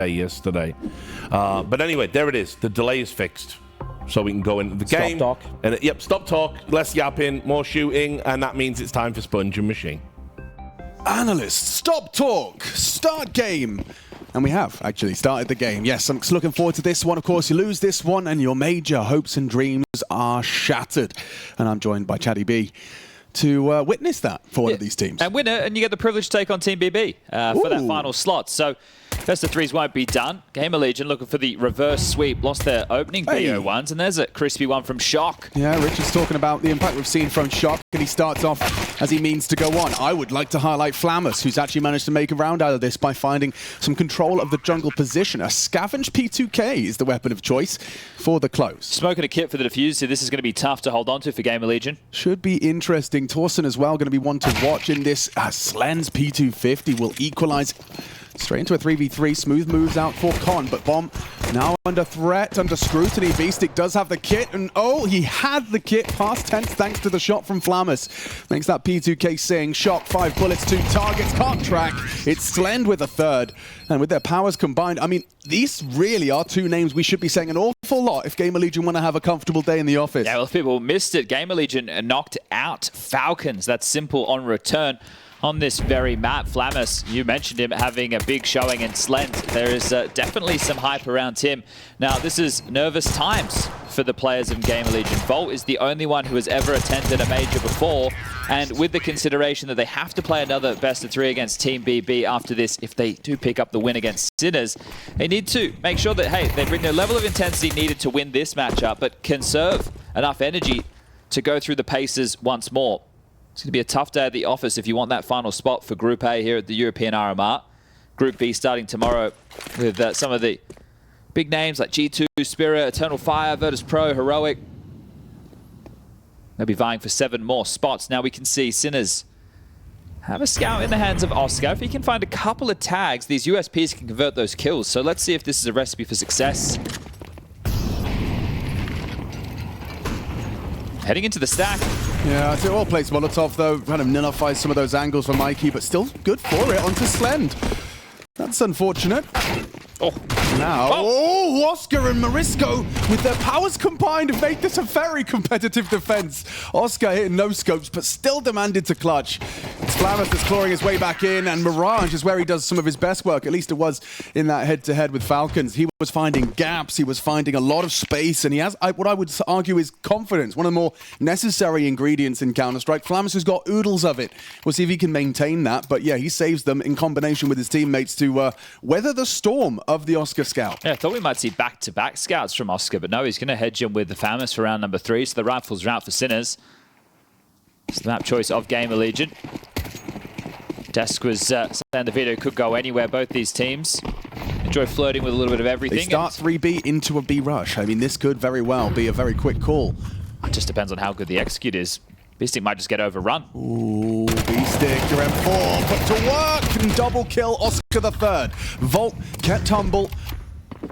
yesterday. But anyway, there it is. The delay is fixed. So we can go into the game. Stop talk. And yep, stop talk, less yapping, more shooting, and that means it's time for Sponge and Machine. Analysts, stop talk, start game. And we have actually started the game. Yes, I'm looking forward to this one. Of course, you lose this one and your major hopes and dreams are shattered. And I'm joined by Chatty B to witness that for one of these teams. And win it, and you get the privilege to take on Team BB for that final slot. So best of threes won't be done. GamerLegion looking for the reverse sweep. Lost their opening BO1s, and there's a crispy one from Shock. Yeah, Richard's talking about the impact we've seen from Shock, and he starts off as he means to go on. I would like to highlight Flamus, who's actually managed to make a round out of this by finding some control of the jungle position. A scavenged P2K is the weapon of choice for the close. Smoking a kit for the defuse, so this is going to be tough to hold on to for GamerLegion. Should be interesting. Tauson as well, going to be one to watch in this. Slen's P250 will equalize straight into a 3v3. Smooth moves out for Con, but Bomb now under threat, under scrutiny. Beastic does have the kit, and oh, he had the kit past tense thanks to the shot from Flamus. Makes that P2K sing. Shock, 5 bullets, 2 targets, can't track. It's Slend with a third, and with their powers combined, I mean, these really are two names we should be saying an awful lot if GamerLegion want to have a comfortable day in the office. Yeah, well, if people missed it, GamerLegion knocked out Falcons. That's simple on return. On this very map, Flamus, you mentioned him having a big showing in Slent. There is definitely some hype around him. Now, this is nervous times for the players of GamerLegion. Volt is the only one who has ever attended a major before, and with the consideration that they have to play another best of 3 against Team BB after this, if they do pick up the win against Sinners, they need to make sure that, hey, they bring their level of intensity needed to win this matchup, but conserve enough energy to go through the paces once more. It's going to be a tough day at the office if you want that final spot for Group A here at the European RMR. Group B starting tomorrow with some of the big names like G2, Spirit, Eternal Fire, Virtus Pro, Heroic. They'll be vying for 7 more spots. Now we can see Sinners have a scout in the hands of Oscar. If he can find a couple of tags, these USPs can convert those kills. So let's see if this is a recipe for success. Heading into the stack. Yeah, it's a well-placed Molotov, though. Kind of nullifies some of those angles for Mikey, but still good for it onto Slend. That's unfortunate. Oh. Now, Oscar and Marisco, with their powers combined, have made this a very competitive defense. Oscar hitting no scopes, but still demanded to clutch. It's Flamus that's clawing his way back in, and Mirage is where he does some of his best work. At least it was in that head-to-head with Falcons. He was finding gaps, he was finding a lot of space, and he has what I would argue is confidence, one of the more necessary ingredients in Counter-Strike. Flamus has got oodles of it. We'll see if he can maintain that, but yeah, he saves them in combination with his teammates to weather the storm of the Oscar scout. Yeah, I thought we might see back-to-back scouts from Oscar, but no, he's going to hedge him with the Flamus for round number 3, so the rifles are out for Sinners. It's the map choice of GamerLegion. Desk was saying the video could go anywhere, both these teams. Enjoy flirting with a little bit of everything. They start 3B into a B rush. I mean, this could very well be a very quick call. It just depends on how good the execute is. Beastic might just get overrun. Ooh, Beastic, your M4 put to work and double kill Oscar the third. Volt can't tumble.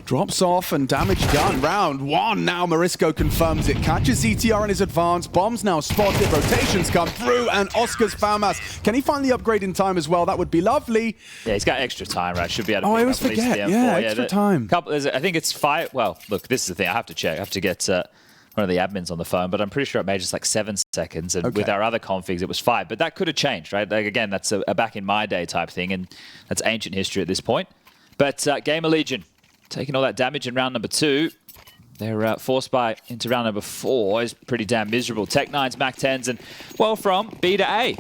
Drops off and damage done. Round 1 now. Marisco confirms it. Catches ZTR in his advance. Bombs now spotted. Rotations come through and Oscar's FAMAS. Can he find the upgrade in time as well? That would be lovely. Yeah, he's got extra time, right? Should be able to I always forget. Yeah, extra time. I think it's 5. Well, look, this is the thing. I have to check. I have to get one of the admins on the phone, but I'm pretty sure it made just like 7 seconds. And with our other configs, it was 5. But that could have changed, right? Like, again, that's a back in my day type thing, and that's ancient history at this point. But GamerLegion taking all that damage in round number 2. Their force buy into round number 4 is pretty damn miserable. Tech9s, Mac 10s, and well from B to A.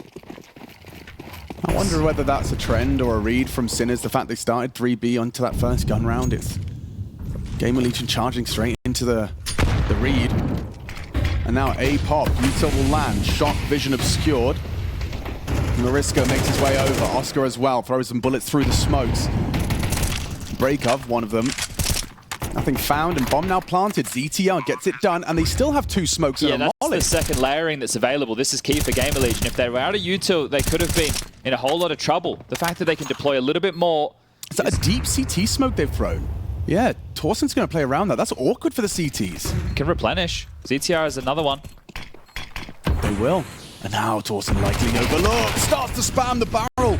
I wonder whether that's a trend or a read from Sinners. The fact they started 3B onto that first gun round. It's GamerLegion charging straight into the read. And now A pop. Utah will land. Shock vision obscured. Marisco makes his way over. Oscar as well. Throws some bullets through the smokes. Break of one of them. Nothing found, and bomb now planted. ZTR gets it done, and they still have 2 smokes and a molly. Yeah, that's the second layering that's available. This is key for GamerLegion. If they were out of util, they could have been in a whole lot of trouble. The fact that they can deploy a little bit more. Is that a deep CT smoke they've thrown? Yeah, Tauson's going to play around that. That's awkward for the CTs. Can replenish. ZTR is another one. They will. And now Tauson likely overlooked. Starts to spam the barrel.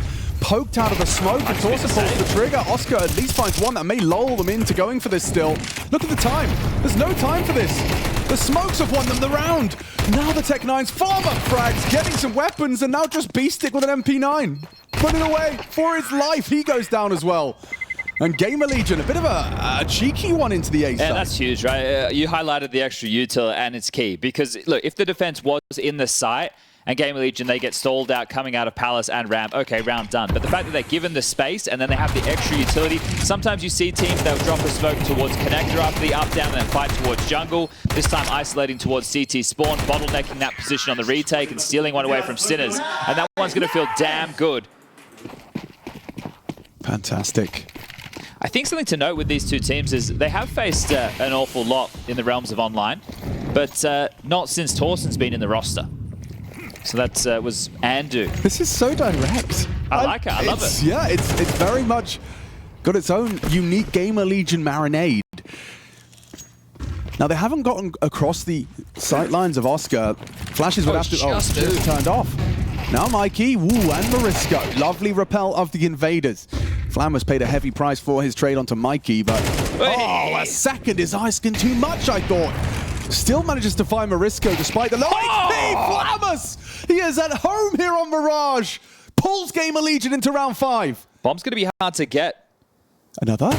poked out of the smoke. And Tauson pulls the trigger. Oscar at least finds one that may lull them into going for this still. Look at the time. There's no time for this. The smokes have won them the round. Now the Tech-9's farm up frags, getting some weapons, and now just Beastick with an MP9. Running away for his life. He goes down as well. And GamerLegion, a bit of a cheeky one into the A side. Yeah, that's huge, right? You highlighted the extra util, and it's key. Because, look, if the defense was in the site, and GamerLegion, they get stalled out coming out of Palace and Ramp, okay, round done. But the fact that they're given the space, and then they have the extra utility, sometimes you see teams, they'll drop a smoke towards Connector after the up-down, and then fight towards jungle. This time isolating towards CT spawn, bottlenecking that position on the retake, and stealing one away from Sinners. And that one's going to feel damn good. Fantastic. I think something to note with these two teams is they have faced an awful lot in the realms of online, but not since Tauson's been in the roster. So that was Andu. This is so direct. I like it. I love it. Yeah, it's very much got its own unique GamerLegion marinade. Now, they haven't gotten across the sight lines of Oscar. Flashes would have to... just turned off. Now Mikey, and Morisco. Lovely repel of the invaders. Flammers paid a heavy price for his trade onto Mikey, but... a second is asking too much, I thought. Still manages to find Morisco despite the low HP. Flammers! He is at home here on Mirage. Pulls GamerLegion into round 5. Bomb's going to be hard to get. Another?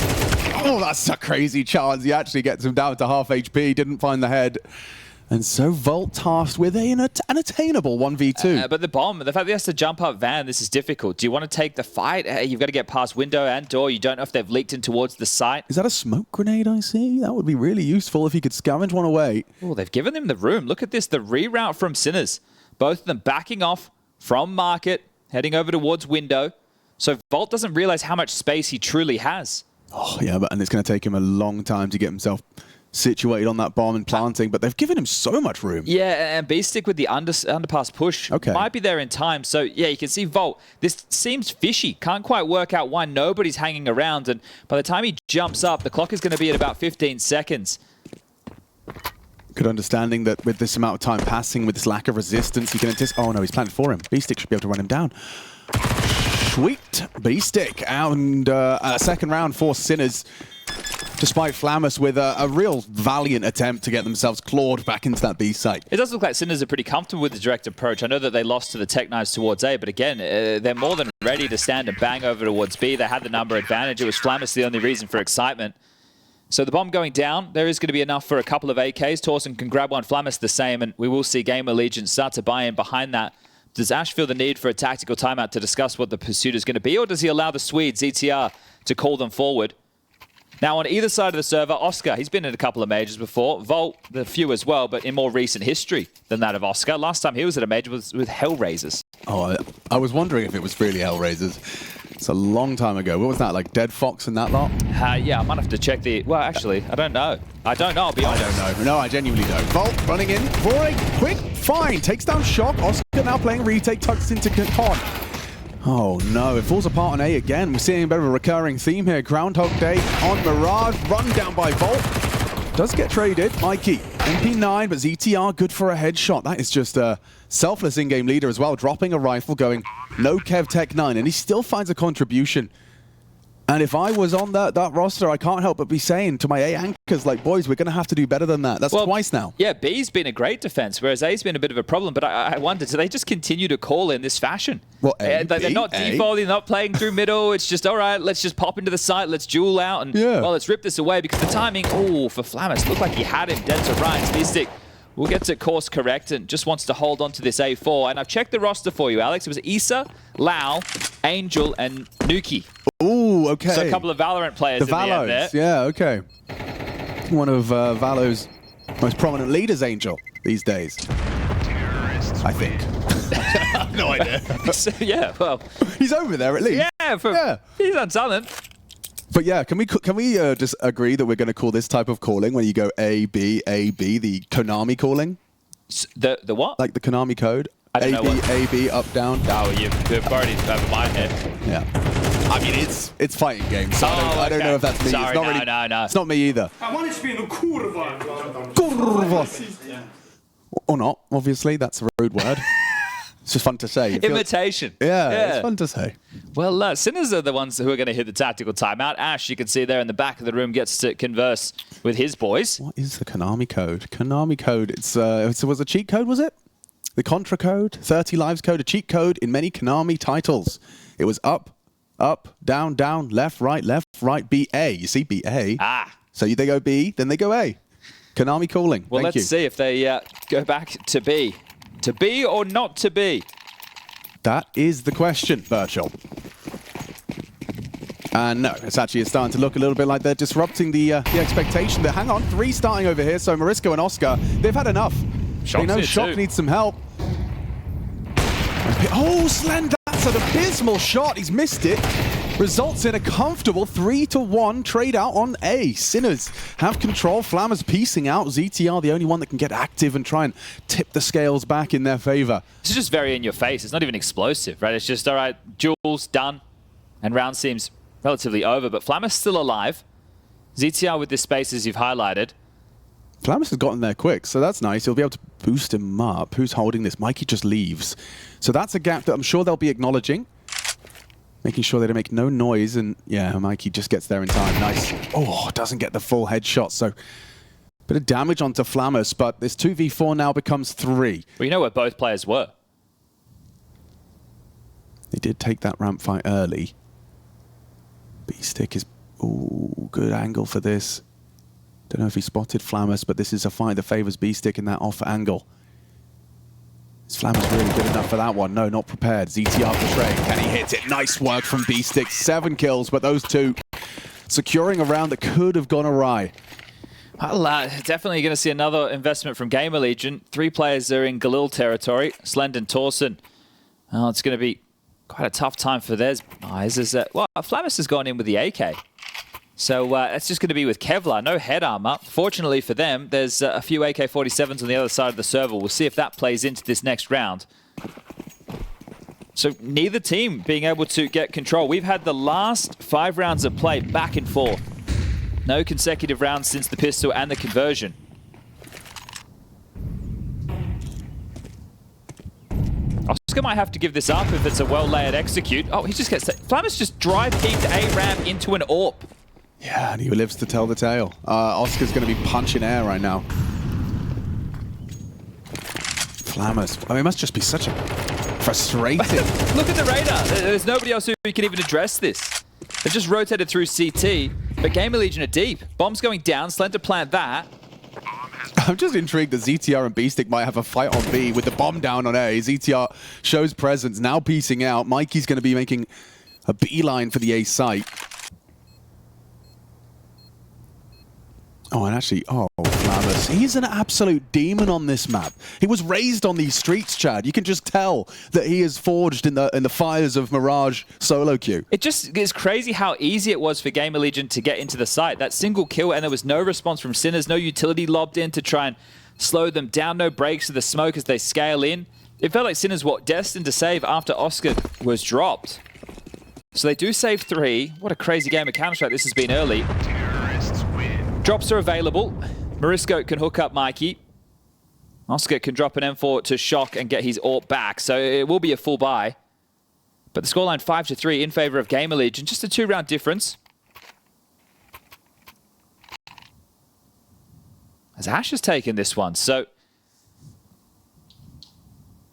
Oh, that's a crazy chance. He actually gets him down to half HP. Didn't find the head. And so Volt tasked with an attainable 1v2. But the bomb, the fact that he has to jump up van, this is difficult. Do you want to take the fight? You've got to get past window and door. You don't know if they've leaked in towards the site. Is that a smoke grenade I see? That would be really useful if he could scavenge one away. Oh, they've given him the room. Look at this, the reroute from Sinners. Both of them backing off from market, heading over towards window. So Volt doesn't realize how much space he truly has. Oh, yeah, and it's going to take him a long time to get himself situated on that bomb and planting, but they've given him so much room. Yeah, and Beastick with the underpass push might be there in time. So, yeah, you can see Volt. This seems fishy. Can't quite work out why nobody's hanging around. And by the time he jumps up, the clock is going to be at about 15 seconds. Good understanding that with this amount of time passing, with this lack of resistance, he can anticipate... Oh, no, he's planted for him. Beastick should be able to run him down. Sweet. Beastick. And a second round for Sinners. Despite Flammers with a real valiant attempt to get themselves clawed back into that B site. It does look like Sinners are pretty comfortable with the direct approach. I know that they lost to the Tech-9s towards A, but again, they're more than ready to stand and bang over towards B. They had the number advantage. It was Flammers the only reason for excitement. So the bomb going down, there is going to be enough for a couple of AKs. Tauson can grab one, Flammers the same, and we will see GamerLegion start to buy in behind that. Does Ash feel the need for a tactical timeout to discuss what the pursuit is going to be, or does he allow the Swedes, ETR, to call them forward? Now, on either side of the server, Oscar, he's been in a couple of majors before. Volt, a few as well, but in more recent history than that of Oscar. Last time he was at a major was with Hellraisers. Oh, I was wondering if it was really Hellraisers. It's a long time ago. What was that, like Dead Fox and that lot? Yeah, I might have to check the... Well, actually, I don't know. I'll be honest. I don't know. No, I genuinely don't. Volt running in for a quick find. Takes down Shock. Oscar now playing retake, tucks into Con. Oh no, it falls apart on A again. We're seeing a bit of a recurring theme here. Groundhog Day on Mirage, run down by Volt. Does get traded. Mikey, MP9, but ZTR good for a headshot. That is just a selfless in-game leader as well. Dropping a rifle, going no Kev Tech-9, and he still finds a contribution. And if I was on that roster, I can't help but be saying to my A anchors, like, boys, we're going to have to do better than that. That's twice now. Yeah, B's been a great defense, whereas A's been a bit of a problem. But I wonder, do they just continue to call in this fashion? Well, they're not defaulting, they're not playing through middle. It's just, all right, let's just pop into the site, let's duel out, and, well, let's rip this away. Because the timing, for Flammers, looked like he had him dead to rights. Beastick will get to course correct and just wants to hold on to this A4. And I've checked the roster for you, Alex. It was Issa, Lau, Angel, and Nuki. Ooh, okay. So a couple of Valorant players in the end there. Yeah, okay. One of Valo's most prominent leaders, Angel, these days. I think. I have no idea. So, yeah, well. He's over there at least. Yeah, he's on talent. But yeah, can we just agree that we're going to call this type of calling when you go A, B, the Konami calling? The what? Like the Konami code? I don't know what. A, B, up, down. Oh, you've already over my head. Yeah. I mean, it's fighting games, so I don't know if that's me. Sorry, it's not really, no. It's not me either. I want to be in a kurva. Kurva. Or not, obviously. That's a rude word. It's just fun to say. It feels- Imitation. Yeah, it's fun to say. Well, Sinners are the ones who are going to hit the tactical timeout. Ash, you can see there in the back of the room, gets to converse with his boys. What is the Konami code? Konami code. It was a cheat code, was it? The Contra code, 30 lives code, a cheat code in many Konami titles. It was up, up, down, down, left, right, B, A. You see, B, A. Ah. So they go B, then they go A. Konami calling. Well, Thank you. let's see if they go back to B. To be or not to be? That is the question, Virtual. And no, it's starting to look a little bit like they're disrupting the expectation. But hang on, 3 starting over here. So Marisko and Oscar, they've had enough. Shock's they know here Shock too. needs some help. Oh, Slend, that's an abysmal shot. He's missed it. Results in a comfortable 3-1 trade out on A. Sinners have control. Flammers piecing out. ZTR the only one that can get active and try and tip the scales back in their favor. This is just very in your face. It's not even explosive, right? It's just, all right, Jules done. And round seems relatively over, but Flammer's still alive. ZTR with this space, as you've highlighted. Flammers has gotten there quick, so that's nice. He'll be able to boost him up. Who's holding this? Mikey just leaves. So that's a gap that I'm sure they'll be acknowledging. Making sure they don't make no noise, and yeah, Mikey just gets there in time. Nice. Oh, doesn't get the full headshot, so bit of damage onto Flammers, but this 2v4 now becomes 3. Well, you know where both players were. They did take that ramp fight early. B-Stick is... Ooh, good angle for this. Don't know if he spotted Flammers, but this is a fight that favors B-Stick in that off angle. Is Flammers really good enough for that one? No, not prepared. ZTR betraying. Can he hit it? Nice work from B-Stick. 7 kills, but those 2 securing a round that could have gone awry. Well, definitely going to see another investment from GamerLegion. 3 players are in Galil territory. Slend and Tauson. Oh, it's going to be quite a tough time for theirs. Well, Flammers has gone in with the AK. So it's just going to be with Kevlar, no head armor. Fortunately for them, there's a few AK-47s on the other side of the server. We'll see if that plays into this next round. So neither team being able to get control. We've had the last 5 rounds of play back and forth. No consecutive rounds since the pistol and the conversion. Oscar might have to give this up if it's a well-layered execute. Oh, he just gets... Flammers just drive-peeked A ramp into an AWP. Yeah, and he lives to tell the tale. Oscar's going to be punching air right now. Flammers. I mean, it must just be such a frustrating... Look at the radar. There's nobody else who can even address this. They've just rotated through CT, but GamerLegion are deep. Bomb's going down. Slend to plant that. I'm just intrigued that ZTR and B-Stick might have a fight on B with the bomb down on A. ZTR shows presence, now piecing out. Mikey's going to be making a beeline for the A site. Oh, and actually, Flammers. He's an absolute demon on this map. He was raised on these streets, Chad. You can just tell that he is forged in the fires of Mirage solo queue. It just is crazy how easy it was for GamerLegion to get into the site. That single kill, and there was no response from Sinners, no utility lobbed in to try and slow them down, no breaks to the smoke as they scale in. It felt like Sinners were destined to save after Oscar was dropped. So they do save 3. What a crazy game of Counter-Strike this has been early. Drops are available. Marisko can hook up Mikey. Oscar can drop an M4 to Shock and get his AWP back, so it will be a full buy. But the scoreline 5-3 in favor of GamerLegion, just a 2-round difference. As Ash has taken this one, so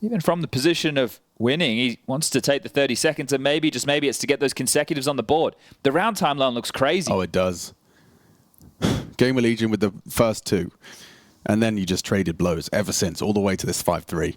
even from the position of winning, he wants to take the 30 seconds, and maybe, just maybe, it's to get those consecutives on the board. The round timeline looks crazy. Oh, it does. GamerLegion with the first 2. And then you just traded blows ever since, all the way to this 5-3.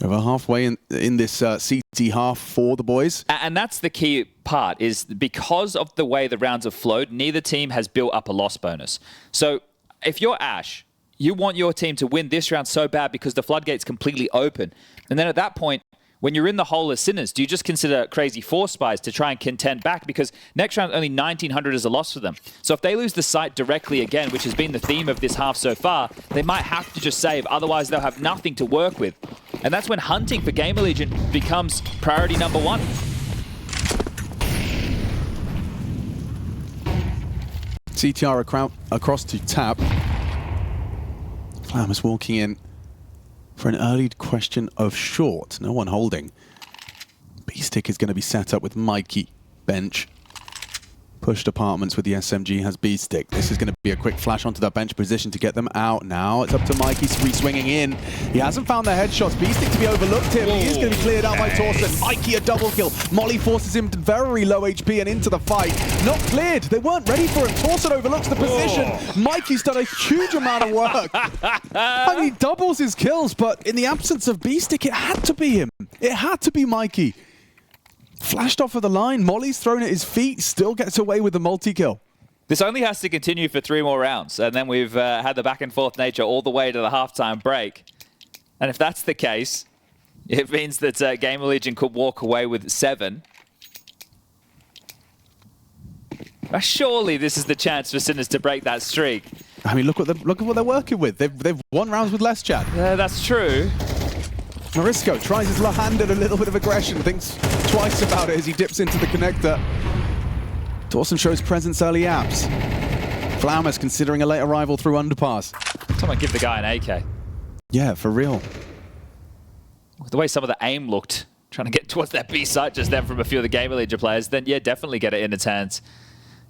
Over halfway in this CT half for the boys. And that's the key part, is because of the way the rounds have flowed, neither team has built up a loss bonus. So if you're Ash, you want your team to win this round so bad because the floodgate's completely open. And then at that point, when you're in the hole as Sinners, do you just consider crazy force buys to try and contend back? Because next round, only 1,900 is a loss for them. So if they lose the site directly again, which has been the theme of this half so far, they might have to just save. Otherwise, they'll have nothing to work with. And that's when hunting for GamerLegion becomes priority number 1. CTR across to tap. Flammers walking in. for an early question of short. No one holding. B-Stick is going to be set up with Mikey. Bench. Pushed apartments with the SMG has B-Stick. This is going to be a quick flash onto that bench position to get them out now. It's up to Mikey, re-swinging in. He hasn't found the headshots. B-Stick to be overlooked here, but he is going to be cleared out by Tauson. Mikey a double kill. Molly forces him to very low HP and into the fight. Not cleared. They weren't ready for him. Tauson overlooks the position. Mikey's done a huge amount of work. I mean, he doubles his kills, but in the absence of B-Stick, it had to be him. It had to be Mikey. Flashed off of the line, Molly's thrown at his feet, still gets away with the multi-kill. This only has to continue for 3 more rounds, and then we've had the back and forth nature all the way to the halftime break. And if that's the case, it means that GamerLegion could walk away with 7. Surely this is the chance for Sinners to break that streak. I mean, look at what they're working with. They've won rounds with less, Chad. Yeah, that's true. Morisco tries his hand at a little bit of aggression, thinks twice about it as he dips into the connector. Tauson shows presence early apps. Flamus considering a late arrival through underpass. Someone give the guy an AK. Yeah, for real. The way some of the aim looked, trying to get towards that B site just then from a few of the GamerLegion players, then yeah, definitely get it in its hands.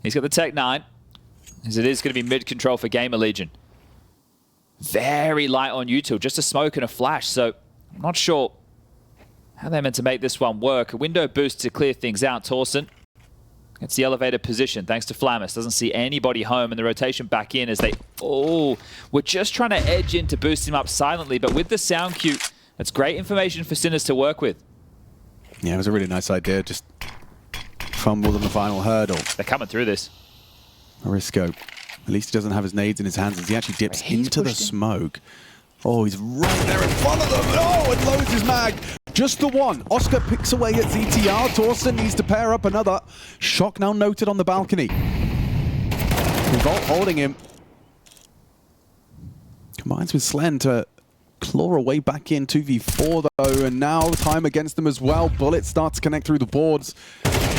He's got the Tech 9, as it is going to be mid-control for GamerLegion. Very light on util, just a smoke and a flash, so I'm not sure how they're meant to make this one work. A window boost to clear things out. Tauson gets the elevated position thanks to Flamus. Doesn't see anybody home, and the rotation back in as they... Oh, we're just trying to edge in to boost him up silently, but with the sound cue, that's great information for Sinners to work with. Yeah, it was a really nice idea. Just fumbled on the final hurdle. They're coming through this. Morisco, at least he doesn't have his nades in his hands as he actually dips into the smoke. Oh, he's right there in front of them. Oh, and loads his mag. Just the one. Oscar picks away at ZTR. Tauson needs to pair up another. Shock now noted on the balcony. Revolt holding him. Combines with Slen to claw away back in 2v4 though, and now time against them as well. Bullets start to connect through the boards.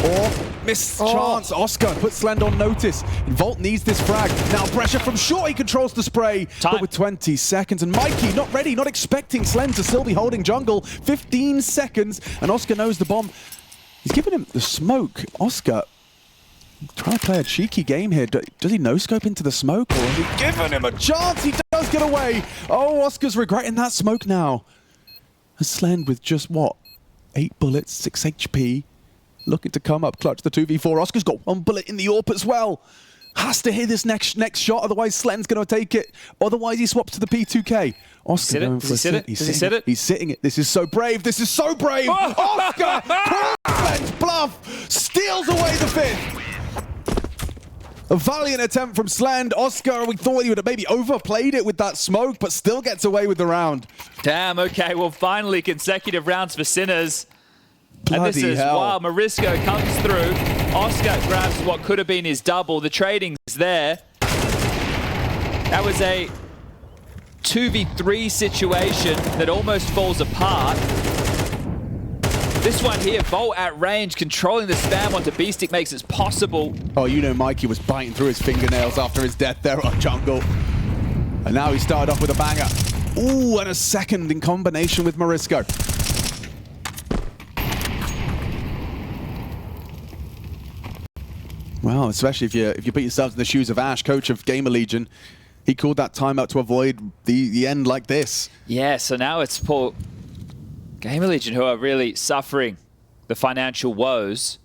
Or missed chance. Oscar puts Slend on notice. Volt needs this frag. Now pressure from short. He controls the spray. Time. But with 20 seconds. And Mikey not ready, not expecting Slend to still be holding jungle. 15 seconds. And Oscar knows the bomb. He's giving him the smoke. Oscar trying to play a cheeky game here. Does he no-scope into the smoke? Or has he given him a chance? He does get away. Oh, Oscar's regretting that smoke now. And Slend with just, what, 8 bullets, 6 HP. Looking to come up clutch the 2v4. Oscar's got 1 bullet in the AWP as well. Has to hit this next shot, otherwise Slen's going to take it. Otherwise he swaps to the P2K. Oscar going for a sit. He's sitting it. This is so brave. This is so brave. Oscar calls Slen's bluff. Steals away the 5th. A valiant attempt from Slend. Oscar, we thought he would have maybe overplayed it with that smoke, but still gets away with the round. Damn, okay. Well, finally consecutive rounds for Sinners. Bloody and this is hell. while Morisco comes through. Oscar grabs what could have been his double. The trading's there. That was a 2v3 situation that almost falls apart. This one here, Volt at range, controlling the spam onto B-Stick makes it possible. Oh, you know Mikey was biting through his fingernails after his death there on jungle. And now he started off with a banger. Ooh, and a second in combination with Morisco. Well, especially if you put yourselves in the shoes of Ash, coach of GamerLegion, he called that timeout to avoid the end like this. Yeah, so now it's poor GamerLegion who are really suffering the financial woes.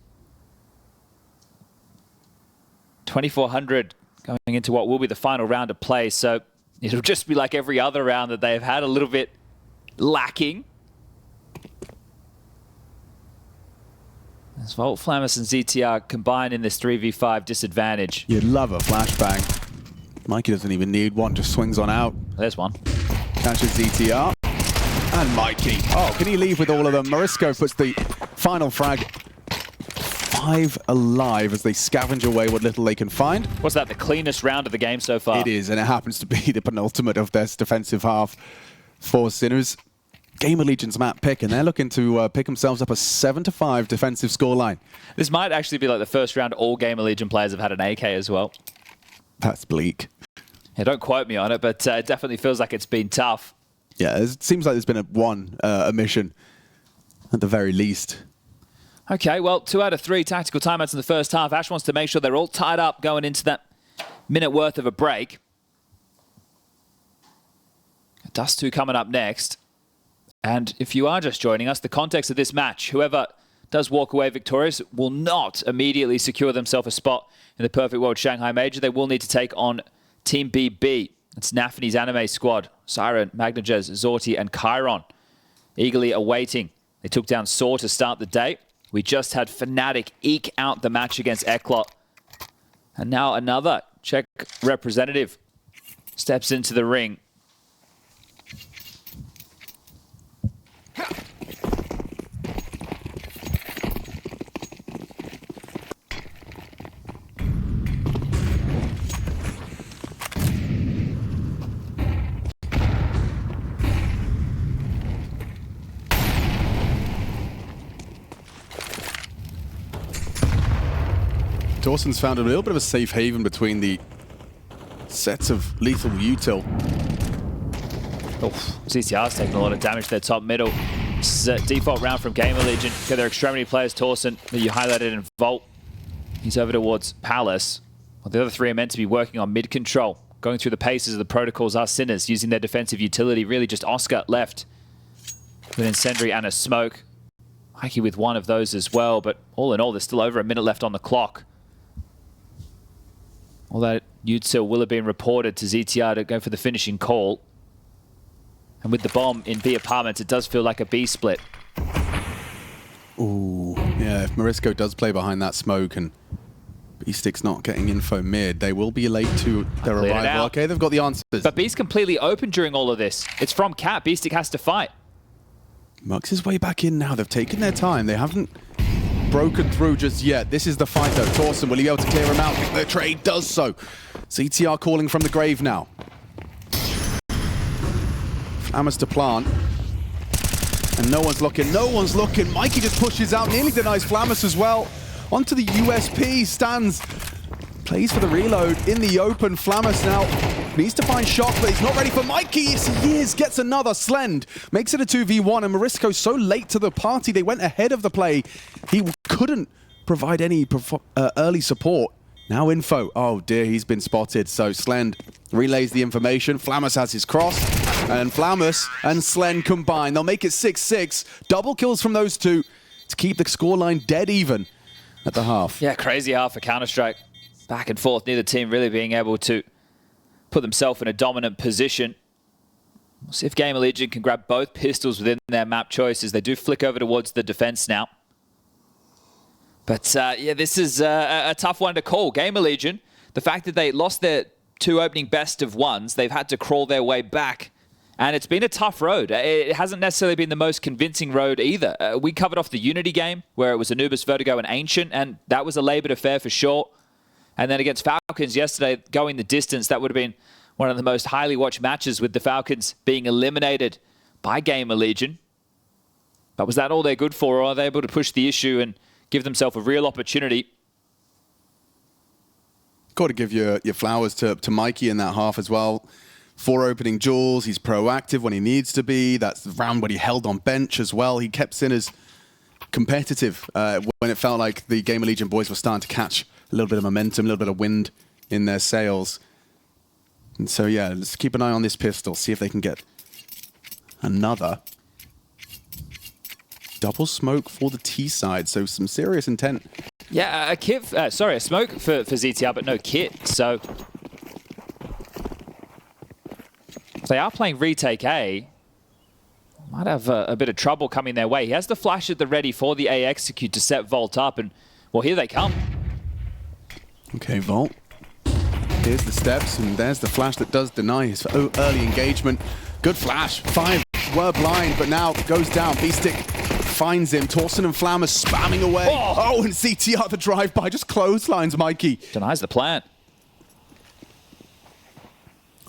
2,400 going into what will be the final round of play, so it'll just be like every other round that they've had, a little bit lacking. As Volt, Flamus, and ZTR combine in this 3v5 disadvantage. You'd love a flashbang. Mikey doesn't even need one, just swings on out. There's one. Catches ZTR. And Mikey. Oh, can he leave with all of them? Morisco puts the final frag. 5 alive as they scavenge away what little they can find. Was that the cleanest round of the game so far? It is, and it happens to be the penultimate of their defensive half for Sinners. GamerLegion's map pick, and they're looking to pick themselves up a 7-5 defensive scoreline. This might actually be like the first round all GamerLegion players have had an AK as well. That's bleak. Yeah, don't quote me on it, but it definitely feels like it's been tough. Yeah, it seems like there's been one omission at the very least. Okay, well, 2 out of 3 tactical timeouts in the first half. Ash wants to make sure they're all tied up going into that minute worth of a break. Dust 2 coming up next. And if you are just joining us, the context of this match, whoever does walk away victorious will not immediately secure themselves a spot in the Perfect World Shanghai Major. They will need to take on Team BB. It's Nafany's anime squad. Siren, Magnajez, Zorti, and Chiron eagerly awaiting. They took down Saw to start the day. We just had Fnatic eke out the match against Eclot. And now another Czech representative steps into the ring. Tauson's found a little bit of a safe haven between the sets of lethal util. CCR's taking a lot of damage to their top middle. This is a default round from GamerLegion. Got their extremity players, Tauson, that you highlighted in Vault. He's over towards Palace. Well, the other 3 are meant to be working on mid control. Going through the paces of the protocols are Sinners, using their defensive utility. Really just Oscar left with an incendiary and a smoke. Mikey with one of those as well, but all in all, there's still over a minute left on the clock. All that util will have been reported to ZTR to go for the finishing call. And with the bomb in B apartments, it does feel like a B split. Ooh, yeah, if Morisco does play behind that smoke and B-Stick's not getting info mid, they will be late to their arrival. Okay, they've got the answers. But B's completely open during all of this. It's from Cat. B-Stick has to fight. Mux is way back in now. They've taken their time. They haven't broken through just yet. This is the fight though. Tauson, will he be able to clear him out? The trade does so. ZTR calling from the grave now. Flammers to plant. And no one's looking. No one's looking. Mikey just pushes out. Nearly denies Flammers as well. Onto the USP. Stands. Plays for the reload in the open. Flammers now needs to find Shock, but he's not ready for Mikey. Yes, he is. Gets another. Slend makes it a 2v1, and Morisco so late to the party. They went ahead of the play. He couldn't provide any early support. Now info. Oh dear, he's been spotted. So Slend relays the information. Flammers has his cross, and Flammers and Slend combine. They'll make it 6-6. Double kills from those two to keep the scoreline dead even at the half. Yeah, crazy half for Counter-Strike. Back and forth, neither team really being able to put themselves in a dominant position. We'll see if GamerLegion can grab both pistols within their map choices. They do flick over towards the defense now. But yeah, this is a tough one to call. GamerLegion, the fact that they lost their 2 opening best of ones, they've had to crawl their way back. And it's been a tough road. It hasn't necessarily been the most convincing road either. We covered off the Unity game, where it was Anubis, Vertigo, and Ancient, and that was a laboured affair for sure. And then against Falcons yesterday, going the distance, that would have been one of the most highly watched matches, with the Falcons being eliminated by GamerLegion. But was that all they're good for, or are they able to push the issue and give themselves a real opportunity? Got to give your flowers to Mikey in that half as well. 4 opening duels. He's proactive when he needs to be. That's the round when he held on bench as well. He kept Sinners competitive when it felt like the GamerLegion boys were starting to catch a little bit of momentum, a little bit of wind in their sails. And so, yeah, let's keep an eye on this pistol, see if they can get another. Double smoke for the T side, so some serious intent. Yeah, a smoke for ZTR, but no kit, so if they are playing retake A, might have a bit of trouble coming their way. He has the flash at the ready for the A execute to set Vault up, and, well, here they come. Okay, Vault. Here's the steps, and there's the flash that does deny his early engagement. Good flash. 5 were blind, but now goes down. B-Stick finds him. Tauson and Flammer spamming away. Oh, and ZTR the drive-by just clotheslines Mikey. Denies the plant.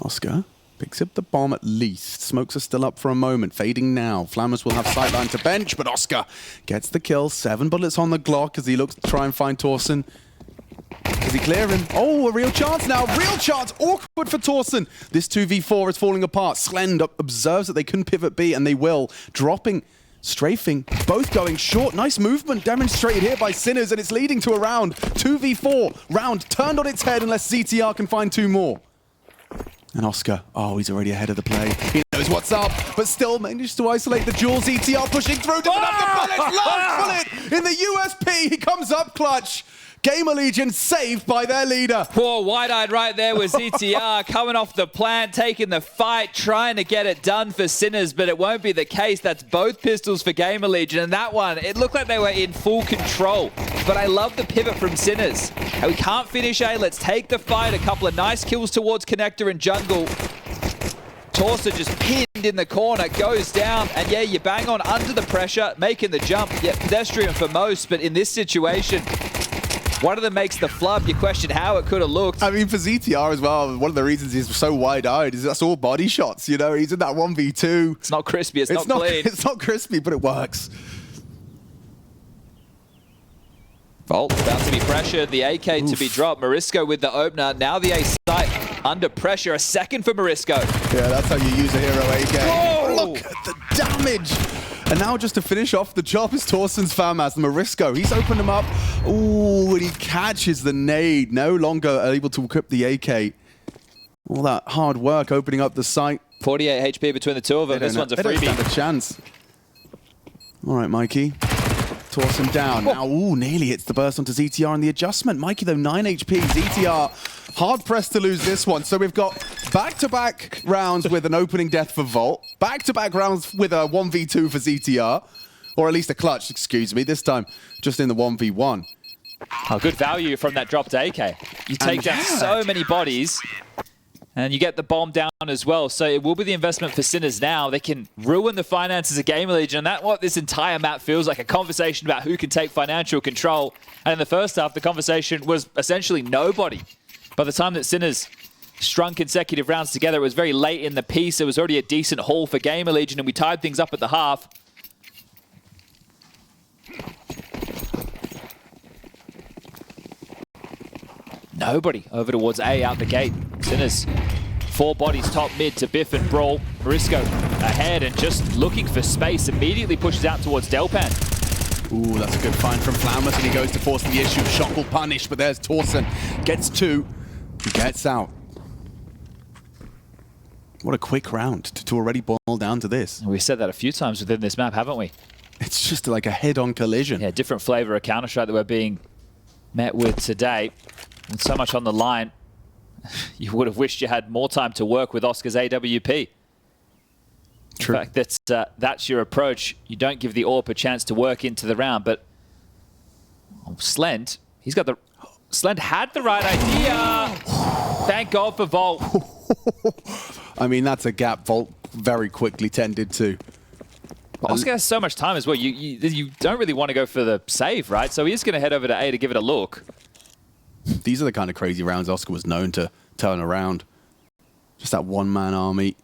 Oscar picks up the bomb at least. Smokes are still up for a moment. Fading now. Flammers will have sightline to bench, but Oscar gets the kill. 7 bullets on the Glock as he looks to try and find Tauson. Does he clear him? Oh, a real chance now. Real chance. Awkward for Tauson. This 2v4 is falling apart. Slend observes that they couldn't pivot B, and they will. Dropping, strafing, both going short. Nice movement demonstrated here by Sinners, and it's leading to a round. 2v4 round turned on its head unless ZTR can find 2 more. And Oscar, oh, he's already ahead of the play. He knows what's up, but still managed to isolate the duel. ZTR pushing through, doesn't have the bullets. Last bullet in the USP. He comes up clutch. GamerLegion saved by their leader. Poor wide-eyed right there with ZTR coming off the plant, taking the fight, trying to get it done for Sinners, but it won't be the case. That's both pistols for GamerLegion, and that one, it looked like they were in full control. But I love the pivot from Sinners. We can't finish A, let's take the fight. A couple of nice kills towards Connector and Jungle. Tauson just pinned in the corner, goes down, and yeah, you bang on under the pressure, making the jump. Yeah, pedestrian for most, but in this situation, one of them makes the flub. You question how it could have looked. I mean, for ZTR as well, one of the reasons he's so wide-eyed is that's all body shots, you know? He's in that 1v2. It's not crispy, it's not clean. It's not crispy, but it works. Volt about to be pressured, the AK to be dropped. Morisco with the opener, now the A site under pressure. A second for Morisco. Yeah, that's how you use a hero AK. Whoa! Look at the damage. And now just to finish off the job is Tauson's FAMAS, Morisco. He's opened him up. Ooh, and he catches the nade. No longer able to equip the AK. All that hard work opening up the site. 48 HP between the two of them. This one's a freebie. They don't stand a chance. All right, Mikey. Tauson down. Now, ooh, nearly hits the burst onto ZTR and the adjustment. Mikey, though, 9 HP. ZTR hard-pressed to lose this one. So we've got back-to-back rounds with an opening death for Volt. Back-to-back rounds with a 1v2 for ZTR. Or at least a clutch, excuse me. This time, just in the 1v1. Oh, good value from that dropped AK. You take down so many bodies, and you get the bomb down as well. So it will be the investment for Sinners now. They can ruin the finances of GamerLegion. And that's what this entire map feels like, a conversation about who can take financial control. And in the first half, the conversation was essentially nobody. By the time that Sinners strung consecutive rounds together, it was very late in the piece. It was already a decent haul for GamerLegion, and we tied things up at the half. Nobody over towards A out the gate. Sinners, 4 bodies top mid to Biff and Brawl. Morisco ahead and just looking for space, immediately pushes out towards Delpan. Ooh, that's a good find from Flamus, and he goes to force the issue. Shock will punish, but there's Tauson. Gets 2. He gets out. What a quick round to already boil down to this. We've said that a few times within this map, haven't we? It's just like a head-on collision. Yeah, different flavor of Counter-Strike that we're being met with today. And so much on the line. You would have wished you had more time to work with Oscar's AWP. True. In fact, that's your approach. You don't give the AWP a chance to work into the round, but Slend, Slend had the right idea. Thank God for Volt. I mean, that's a gap Volt very quickly tended to. But Oscar has so much time as well. You don't really want to go for the save, right? So he is going to head over to A to give it a look. These are the kind of crazy rounds Oscar was known to turn around. Just that one-man army.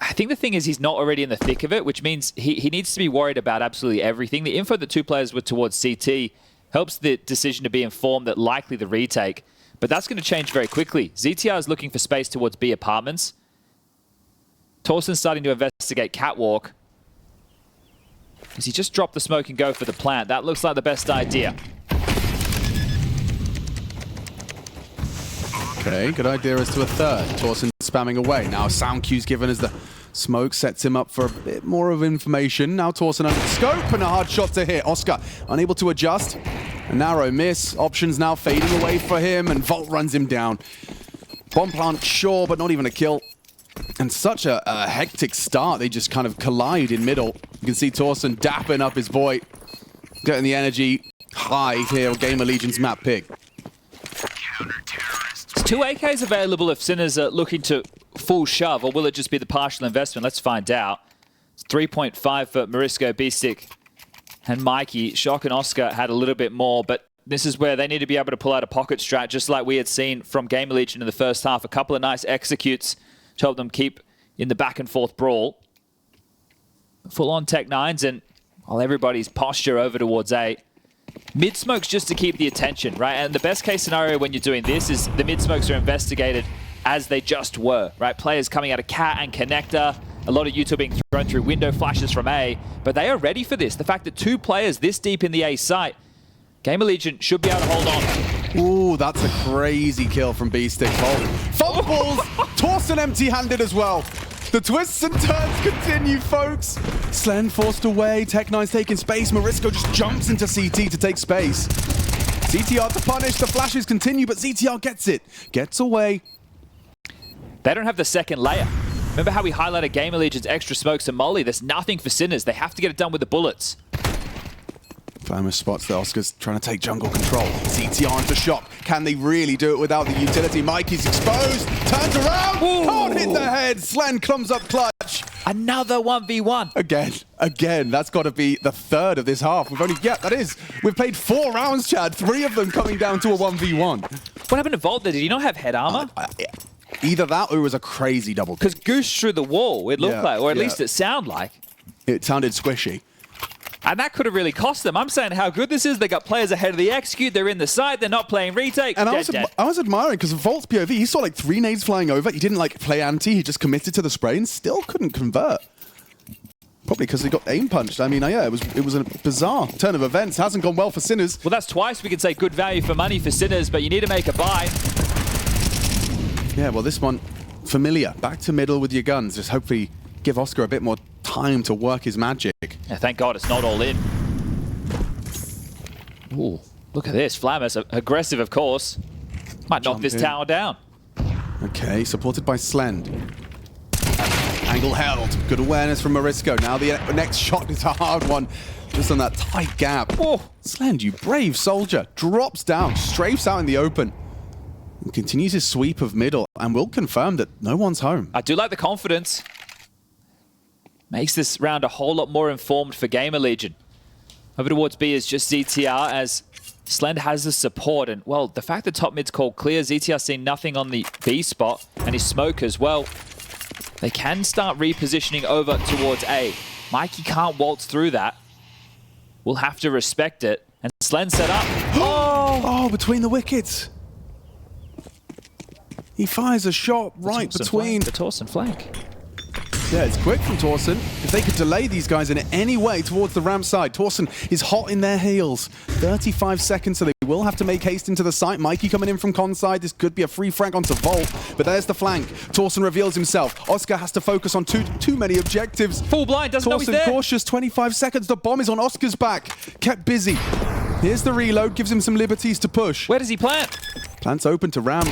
I think the thing is he's not already in the thick of it, which means he needs to be worried about absolutely everything. The info that 2 players were towards CT helps the decision to be informed that likely the retake. But that's going to change very quickly. ZTR is looking for space towards B apartments. Tauson's starting to investigate Catwalk. Does he just drop the smoke and go for the plant? That looks like the best idea. Okay, good idea as to a third. Tauson spamming away. Now sound cue's given as the smoke sets him up for a bit more of information. Now Tauson under the scope and a hard shot to hit. Oscar unable to adjust. A narrow miss. Options now fading away for him, and Volt runs him down. Bomb plant, sure, but not even a kill. And such a hectic start. They just kind of collide in middle. You can see Tauson dapping up his boy. Getting the energy high here on GamerLegion's map pick. Is 2 AKs available if Sinners are looking to full shove, or will it just be the partial investment? Let's find out. It's 3.5 for Morisco, B-Stick, and Mikey. Shock and Oscar had a little bit more, but this is where they need to be able to pull out a pocket strat, just like we had seen from GamerLegion in the first half. A couple of nice executes to help them keep in the back-and-forth brawl. Full-on Tech 9s, and while everybody's posture over towards A, Mid-smokes just to keep the attention, right? And the best case scenario when you're doing this is the mid-smokes are investigated as they just were, right? Players coming out of cat and connector, a lot of util being thrown through window flashes from A, but they are ready for this. The fact that 2 players this deep in the A site, GamerLegion should be able to hold on. Ooh, that's a crazy kill from B-Stick. Fumbles! Tauson empty-handed as well. The twists and turns continue, folks. Slen forced away. Tech9's taking space. Marisco just jumps into CT to take space. CTR to punish. The flashes continue, but CTR gets it. Gets away. They don't have the second layer. Remember how we highlighted GamerLegion's extra smokes and molly? There's nothing for Sinners. They have to get it done with the bullets. Flamus spots that Oscar's trying to take jungle control. CTR into shop. Can they really do it without the utility? Mikey's exposed. Turns around. Can't hit the head. Slen comes up clutch. Another 1v1. Again, that's got to be the third of this half. We've played 4 rounds, Chad. 3 of them coming down to a 1v1. What happened to Volt there? Did he not have head armor? Either that or it was a crazy double. Because goose through the wall, it looked like, or at least it sounded like. It sounded squishy. And that could have really cost them. I'm saying how good this is. They got players ahead of the execute. They're in the side. They're not playing retake. And I was admiring because Volt's POV, he saw like 3 nades flying over. He didn't like play anti. He just committed to the spray and still couldn't convert. Probably because he got aim punched. I mean, yeah, it was a bizarre turn of events. Hasn't gone well for Sinners. Well, that's twice we could say good value for money for Sinners, but you need to make a buy. Yeah, well, this one, familiar. Back to middle with your guns. Just hopefully give Oscar a bit more time to work his magic. Yeah, thank God it's not all in. Ooh, look at this. Flamus, aggressive, of course. Might knock this tower down. Okay, supported by Slend. Angle held. Good awareness from Marisco. Now the next shot is a hard one. Just on that tight gap. Oh, Slend, you brave soldier. Drops down, strafes out in the open. And continues his sweep of middle and will confirm that no one's home. I do like the confidence. Makes this round a whole lot more informed for GamerLegion. Over towards B is just ZTR as Slend has the support. And, well, the fact that top mid's called clear, ZTR seen nothing on the B spot and his smoke as well. They can start repositioning over towards A. Mikey can't waltz through that. We'll have to respect it. And Slend set up. Oh, between the wickets. He fires a shot right between. The Tauson flank. Yeah, it's quick from Tauson. If they could delay these guys in any way towards the ramp side, Tauson is hot in their heels. 35 seconds, so they will have to make haste into the site. Mikey coming in from con side. This could be a free frag onto Volt, but there's the flank. Tauson reveals himself. Oscar has to focus on too many objectives. Full blind, doesn't know he's there. Tauson cautious, 25 seconds. The bomb is on Oscar's back. Kept busy. Here's the reload, gives him some liberties to push. Where does he plant? Plant's open to ramp.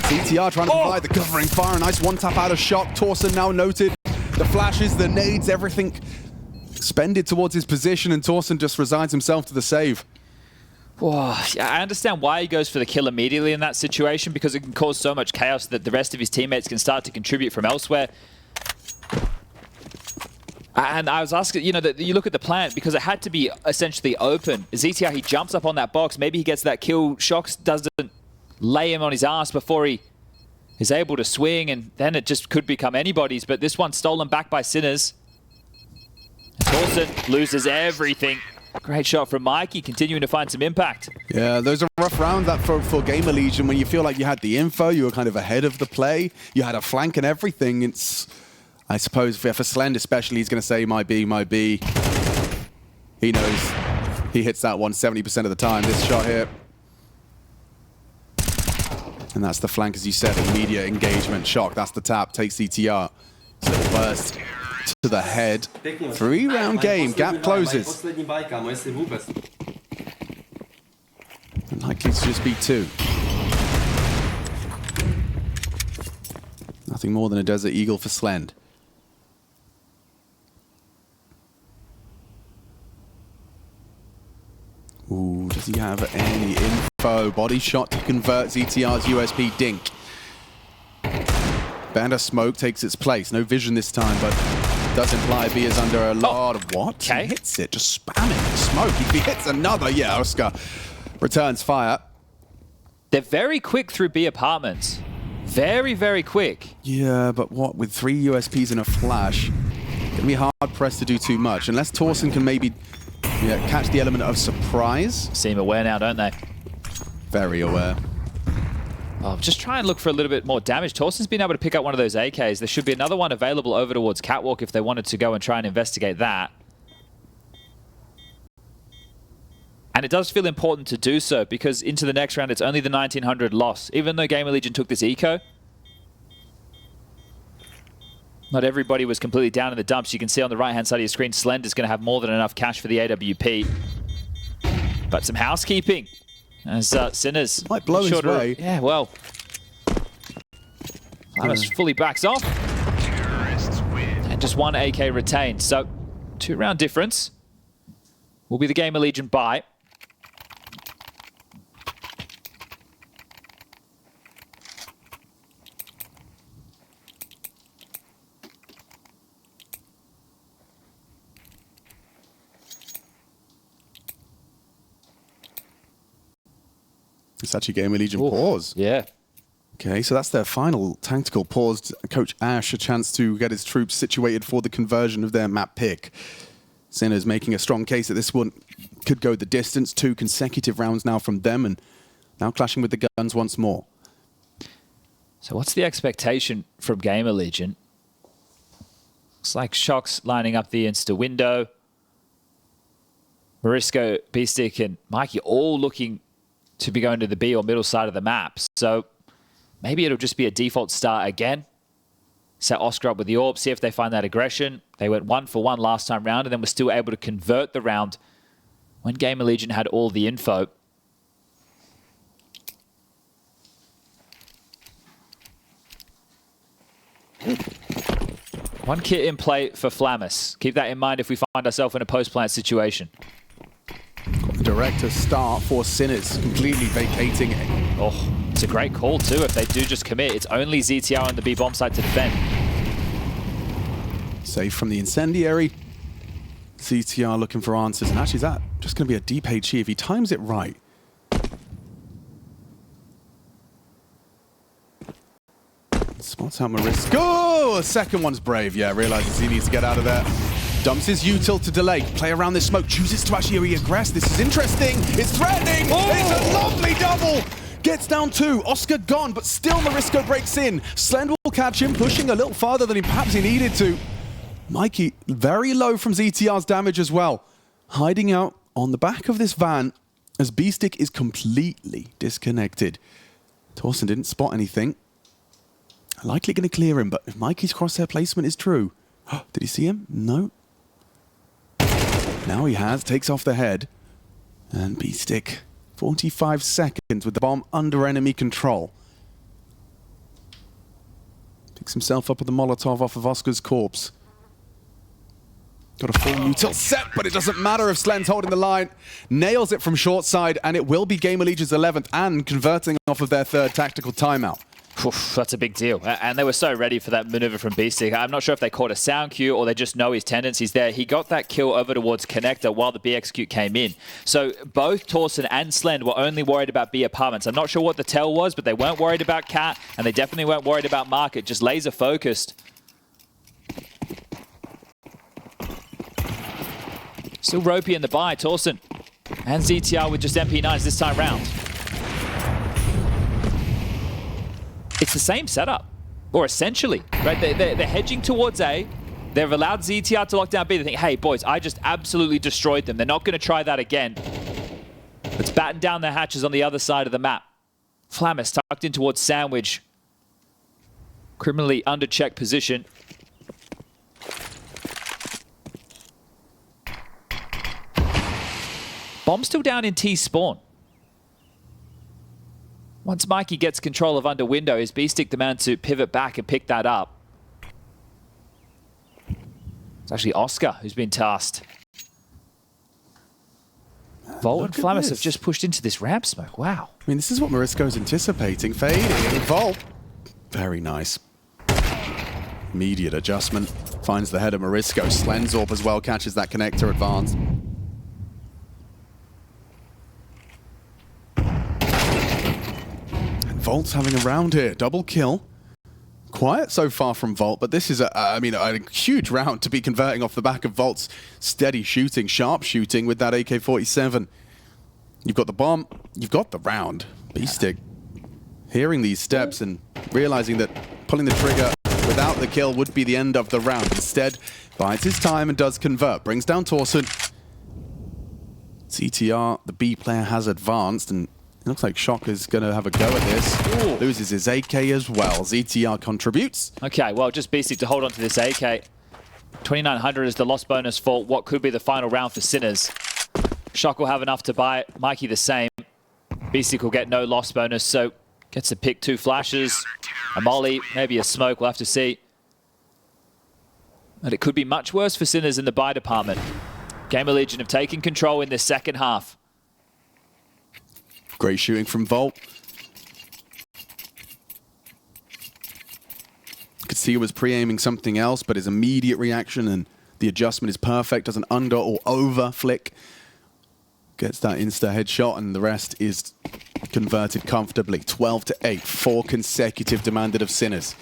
CTR trying to provide the covering fire. A nice one tap out of shock. Tauson now noted. The flashes, the nades, everything expended towards his position, and Tauson just resigns himself to the save. Whoa. I understand why he goes for the kill immediately in that situation, because it can cause so much chaos that the rest of his teammates can start to contribute from elsewhere. And I was asking, that you look at the plant, because it had to be essentially open. ZTR, he jumps up on that box. Maybe he gets that kill. Shox doesn't lay him on his ass before he is able to swing, and then it just could become anybody's. But this one's stolen back by Sinners. Tauson loses everything. Great shot from Mikey, continuing to find some impact. Yeah, those are rough rounds for GamerLegion when you feel like you had the info, you were kind of ahead of the play, you had a flank and everything. It's, I suppose, for Slend especially, he's going to say, my B. He knows he hits that one 70% of the time. This shot here. And that's the flank, as you said, immediate engagement. Shock, that's the tap, takes CTR. So burst to the head. 3-round game, gap closes. And likely to just be 2. Nothing more than a Desert Eagle for Slend. Ooh, does he have any info? Body shot to convert ZTR's USP dink. Band of smoke takes its place. No vision this time, but does imply B is under a lot of what? Okay. He hits it, just spamming smoke. If he hits another, yeah, Oscar returns fire. They're very quick through B apartments. Very, very quick. Yeah, but what, with 3 USPs and a flash, gonna be hard pressed to do too much. Unless Tauson can maybe Yeah, catch the element of surprise. Seem aware now, don't they? Very aware. Oh, just try and look for a little bit more damage. Tauson's been able to pick up one of those AKs. There should be another one available over towards Catwalk if they wanted to go and try and investigate that. And it does feel important to do so because into the next round, it's only the 1900 loss. Even though GamerLegion took this eco, not everybody was completely down in the dumps. You can see on the right-hand side of your screen, Slender's going to have more than enough cash for the AWP. But some housekeeping as Sinners might blow his way. Yeah, well, Flamus fully backs off. And just one AK retained. So 2-round difference will be the GamerLegion bye. It's actually GamerLegion pause. Yeah. Okay, so that's their final tactical pause. Coach Ash a chance to get his troops situated for the conversion of their map pick. Sinners making a strong case that this one could go the distance. 2 consecutive rounds now from them and now clashing with the guns once more. So what's the expectation from GamerLegion? Looks like Shock's lining up the Insta window. Marisco, Beestick and Mikey all looking to be going to the B or middle side of the map. So maybe it'll just be a default start again. Set Oscar up with the orb, see if they find that aggression. They went 1 for 1 last time round and then were still able to convert the round when GamerLegion had all the info. One kit in play for Flamus. Keep that in mind if we find ourselves in a post-plant situation. Director start for Sinners, completely vacating it. Oh, it's a great call too. If they do just commit, it's only ZTR on the B bomb side to defend. Safe from the incendiary. ZTR looking for answers, and actually is that just going to be a deep HE if he times it right. Spots out Marisco. Oh, second one's brave. Yeah, realizes he needs to get out of there. Dumps his util to delay. Play around this smoke. Chooses to actually reaggress. This is interesting. It's threatening. Oh! It's a lovely double. Gets down 2. Oscar gone, but still Marisco breaks in. Slend will catch him, pushing a little farther than perhaps he needed to. Mikey, very low from ZTR's damage as well. Hiding out on the back of this van as Beestick is completely disconnected. Tauson didn't spot anything. Likely going to clear him, but if Mikey's crosshair placement is true. Did he see him? No. Now he has, takes off the head. And Beestick, 45 seconds with the bomb under enemy control. Picks himself up with the Molotov off of Oscar's corpse. Got a full util set, but it doesn't matter if Slen's holding the line. Nails it from short side, and it will be GamerLegion's 11th and converting off of their 3rd tactical timeout. Oof, that's a big deal. And they were so ready for that maneuver from Beestick. I'm not sure if they caught a sound cue or they just know his tendencies there. He got that kill over towards Connector while the B execute came in. So both Tauson and Slend were only worried about B apartments. I'm not sure what the tell was, but they weren't worried about Cat, and they definitely weren't worried about Market, just laser focused. Still ropey in the buy, Tauson. And ZTR with just MP9s this time round. It's the same setup, or essentially, right? They're hedging towards A. They've allowed ZTR to lock down B. They think, hey, boys, I just absolutely destroyed them. They're not going to try that again. Let's batten down their hatches on the other side of the map. Flamus tucked in towards Sandwich. Criminally under check position. Bomb still down in T spawn. Once Mikey gets control of under window, is Beestick the man to pivot back and pick that up? It's actually Oscar who's been tasked. Volt and Flamus have just pushed into this ramp smoke. Wow. I mean, this is what Marisco's anticipating. Fading. Volt. Very nice. Immediate adjustment. Finds the head of Marisco. Slenzorp as well catches that connector advance. Volt's having a round here. Double kill. quiet so far from Volt, but this is a huge round to be converting off the back of Volt's steady shooting, sharp shooting with that AK-47. You've got the bomb, you've got the round. B-Stick hearing these steps and realizing that pulling the trigger without the kill would be the end of the round. Instead, bides his time and does convert. Brings down Tauson. CTR, the B player, has advanced, and it looks like Shock is going to have a go at this. Ooh. Loses his AK as well. ZTR contributes. Okay, well, just basic to hold on to this AK. 2,900 is the loss bonus for what could be the final round for Sinners. Shock will have enough to buy it. Mikey the same. Basic will get no loss bonus, so gets to pick 2 flashes, a molly, maybe a smoke. We'll have to see. But it could be much worse for Sinners in the buy department. GamerLegion have taken control in this second half. Great shooting from Volt. Could see he was pre-aiming something else, but his immediate reaction and the adjustment is perfect. Does an under or over flick. Gets that insta headshot, and the rest is converted comfortably. 12-8, 4 consecutive demanded of Sinners.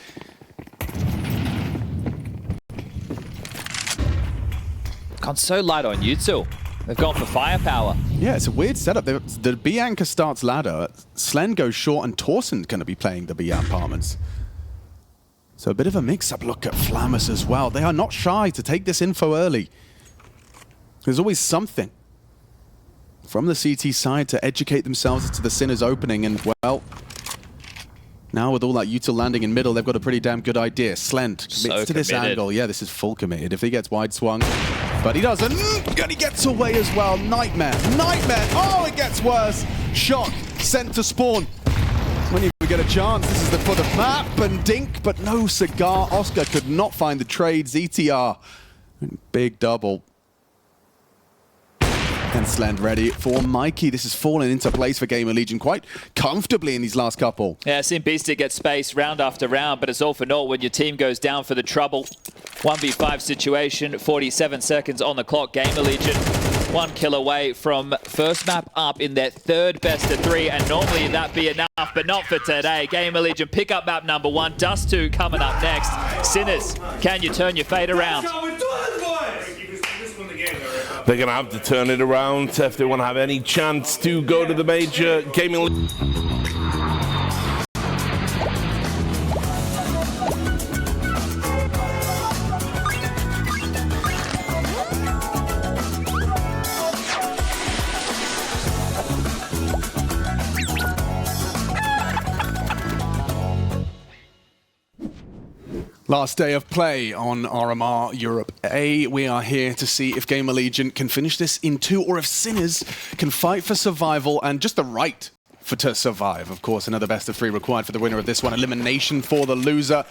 Gone so light on you two. They've gone for firepower. Yeah, it's a weird setup. The B anchor starts ladder. Slen goes short, and Tauson's going to be playing the B apartments. So a bit of a mix-up look at Flamus as well. They are not shy to take this info early. There's always something from the CT side to educate themselves to the Sinners opening, and well, now with all that util landing in middle, they've got a pretty damn good idea. Slend commits to this angle. Yeah, this is full committed. If he gets wide swung, but he doesn't, and he gets away as well. Nightmare, nightmare. Oh, it gets worse. Shock sent to spawn. When you get a chance, this is the foot of map and dink, but no cigar. Oscar could not find the trade. ZTR, big double. And Slend ready for Mikey. This has fallen into place for GamerLegion quite comfortably in these last couple. Yeah, seen Beastie get space round after round, but it's all for naught when your team goes down for the trouble. 1v5 situation, 47 seconds on the clock. GamerLegion 1 kill away from first map up in their 3rd best of 3, and normally that'd be enough, but not for today. GamerLegion pick up map number 1. Dust 2 coming up next. Sinners, can you turn your fate around? They're going to have to turn it around if they want to have any chance to go to the major. Gaming. Last day of play on RMR Europe A. We are here to see if GamerLegion can finish this in 2, or if Sinners can fight for survival and just the right to survive. Of course, another best of 3 required for the winner of this one. Elimination for the loser.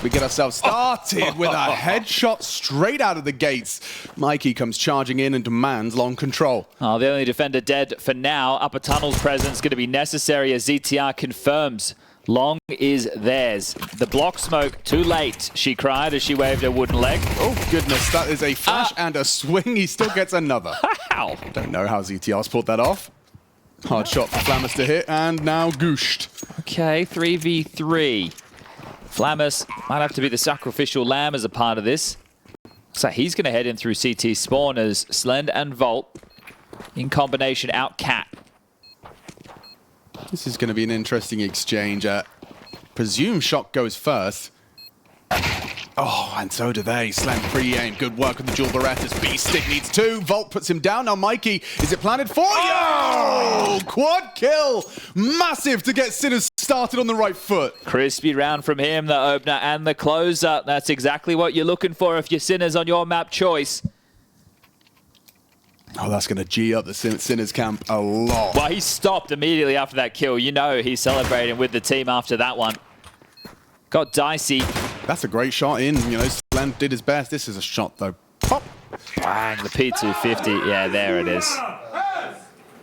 We get ourselves started with a headshot straight out of the gates. Mikey comes charging in and demands long control. Oh, the only defender dead for now. Upper tunnel's presence going to be necessary as ZTR confirms. Long is theirs. The block smoke, too late, she cried as she waved her wooden leg. Oh, goodness, that is a flash and a swing. He still gets another. How? Don't know how ZTR's pulled that off. Hard shot for Flamus to hit, and now gooshed. Okay, 3v3. Flamus might have to be the sacrificial lamb as a part of this. So he's going to head in through CT spawn as Slend and Volt in combination out cat. This is going to be an interesting exchange. Presume Shock goes first. Oh, and so do they. Slam pre-aim. Good work with the dual Berettas. B-Stick needs 2. Volt puts him down. Now Mikey, is it planted for you? Oh! Quad kill. Massive to get Sinners started on the right foot. Crispy round from him, the opener and the closer. That's exactly what you're looking for if you're Sinners on your map choice. Oh, that's going to G up the Sinners camp a lot. Well, he stopped immediately after that kill. You know he's celebrating with the team after that one. Got dicey. That's a great shot in. You know, Slam did his best. This is a shot, though. Pop. Bang, the P250. Yeah, there it is.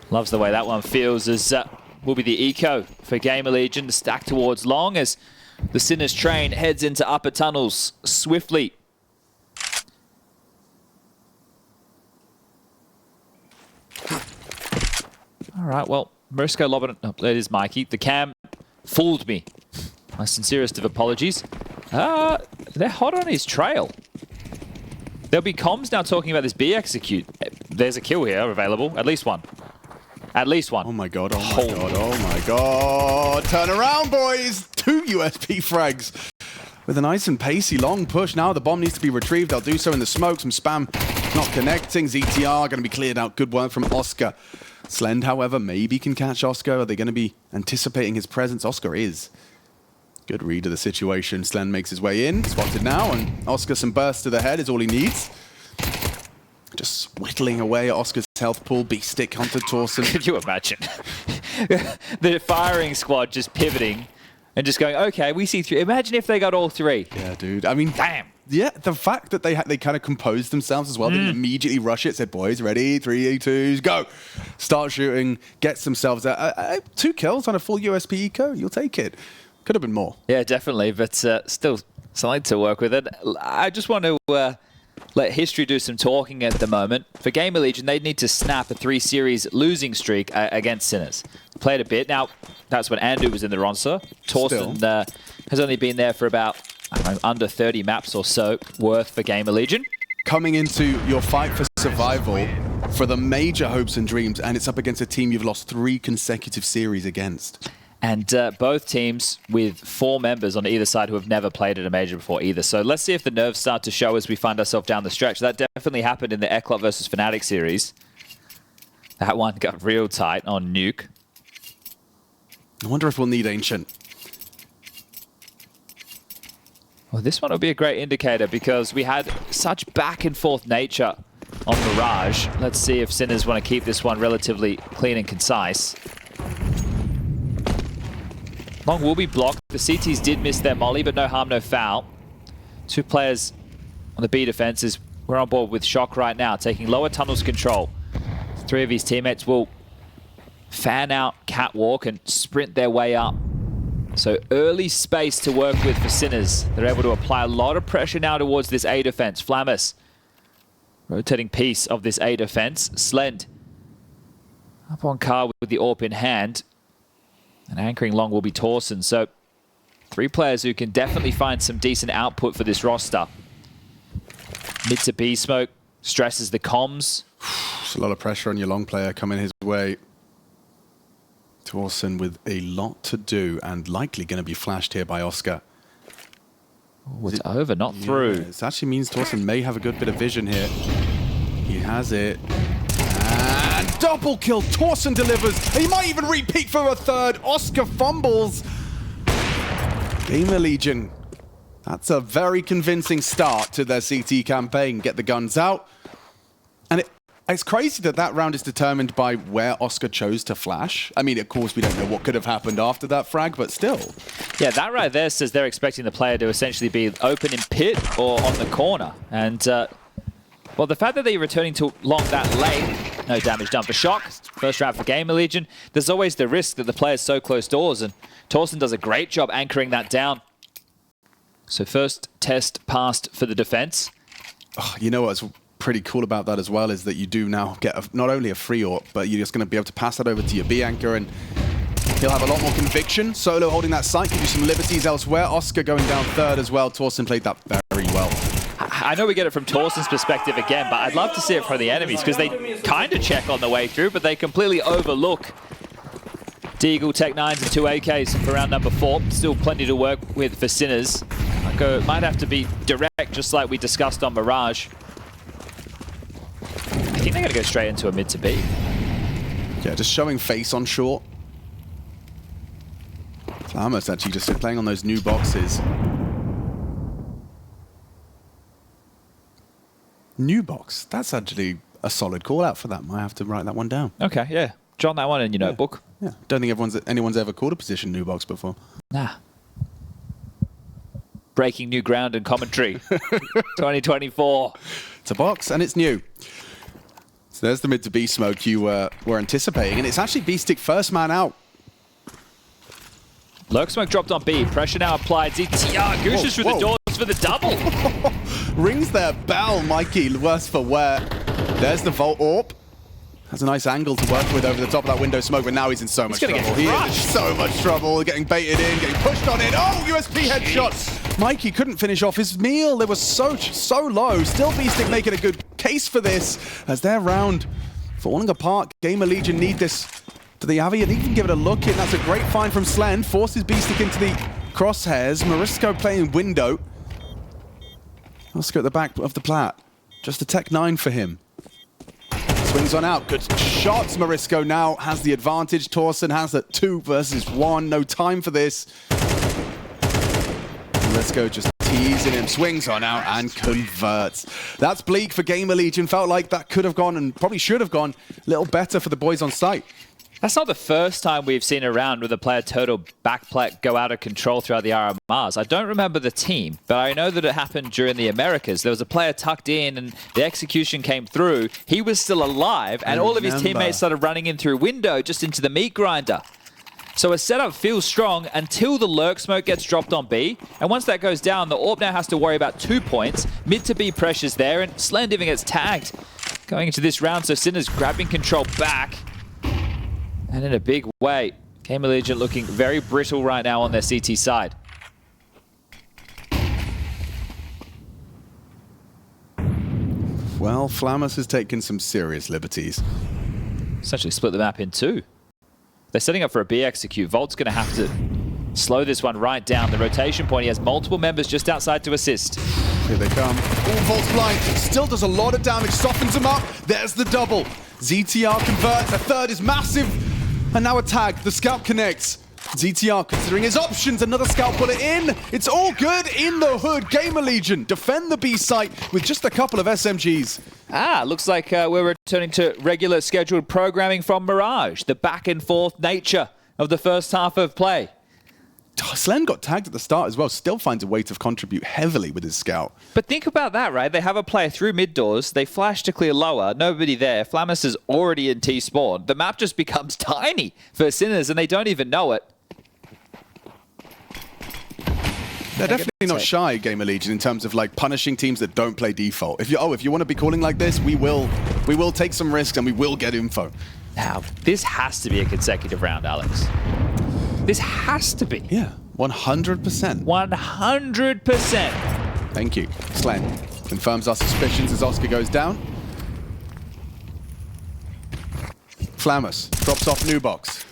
Loves the way that one feels as will be the eco for GamerLegion to stack towards long as the Sinners train heads into upper tunnels swiftly. All right, well, Marisco lobbing it. Oh, that is Mikey. The cam fooled me. My sincerest of apologies. They're hot on his trail. There'll be comms now talking about this B execute. There's a kill here available. At least one. At least one. Oh my god, oh my god, oh my god. Turn around, boys. 2 USP frags. With a nice and pacey long push. Now the bomb needs to be retrieved. They'll do so in the smoke. Some spam not connecting. ZTR going to be cleared out. Good work from Oscar. Slend, however, maybe can catch Oscar. Are they going to be anticipating his presence? Oscar is. Good read of the situation. Slend makes his way in. Spotted now. And Oscar, some burst to the head is all he needs. Just whittling away at Oscar's health pool. B-stick hunter Tauson. Could you imagine? The firing squad just pivoting and just going, okay, we see 3. Imagine if they got all 3. Yeah, dude. I mean, damn. Yeah, the fact that they kind of composed themselves as well. They didn't immediately rush it. Said, boys, ready? 3, 2s, go. Start shooting. Gets themselves 2 kills on a full USP eco. You'll take it. Could have been more. Yeah, definitely. But still something to work with. And I just want to let history do some talking at the moment. For GamerLegion, they need to snap a 3-series losing streak against Sinners. Played a bit. Now, that's when Andu was in the roster. Tauson has only been there for about, I don't know, under 30 maps or so worth for GamerLegion. Coming into your fight for survival for the major hopes and dreams, and it's up against a team you've lost 3 consecutive series against. And both teams with 4 members on either side who have never played at a major before either. So let's see if the nerves start to show as we find ourselves down the stretch. That definitely happened in the Eclot versus Fnatic series. That one got real tight on Nuke. I wonder if we'll need Ancient. Well, this one will be a great indicator because we had such back and forth nature on Mirage. Let's see if Sinners want to keep this one relatively clean and concise. Long will be blocked. The CTs did miss their molly, but no harm, no foul. 2 players on the B defenses. We're on board with Shock right now, taking lower tunnels control. 3 of his teammates will fan out catwalk and sprint their way up. So early space to work with for Sinners. They're able to apply a lot of pressure now towards this A defense. Flamus, rotating piece of this A defense. Slend up on car with the AWP in hand. And anchoring long will be Tauson. So 3 players who can definitely find some decent output for this roster. Mid to B smoke stresses the comms. There's a lot of pressure on your long player coming his way. Tauson with a lot to do and likely going to be flashed here by Oscar. Oh, it's over, not through. It actually means Tauson may have a good bit of vision here. He has it. And double kill. Tauson delivers. He might even repeat for a 3rd. Oscar fumbles. GamerLegion. That's a very convincing start to their CT campaign. Get the guns out. And it's crazy that that round is determined by where Oscar chose to flash. I mean, of course, we don't know what could have happened after that frag, but still. Yeah, that right there says they're expecting the player to essentially be open in pit or on the corner. And, well, the fact that they're returning to long that late, no damage done for Shock. First round for GamerLegion. There's always the risk that the player's so close doors, and Tauson does a great job anchoring that down. So first test passed for the defense. Oh, you know what's pretty cool about that as well is that you do now get not only a free AWP, but you're just going to be able to pass that over to your B anchor, and he'll have a lot more conviction. Solo holding that site, give you some liberties elsewhere. Oscar going down 3rd as well. Tauson played that very well. I know we get it from Tauson's perspective again, but I'd love to see it from the enemies because they kind of check on the way through, but they completely overlook Deagle, Tech 9s and 2 AKs for round number 4. Still plenty to work with for Sinners. Might have to be direct, just like we discussed on Mirage. I think they're going to go straight into a mid to B. Yeah, just showing face on short. Flamus actually just playing on those new boxes. New box. That's actually a solid call out for that. Might have to write that one down. Okay, yeah. Jot that one in your notebook. Yeah. Don't think anyone's ever called a position new box before. Nah. Breaking new ground in commentary. 2024. It's a box and it's new. So there's the mid to B smoke you were anticipating, and it's actually B-stick first man out. Lurk smoke dropped on B. Pressure now applied. ZTR gooses through the doors for the double. Rings their bell, Mikey. Worse for wear. There's the Volt AWP. Has a nice angle to work with over the top of that window smoke, but now he's in so much trouble. He is in so much trouble, getting baited in, getting pushed on in. Oh, USP headshot! Mikey couldn't finish off his meal. They were so low. Still Beastic making a good case for this as their round falling apart. GamerLegion need this to the Avi, and he can give it a look in. That's a great find from Slend. Forces Beastic into the crosshairs. Marisco playing window. Oscar at the back of the plat. Just a Tech 9 for him. Swings on out. Good shots. Marisco now has the advantage. Tauson has a 2 versus 1. No time for this. Marisco just teasing him. Swings on out and converts. That's bleak for GamerLegion. Felt like that could have gone and probably should have gone a little better for the boys on site. That's not the first time we've seen a round with a player total backplat go out of control throughout the RMRs. I don't remember the team, but I know that it happened during the Americas. There was a player tucked in and the execution came through. He was still alive and all of his teammates started running in through window just into the meat grinder. So a setup feels strong until the lurk smoke gets dropped on B. And once that goes down, the AWP now has to worry about 2 points. Mid to B pressures there and Slend even gets tagged going into this round. So Sinner's grabbing control back. And in a big way, GamerLegion looking very brittle right now on their CT side. Well, Flamus has taken some serious liberties. Essentially split the map in 2. They're setting up for a B execute. Volt's going to have to slow this one right down. The rotation point, he has multiple members just outside to assist. Here they come. Oh, Volt's blind. Still does a lot of damage. Softens him up. There's the double. ZTR converts. A third is massive. And now a tag. The scout connects. ZTR considering his options. Another scout bullet in. It's all good in the hood. GamerLegion defend the B site with just a couple of SMGs. Looks like we're returning to regular scheduled programming from Mirage. The back and forth nature of the first half of play. Slend got tagged at the start as well. Still finds a way to contribute heavily with his scout. But think about that, right? They have a player through mid doors. They flash to clear lower. Nobody there. Flamus is already in T-spawn. The map just becomes tiny for Sinners, and they don't even know it. They're definitely not shy, GamerLegion, in terms of like punishing teams that don't play default. If you want to be calling like this, we will take some risks and we will get info. Now, this has to be a consecutive round, Alex. This has to be. Yeah, 100%. 100%. Thank you. Slend confirms our suspicions as Oscar goes down. Flamus drops off new box.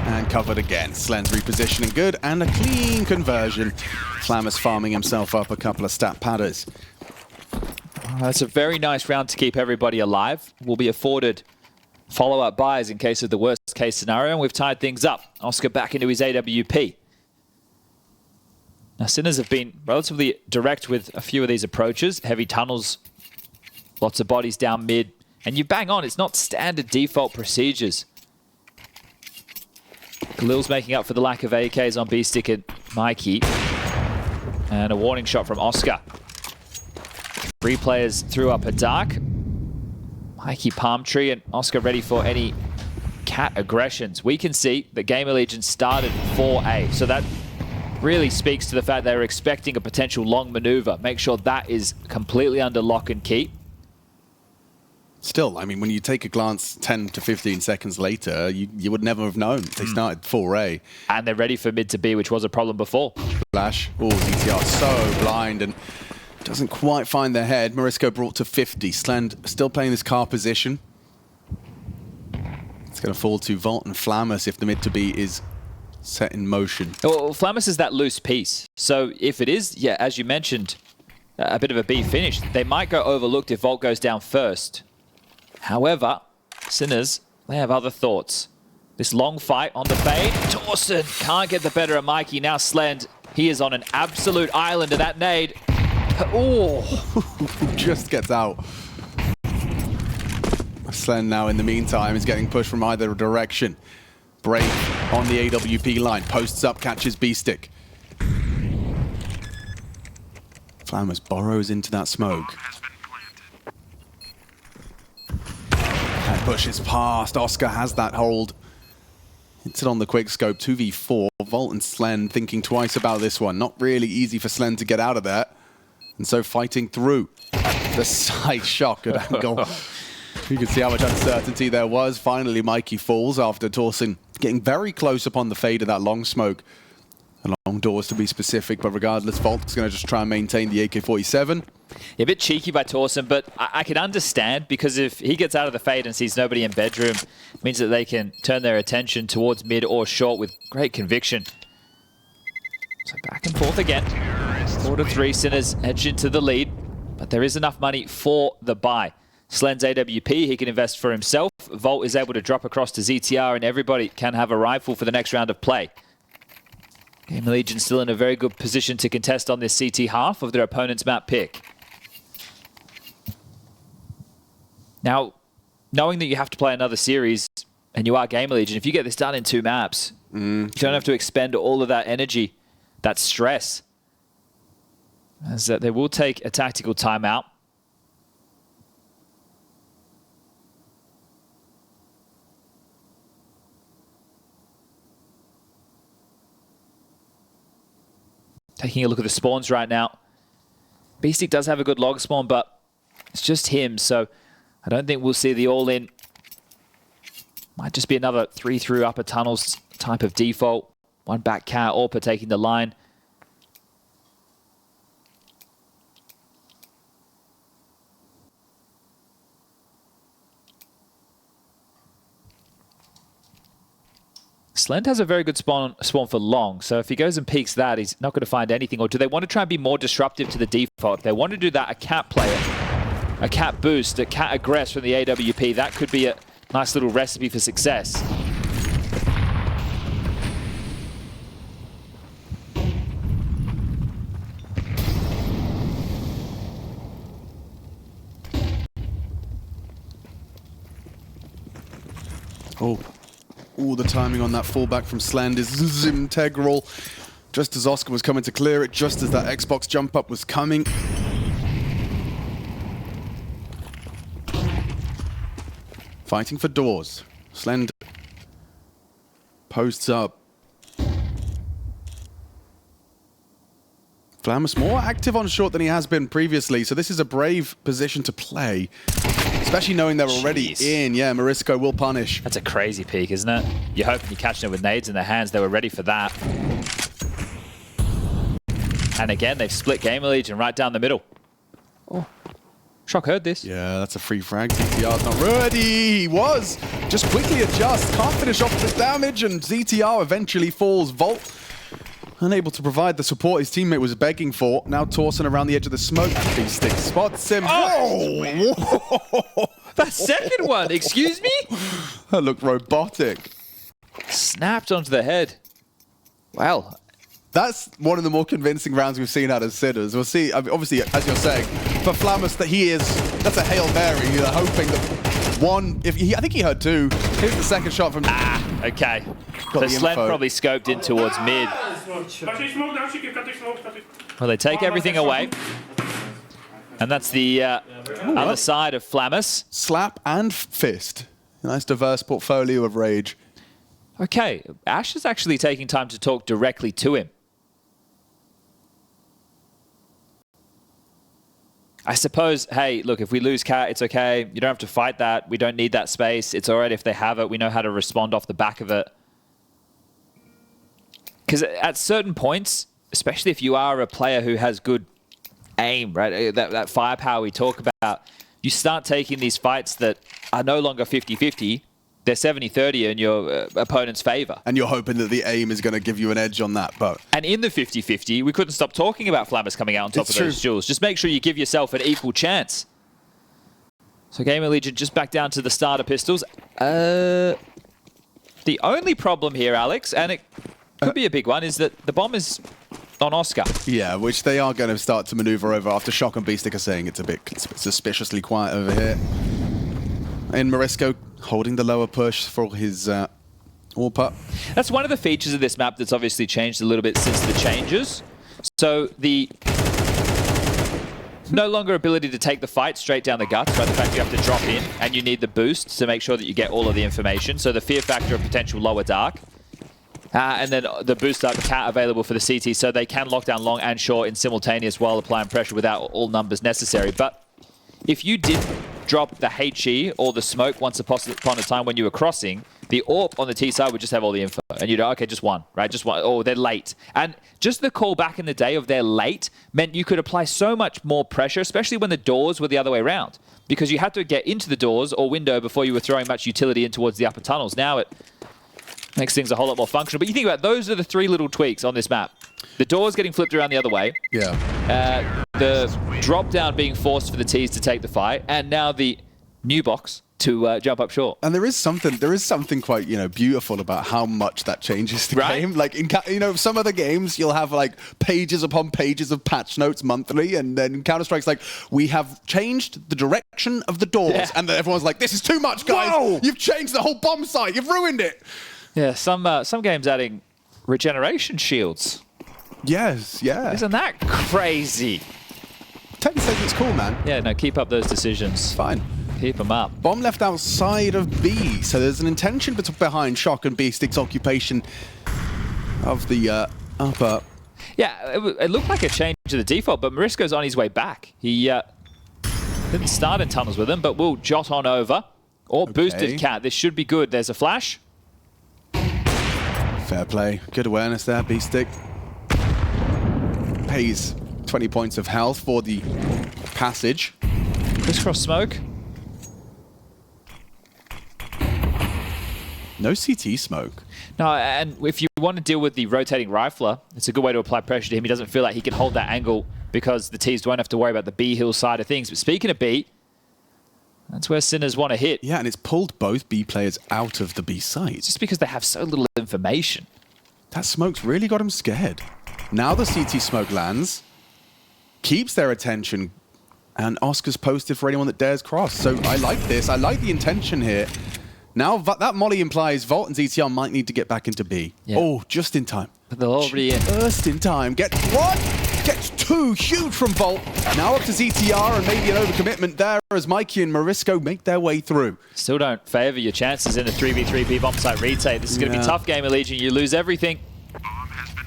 And covered again. Slend's repositioning good and a clean conversion. Flamus farming himself up a couple of stat padders. That's a very nice round to keep everybody alive. We'll be afforded follow-up buys in case of the worst case scenario, and we've tied things up. Oscar back into his AWP. Now, Sinners have been relatively direct with a few of these approaches. Heavy tunnels, lots of bodies down mid, and you bang on, it's not standard default procedures. Khalil's making up for the lack of AKs on B-Stick and Mikey. And a warning shot from Oscar. 3 players threw up a dark. Mikey palm tree and Oscar ready for any cat aggressions. We can see that GamerLegion started 4A. So that really speaks to the fact they're expecting a potential long maneuver. Make sure that is completely under lock and key. Still, I mean, when you take a glance 10 to 15 seconds later, you would never have known. They started 4A. And they're ready for mid to B, which was a problem before. Flash. Oh, ZTR so blind and doesn't quite find their head. Marisco brought to 50. Slend still playing this car position. It's going to fall to Volt and Flamus if the mid to B is set in motion. Well, Flamus is that loose piece. So if it is, yeah, as you mentioned, a bit of a B finish, they might go overlooked if Volt goes down first. However, Sinners, they have other thoughts. This long fight on the fade. Tauson can't get the better of Mikey. Now Slend, he is on an absolute island of that nade. Oh, just gets out. Slend now in the meantime is getting pushed from either direction. Brave on the AWP line. Posts up, catches B-Stick. Flamus burrows into that smoke. And pushes past. Oscar has that hold. Hits it on the quick scope. 2v4. Volt and Slend thinking twice about this one. Not really easy for Slend to get out of there. And so fighting through. the side shot at angle. You can see how much uncertainty there was. Finally, Mikey falls after Tauson getting very close upon the fade of that long smoke. Long doors to be specific, but regardless, Volt's going to just try and maintain the AK-47. A bit cheeky by Tauson, but I can understand, because if he gets out of the fade and sees nobody in bedroom, it means that they can turn their attention towards mid or short with great conviction. So back and forth again. 4-3, Sinners edge into the lead, but there is enough money for the buy. Slen's AWP, he can invest for himself. Volt is able to drop across to ZTR, and everybody can have a rifle for the next round of play. GamerLegion still in a very good position to contest on this CT half of their opponent's map pick. Now, knowing that you have to play another series, and you are GamerLegion, if you get this done in 2 maps, you don't have to expend all of that energy, that stress. As they will take a tactical timeout. Taking a look at the spawns right now. Beastic does have a good log spawn, but it's just him, so I don't think we'll see the all-in. Might just be another 3 through upper tunnels type of default. 1 back cat, Orpa taking the line. Slend has a very good spawn for long, so if he goes and peeks that, he's not going to find anything. Or do they want to try and be more disruptive to the default? If they want to do that, a cat player, a cat boost, a cat aggress from the AWP, that could be a nice little recipe for success. Oh, the timing on that fallback from Slend is integral. Just as Oscar was coming to clear it, just as that Xbox jump up was coming. Fighting for doors. Slend posts up. Flamus more active on short than he has been previously, so this is a brave position to play. Especially knowing they're already in. Yeah, Morisco will punish. That's a crazy peek, isn't it? You're hoping you're catching it with nades in their hands. They were ready for that. And again, they've split GamerLegion right down the middle. Oh, Shock heard this. Yeah, that's a free frag. ZTR's not ready. He was. Just quickly adjust. Can't finish off the damage, and ZTR eventually falls. Volt unable to provide the support his teammate was begging for. Now Tauson around the edge of the smoke. Beastic spots him. Oh! That second one, excuse me? That looked robotic. Snapped onto the head. Well, that's one of the more convincing rounds we've seen out of Sinners. We'll see, obviously, as you're saying, for Flamus, that's a Hail Mary. You're hoping that one, I think he heard 2. Here's the second shot from... Okay. So Slend probably scoped in towards mid. Well, they take everything away. And that's the other side of Flamus. Slap and fist. Nice diverse portfolio of rage. Okay, Ash is actually taking time to talk directly to him. I suppose, hey, look, if we lose Cat, it's okay. You don't have to fight that. We don't need that space. It's all right if they have it. We know how to respond off the back of it. Because at certain points, especially if you are a player who has good aim, right, that firepower we talk about, you start taking these fights that are no longer 50-50. They're 70-30 in your opponent's favor. And you're hoping that the aim is going to give you an edge on that, but... And in the 50-50, we couldn't stop talking about Flamus coming out on top of those duels. Just make sure you give yourself an equal chance. So GamerLegion just back down to the starter pistols. The only problem here, Alex, and it could be a big one, is that the bomb is on Oscar. Yeah, which they are going to start to maneuver over after Shock and Beastic are saying it's a bit suspiciously quiet over here. And Morisco holding the lower push for his AWP. That's one of the features of this map that's obviously changed a little bit since the changes. So the no longer ability to take the fight straight down the guts, by the fact you have to drop in and you need the boost to make sure that you get all of the information. So the fear factor of potential lower dark. And then the boost up cat available for the CT, so they can lock down long and short in simultaneous while applying pressure without all numbers necessary. But if you did drop the HE or the smoke once upon a time when you were crossing, the AWP on the T side would just have all the info. And you'd go, okay, just one, right? Just one. Oh, they're late. And just the call back in the day of they're late meant you could apply so much more pressure, especially when the doors were the other way around. Because you had to get into the doors or window before you were throwing much utility in towards the upper tunnels. Now it makes things a whole lot more functional. But you think about those are the 3 little tweaks on this map. The doors getting flipped around the other way. Yeah. The drop down being forced for the T's to take the fight. And now the new box to jump up short. And there is something quite, beautiful about how much that changes the game. Like in, some other games, you'll have like pages upon pages of patch notes monthly, and then Counter-Strike's like, we have changed the direction of the doors, and then everyone's like, this is too much, guys. Whoa! You've changed the whole bomb site. You've ruined it. Yeah, some games adding regeneration shields. Yes, yeah. Isn't that crazy? 10 says it's cool, man. Yeah, no, keep up those decisions. It's fine. Keep them up. Bomb left outside of B, so there's an intention behind Shock and B-Stick's occupation of the upper. Yeah, it looked like a change to the default, but Marisco's on his way back. He didn't start in tunnels with him, but will jot on over. Or boosted cat. This should be good. There's a flash. Fair play. Good awareness there, B-Stick. Pays 20 points of health for the passage. Crisscross smoke. No CT smoke. No, and if you want to deal with the rotating rifler, it's a good way to apply pressure to him. He doesn't feel like he can hold that angle because the T's won't have to worry about the B hill side of things. But speaking of B, that's where Sinners want to hit. Yeah, and it's pulled both B players out of the B site. Just because they have so little information. That smoke's really got him scared. Now the CT smoke lands, keeps their attention, and Oscar's posted for anyone that dares cross. So I like this. I like the intention here. Now that molly implies Volt and ZTR might need to get back into B. Yeah. Oh, just in time. But they're already in. Just in time. Gets 1, gets 2. Huge from Volt. Now up to ZTR and maybe an overcommitment there as Mikey and Marisco make their way through. Still don't favor your chances in a 3v3 bomb site retake. This is going to be tough, GamerLegion. You lose everything.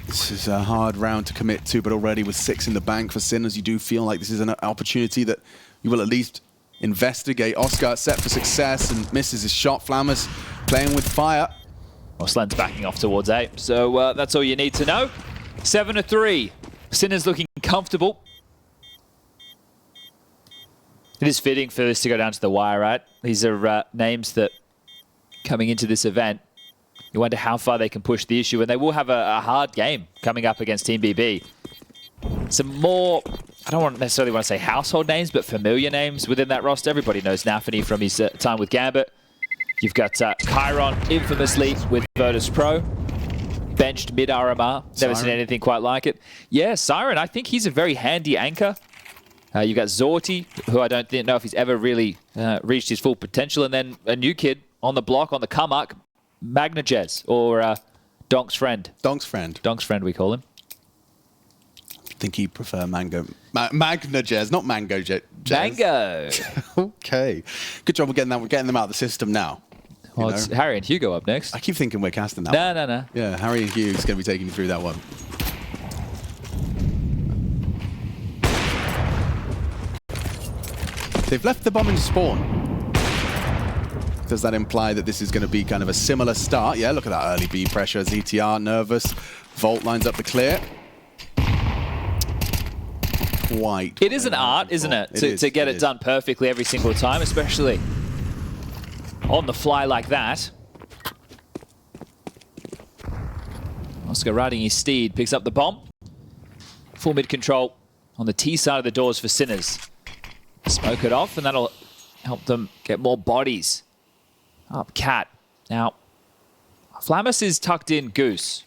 This is a hard round to commit to, but already with 6 in the bank for Sinners, you do feel like this is an opportunity that you will at least investigate. Oscar set for success and misses his shot. Flammers playing with fire. Well, Slen's backing off towards A. So that's all you need to know. 7-3. Sinners looking comfortable. It is fitting for this to go down to the wire, right? These are names that coming into this event, you wonder how far they can push the issue, and they will have a hard game coming up against Team BB. Some more, I don't necessarily want to say household names, but familiar names within that roster. Everybody knows Nafany from his time with Gambit. You've got Chiron, infamously with Virtus Pro. Benched mid RMR. Never seen anything quite like it. Yeah, Siren, I think he's a very handy anchor. You've got Zorti, who I don't know if he's ever really reached his full potential. And then a new kid on the block, on the come-up, Magnajez, or Donk's friend. Donk's friend. Donk's friend, we call him. I think he'd prefer Mango. Magnajez, not Mango Jez. Mango! Okay. Good job of getting them out of the system now. Well, it's Harry and Hugo up next. I keep thinking we're casting that one. No. Yeah, Harry and Hugh's going to be taking you through that one. They've left the bomb in spawn. Does that imply that this is going to be kind of a similar start? Yeah, look at that early B pressure. ZTR nervous. Volt lines up the clear. Quite. It is an art, isn't it? To get it done perfectly every single time, especially on the fly like that. Oscar riding his steed, picks up the bomb. Full mid control on the T side of the doors for Sinners. Smoke it off, and that'll help them get more bodies. Up Cat. Now, Flamus is tucked in Goose.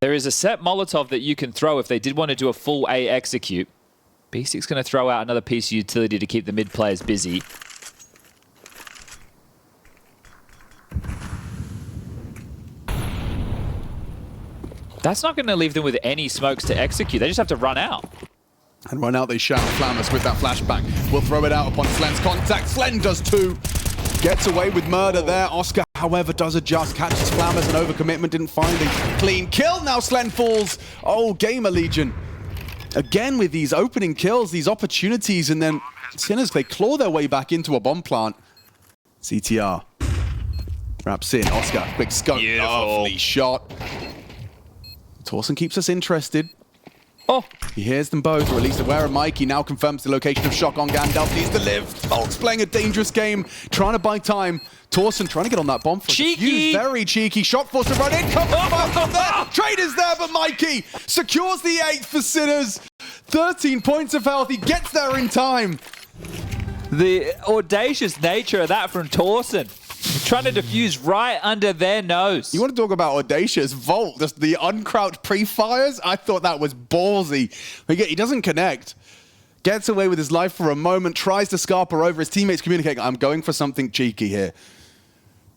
There is a set Molotov that you can throw if they did want to do a full A execute. B6's going to throw out another piece of utility to keep the mid players busy. That's not going to leave them with any smokes to execute. They just have to run out. And run out they shout. Flamus with that flashback will throw it out upon Slen's contact. Slen does too. Gets away with murder there. Oscar, however, does adjust. Catches Flamus and overcommitment. Didn't find a clean kill. Now Slen falls. Oh, GamerLegion. Again with these opening kills, these opportunities, and then Sinners, they claw their way back into a bomb plant. CTR wraps in. Oscar, quick scope. Beautiful. Lovely shot. Tauson keeps us interested. Oh, He hears them both, or at least aware of Mikey. Now confirms the location of Shock on Gandalf. Needs to live. Falcons playing a dangerous game, trying to buy time. Tauson trying to get on that bomb. For cheeky. Very cheeky. Shock forced to run in. Comes from there. Trade is there, but Mikey secures the 8th for Sinners. 13 points of health. He gets there in time. the audacious nature of that from Tauson. Trying to defuse right under their nose. You want to talk about audacious? Volt, just the uncrouched pre-fires? I thought that was ballsy. He doesn't connect. Gets away with his life for a moment, tries to scarper over. His teammates communicating, I'm going for something cheeky here.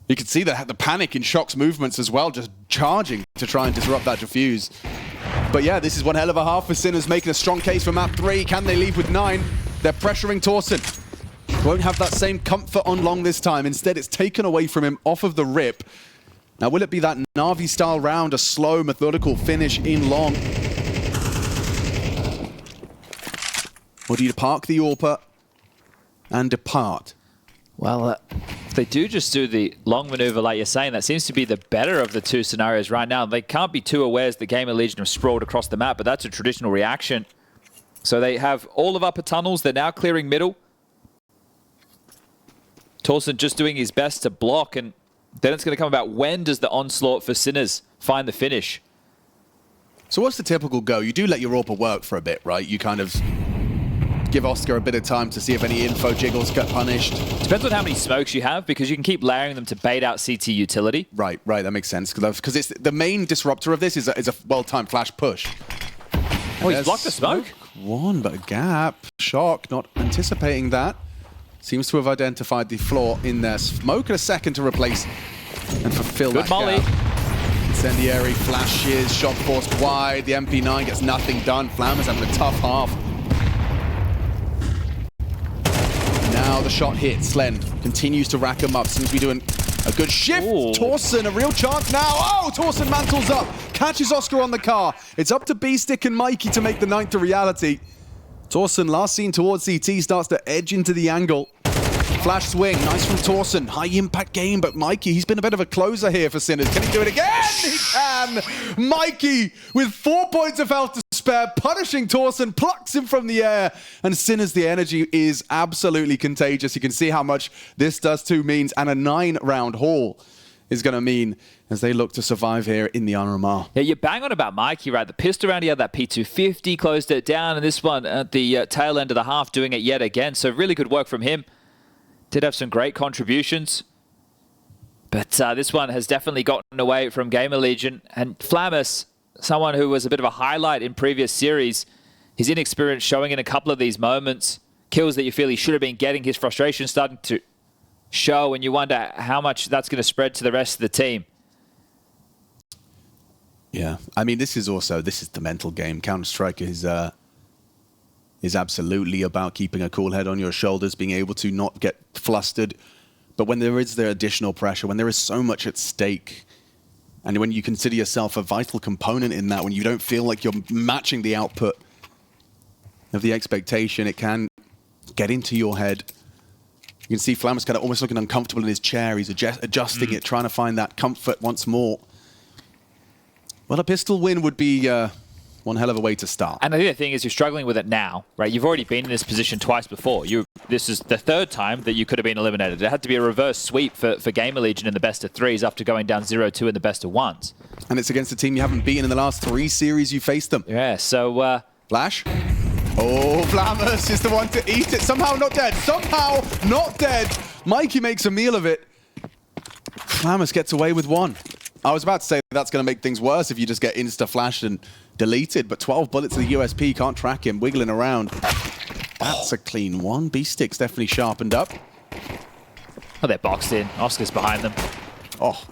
You can see the panic in Shock's movements as well, just charging to try and disrupt that defuse. But yeah, this is one hell of a half for Sinners, making a strong case for map 3. Can they leave with 9? They're pressuring Tauson. Won't have that same comfort on long this time. Instead, it's taken away from him off of the rip. Now, will it be that Na'Vi-style round, a slow, methodical finish in long? Or do you park the AWPer and depart? Well, if they do just do the long maneuver like you're saying, that seems to be the better of the two scenarios right now. They can't be too aware as the GamerLegion have sprawled across the map, but that's a traditional reaction. So they have all of upper tunnels. They're now clearing middle. Tauson just doing his best to block, and then it's going to come about when does the onslaught for Sinners find the finish? So what's the typical go? You do let your AWPer work for a bit, right? You kind of give Oscar a bit of time to see if any info jiggles get punished. Depends on how many smokes you have, because you can keep layering them to bait out CT utility. Right, that makes sense. Because it's the main disruptor of this is a well-timed flash push. Oh, he's blocked the smoke. One, but a gap. Shock, not anticipating that. Seems to have identified the flaw in their smoke. A second to replace and fulfill Good that molly. gap. Incendiary flashes, shot forced wide. The MP9 gets nothing done. Flammer's having a tough half. Now the shot hits. Slen continues to rack him up. Seems to be doing a good shift. Ooh. Tauson, a real chance now. Oh, Tauson mantles up. Catches Oscar on the car. It's up to B-Stick and Mikey to make the 9th a reality. Tauson, last seen towards CT, starts to edge into the angle. Flash swing, nice from Tauson. High impact game, but Mikey, he's been a bit of a closer here for Sinners. Can he do it again? He can! Mikey, with 4 points of health to spare, punishing Tauson, plucks him from the air. And Sinners, the energy is absolutely contagious. You can see how much this does to means, and a 9-round haul is going to mean as they look to survive here in the RMR. Yeah, you're bang on about Mikey, right? The pistol round, he had that P250, closed it down, and this one at the tail end of the half doing it yet again. So really good work from him. Did have some great contributions. But this one has definitely gotten away from GamerLegion. And Flamus, someone who was a bit of a highlight in previous series, his inexperience showing in a couple of these moments, kills that you feel he should have been getting, his frustration starting to show, and you wonder how much that's going to spread to the rest of the team. Yeah, I mean, this is the mental game. Counter-Strike is absolutely about keeping a cool head on your shoulders, being able to not get flustered. But when there is the additional pressure, when there is so much at stake, and when you consider yourself a vital component in that, when you don't feel like you're matching the output of the expectation, it can get into your head. You can see Flamus kind of almost looking uncomfortable in his chair. He's adjusting it, trying to find that comfort once more. Well, a pistol win would be one hell of a way to start. And the other thing is you're struggling with it now, right? You've already been in this position twice before. This is the 3rd time that you could have been eliminated. It had to be a reverse sweep for GamerLegion in the best of 3s after going down 0-2 in the best of 1s. And it's against a team you haven't beaten in the last 3 series you faced them. Yeah, so... Flash. Oh, Flamus is the one to eat it. Somehow not dead. Somehow not dead. Mikey makes a meal of it. Flamus gets away with 1. I was about to say that's going to make things worse if you just get insta-flashed and deleted, but 12 bullets to the USP, can't track him, wiggling around. That's a clean one. B-Stick's definitely sharpened up. Oh, they're boxed in. Oscar's behind them. Oh,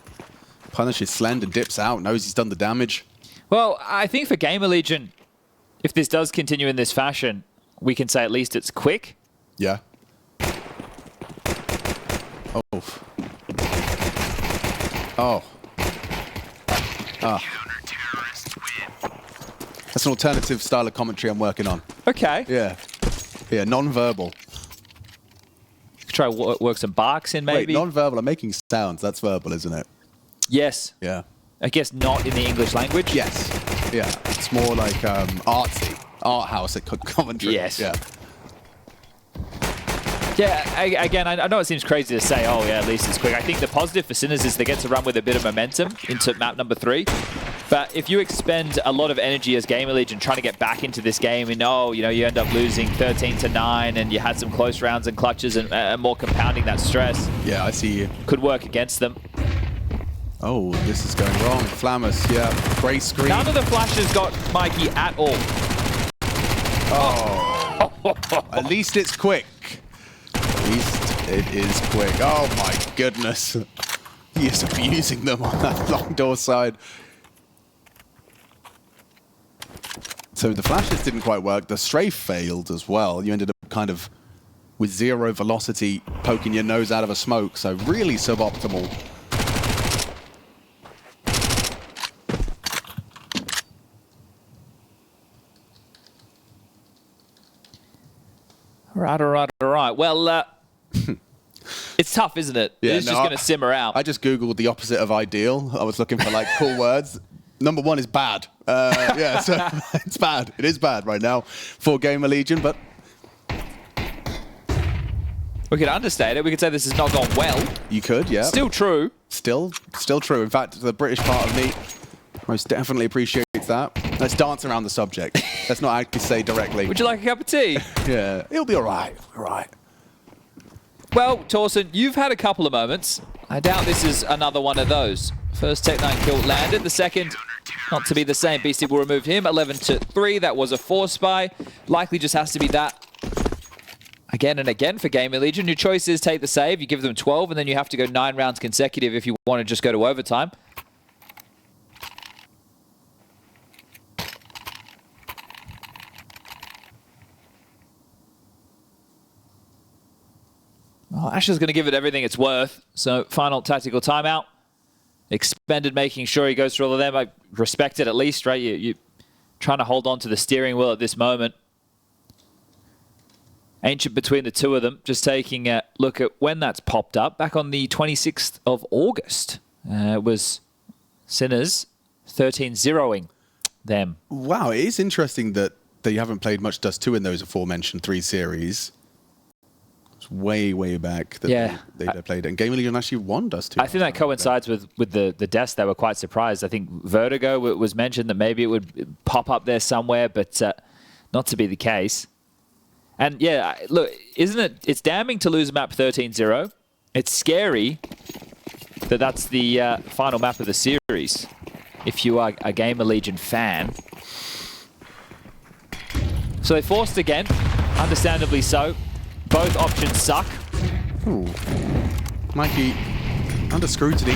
punishes Slender, dips out, knows he's done the damage. Well, I think for GamerLegion, if this does continue in this fashion, we can say at least it's quick. Yeah. Oh. Oh. Ah. That's an alternative style of commentary I'm working on. Okay. Yeah. Yeah, non-verbal. try work some barks in, maybe. Wait, non-verbal. I'm making sounds. That's verbal, isn't it? Yes. Yeah. I guess not in the English language. Yes. Yeah. It's more like artsy. Art house at commentary. Yes. Yeah. Yeah, again, I know it seems crazy to say, oh yeah, at least it's quick. I think the positive for Sinners is they get to run with a bit of momentum into map number 3. But if you expend a lot of energy as GamerLegion trying to get back into this game and you end up losing 13-9 and you had some close rounds and clutches and more compounding that stress. Yeah, I see you. Could work against them. Oh, this is going wrong. Flamus, yeah. Grey screen. None of the flashes got Mikey at all. Oh. At least it's quick. At least it is quick. Oh my goodness. He is abusing them on that long door side. So the flashes didn't quite work. The strafe failed as well. You ended up kind of with 0 velocity poking your nose out of a smoke. So really suboptimal. All right. Well, it's tough, isn't it? Yeah, it's just going to simmer out. I just Googled the opposite of ideal. I was looking for like cool words. Number 1 is bad. Yeah, so it's bad. It is bad right now for GamerLegion, but we could understate it. We could say this has not gone well. You could, yeah. Still true. Still part In fact, the British part of me most definitely appreciates that. Let's dance around the subject. Let's not actually say directly. Would you like a cup of tea? Yeah, it'll be all right. All right. Well, Tauson, you've had a couple of moments. I doubt this is another one of those. First Tech9 kill landed. The second, not to be the same. Beastie will remove him. 11-3. That was a force buy. Likely just has to be that. Again and again for GamerLegion. Your choice is take the save. You give them 12, and then you have to go 9 rounds consecutive if you want to just go to overtime. Well, Asher's going to give it everything it's worth. So, final tactical timeout. Expended, making sure he goes through all of them. I respect it at least, right? You're trying to hold on to the steering wheel at this moment. Ancient between the two of them. Just taking a look at when that's popped up. Back on the 26th of August. It was Sinners 13-0ing them. Wow, it is interesting that they haven't played much Dust 2 in those aforementioned 3 series. It's way back that they played it. And GamerLegion actually won Dust 2. I think that coincides with the deaths. They were quite surprised. I think Vertigo was mentioned that maybe it would pop up there somewhere, but not to be the case. And yeah, look, isn't it? It's damning to lose map 13-0. It's scary that that's the final map of the series. If you are a GamerLegion fan. So they forced again, understandably so. Both options suck. Ooh. Mikey under scrutiny.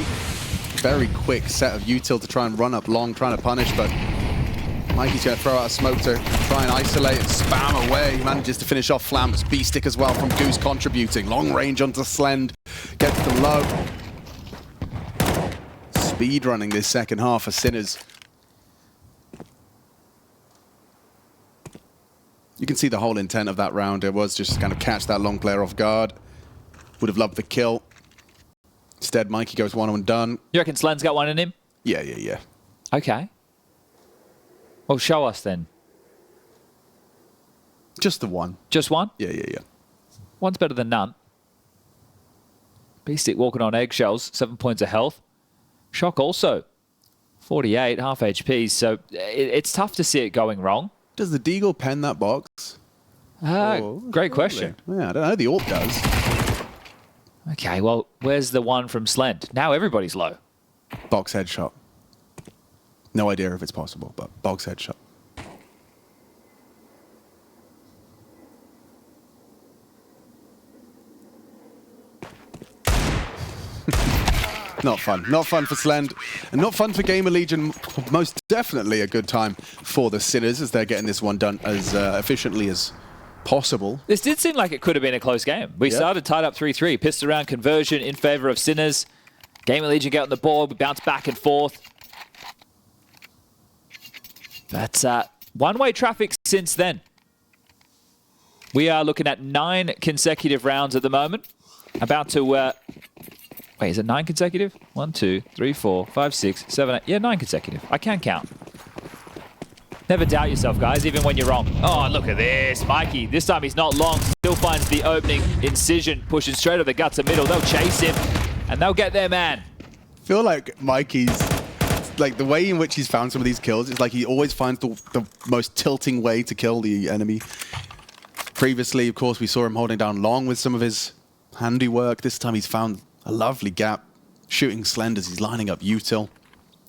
Very quick set of util to try and run up long, trying to punish, but Mikey's going to throw out a smoke to try and isolate and spam away. He manages to finish off Flam's B-stick as well from Goose contributing. Long range onto Slend. Gets the low. Speed running this second half for Sinners. You can see the whole intent of that round. It was just kind of catch that long player off guard. Would have loved the kill. Instead, Mikey goes one and done. You reckon Slend's got one in him? Yeah. Okay. Well, show us then. Just the one. Just one? Yeah. One's better than none. Beastic walking on eggshells, 7 points of health. Shock also, 48, half HP. So it's tough to see it going wrong. Does the Deagle pen that box? Great question. Yeah, I don't know. The AWP does. Okay, well, where's the one from Slend? Now everybody's low. Box headshot. No idea if it's possible, but box headshot. Not fun. Not fun for Slend. And not fun for GamerLegion. Most definitely a good time for the Sinners as they're getting this one done as efficiently as possible. This did seem like it could have been a close game. We started tied up 3-3. Pissed around conversion in favor of Sinners. GamerLegion get on the board. We bounce back and forth. But one-way traffic since then. We are looking at 9 consecutive rounds at the moment. about to... wait, is it 9 consecutive? 1, 2, 3, 4, 5, 6, 7, 8. Yeah, 9 consecutive. I can count. Never doubt yourself, guys, even when you're wrong. Oh, look at this. Mikey, this time he's not long. Still finds the opening incision, pushing straight up the guts of middle. They'll chase him, and they'll get their man. I feel like Mikey's, like the way in which he's found some of these kills, is like he always finds the most tilting way to kill the enemy. Previously, of course, we saw him holding down long with some of his handiwork. This time he's found a lovely gap, shooting Slender as he's lining up util.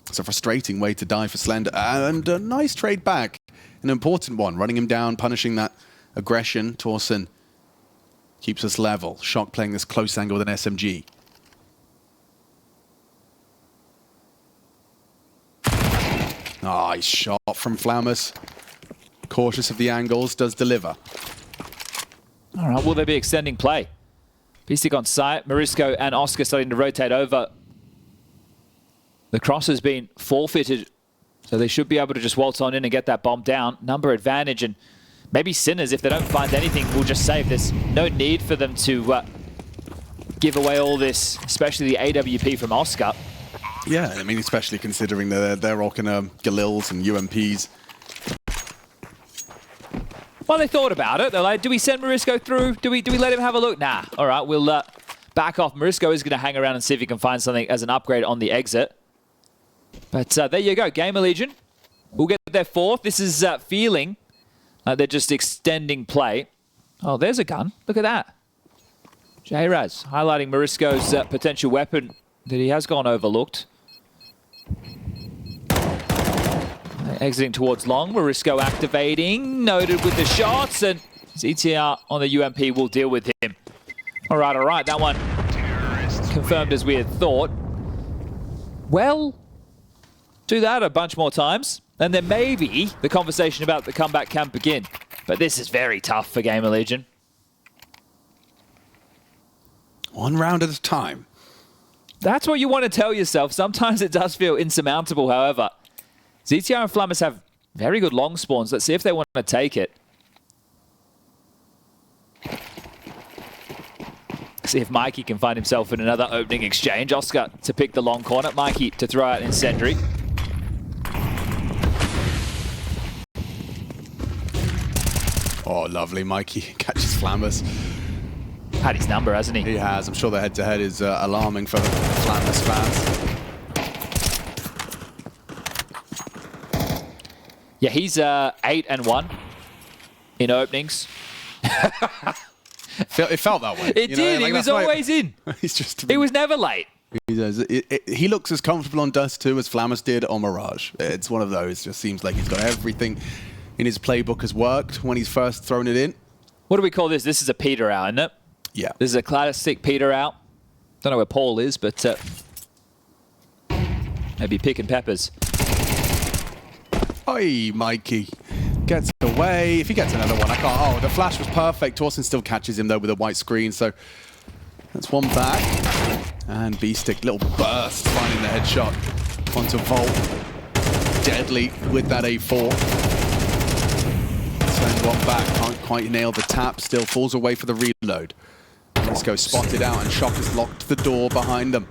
It's a frustrating way to die for Slender, and a nice trade back. An important one, running him down, punishing that aggression. Tauson keeps us level. Shock playing this close angle with an SMG. Nice shot from Flamus. Cautious of the angles, does deliver. All right, will they be extending play? Pistic on site, Marisco and Oscar starting to rotate over. The cross has been forfeited, so they should be able to just waltz on in and get that bomb down. Number advantage, and maybe Sinners, if they don't find anything, will just save. There's no need for them to give away all this, especially the AWP from Oscar. Yeah, I mean, especially considering they're rocking Galils and UMPs. Well, they thought about it. They're like, do we send Marisco through? Do we let him have a look? Nah. All right, we'll back off. Marisco is going to hang around and see if he can find something as an upgrade on the exit. But there you go. GamerLegion will get their 4th. This is feeling like they're just extending play. Oh, there's a gun. Look at that. J-Raz highlighting Marisco's potential weapon that he has gone overlooked. Exiting towards long. Marisco activating. Noted with the shots. And ZTR on the UMP will deal with him. All right. That one confirmed as we had thought. Well, do that a bunch more times, and then maybe the conversation about the comeback can begin. But this is very tough for GamerLegion. One round at a time. That's what you want to tell yourself. Sometimes it does feel insurmountable, however. ZTR and Flamus have very good long spawns. Let's see if they want to take it. See if Mikey can find himself in another opening exchange. Oscar to pick the long corner. Mikey to throw out incendiary. Oh, lovely. Mikey catches Flamus. Had his number, hasn't he? He has. I'm sure the head-to-head is alarming for the Flamus fans. Yeah, he's 8-1 in openings. It felt that way. It did. Like, he was always in. He was never late. He looks as comfortable on Dust 2 as Flamus did on Mirage. It's one of those. Just seems like he's got everything in his playbook has worked when he's first thrown it in. What do we call this? This is a peter out, isn't it? Yeah. This is a classic peter out. Don't know where Paul is, but maybe picking peppers. Oi, Mikey. Gets away. If he gets another one, I can't. Oh, the flash was perfect. Tauson still catches him, though, with a white screen. So that's one back. And B-Stick, little burst, finding the headshot onto Volt. Deadly with that A4. Sends one back. Can't quite nail the tap. Still falls away for the reload. Risco spotted out, and Shock has locked the door behind them.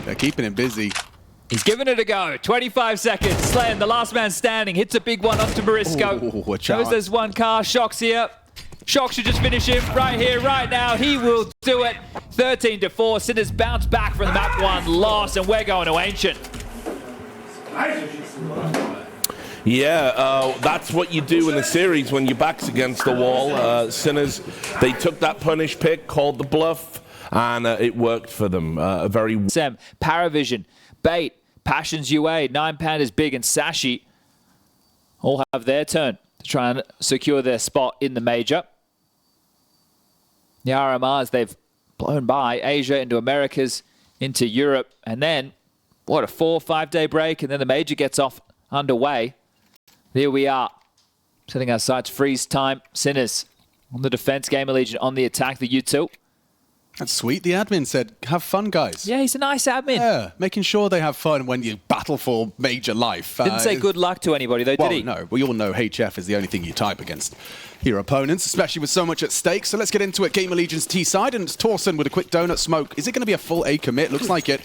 They're keeping him busy. He's giving it a go. 25 seconds. Slen, the last man standing, hits a big one onto Marisco. Knows there's one car. Shock's here. Shock should just finish him right here, right now. He will do it. 13-4. Sinners bounce back from the map 1 loss, and we're going to Ancient. Yeah, that's what you do in the series when your back's against the wall. Sinners, they took that punish pick, called the bluff, and it worked for them. Sam, Paravision, Bait, Passions UA, 9 Pandas Big, and Sashi all have their turn to try and secure their spot in the major. The RMRs, they've blown by Asia into Americas, into Europe, and then, what, a 4 or 5 day break, and then the major gets off underway. Here we are, setting our sights, freeze time. Sinners on the defense, GamerLegion on the attack, the util. That's sweet. The admin said, have fun, guys. Yeah, he's a nice admin. Yeah, making sure they have fun when you battle for major life. Didn't say good luck to anybody, though, did he? No, we all know HF is the only thing you type against your opponents, especially with so much at stake. So let's get into it. GamerLegion's T side, and it's Tauson with a quick donut smoke. Is it going to be a full A commit? Looks like it.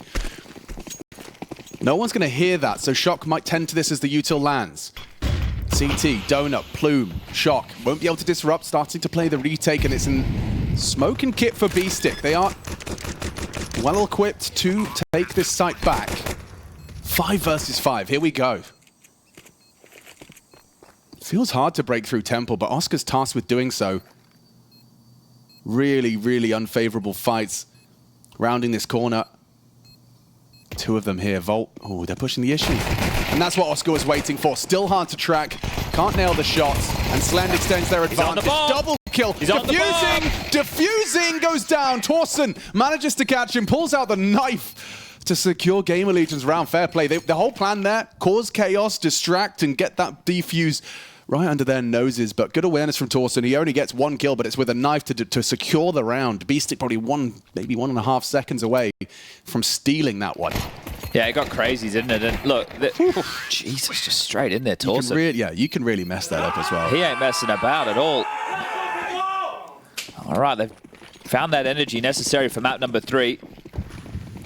No one's going to hear that, so Shock might tend to this as the util lands. CT, Donut, Plume, Shock. Won't be able to disrupt, starting to play the retake, and it's in smoke and kit for B-Stick. They are well equipped to take this site back. 5 versus 5, here we go. Feels hard to break through Temple, but Oscar's tasked with doing so. Really, really unfavorable fights. Rounding this corner. 2 of them here. Volt. Oh, they're pushing the issue. And that's what Oscar was waiting for. Still hard to track. Can't nail the shots. And Slend extends their advantage. Double kill. Diffusing goes down. Tauson manages to catch him. Pulls out the knife to secure GamerLegion's round. Fair play. The whole plan there, cause chaos, distract, and get that defuse right under their noses. But good awareness from Tauson. He only gets 1 kill, but it's with a knife to secure the round. Beastic probably maybe 1.5 seconds away from stealing that one. Yeah, it got crazy, didn't it? And look, Jesus, just straight in there, Tauson. You can really mess that up as well. He ain't messing about at all. All right, they've found that energy necessary for map number 3.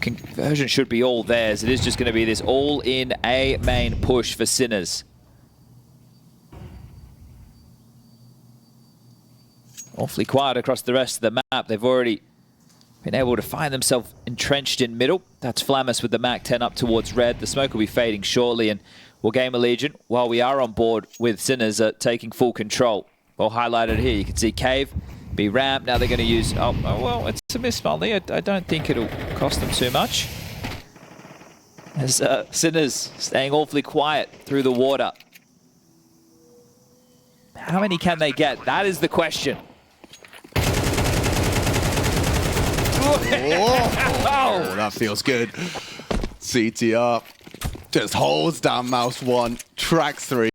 Conversion should be all theirs. It is just going to be this all-in A main push for Sinners. Awfully quiet across the rest of the map. They've already been able to find themselves entrenched in middle. That's Flamus with the Mac 10 up towards red. The smoke will be fading shortly, and we'll GamerLegion, while we are on board with Sinners, taking full control. Well, highlighted here, you can see Cave, be ramp. Now they're going to use... Oh, well, it's a miss, Molly. I don't think it'll cost them too much. As Sinners staying awfully quiet through the water. How many can they get? That is the question. Oh, that feels good. CT up. Just holds down mouse 1, tracks 3.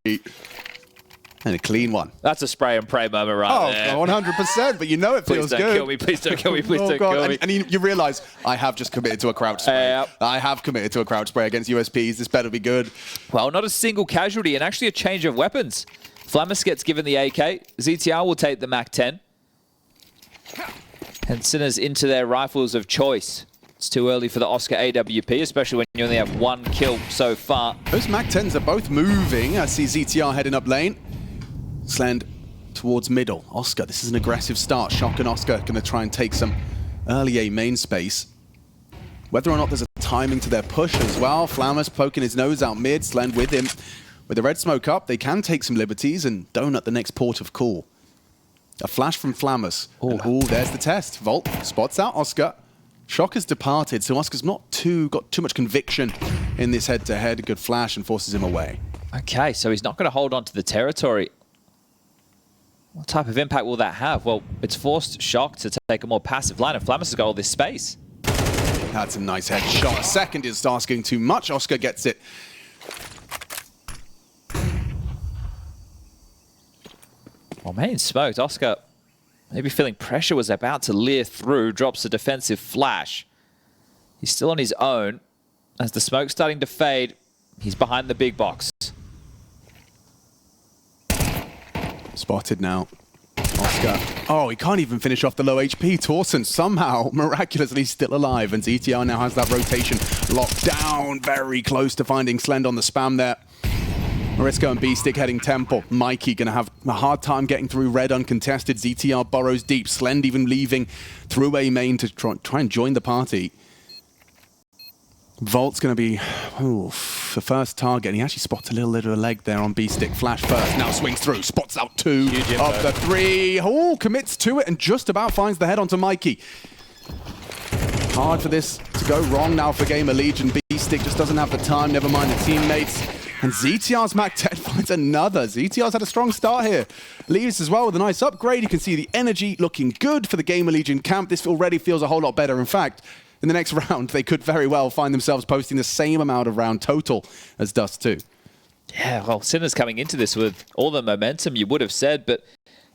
And a clean one. That's a spray and pray moment right there. 100%, but you know it feels good. Please don't kill me, please don't kill me, please don't kill me. And you realize, I have just committed to a crouch spray. I have committed to a crouch spray against USPs. This better be good. Well, not a single casualty, and actually a change of weapons. Flamus gets given the AK. ZTR will take the Mac 10. And Sinners into their rifles of choice. It's too early for the Oscar AWP, especially when you only have 1 kill so far. Those Mac 10s are both moving. I see ZTR heading up lane. Slend towards middle. Oscar, this is an aggressive start. Shock and Oscar going to try and take some early A main space. Whether or not there's a timing to their push as well. Flamus poking his nose out mid. Slend with him. With the red smoke up, they can take some liberties and donut the next port of call. A flash from Flamus. Oh, there's the test. Volt spots out Oscar. Shock has departed, so Oscar's not got too much conviction in this head-to-head. A good flash and forces him away. Okay, so he's not going to hold on to the territory. What type of impact will that have? Well, it's forced Shock to take a more passive line, and Flamus has got all this space. That's a nice headshot. Second is asking too much. Oscar gets it. Well, main smoked. Oscar, maybe feeling pressure, was about to leer through, drops a defensive flash. He's still on his own. As the smoke's starting to fade, he's behind the big box. Spotted now. Oscar. Oh, he can't even finish off the low HP. Tauson somehow miraculously still alive, and ZTR now has that rotation locked down. Very close to finding Slend on the spam there. Morisco and B-Stick heading Temple. Mikey going to have a hard time getting through red uncontested. ZTR burrows deep. Slend even leaving through A main to try and join the party. Volt's going to be the first target. And he actually spots a little bit of a leg there on B-Stick. Flash first. Now swings through. Spots out 2 of the 3. Oh, commits to it and just about finds the head onto Mikey. Hard for this to go wrong now for GamerLegion. B-Stick just doesn't have the time. Never mind the teammates. And ZTR's Mac 10 finds another. ZTR's had a strong start here. Leaves as well with a nice upgrade. You can see the energy looking good for the GamerLegion camp. This already feels a whole lot better. In fact, in the next round, they could very well find themselves posting the same amount of round total as Dust 2. Yeah, well, Sinners coming into this with all the momentum, you would have said, but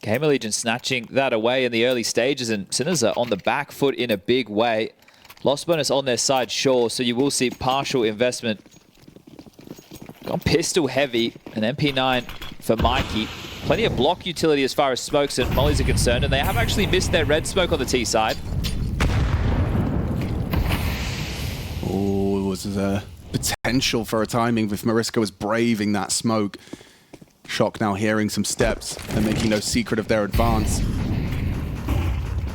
GamerLegion snatching that away in the early stages, and Sinners are on the back foot in a big way. Loss bonus on their side, sure, so you will see partial investment. Gone pistol heavy, an MP9 for Mikey. Plenty of block utility as far as smokes and mollies are concerned, and they have actually missed their red smoke on the T side. Oh, was a potential for a timing if Mariska was braving that smoke. Shock now hearing some steps and making no secret of their advance.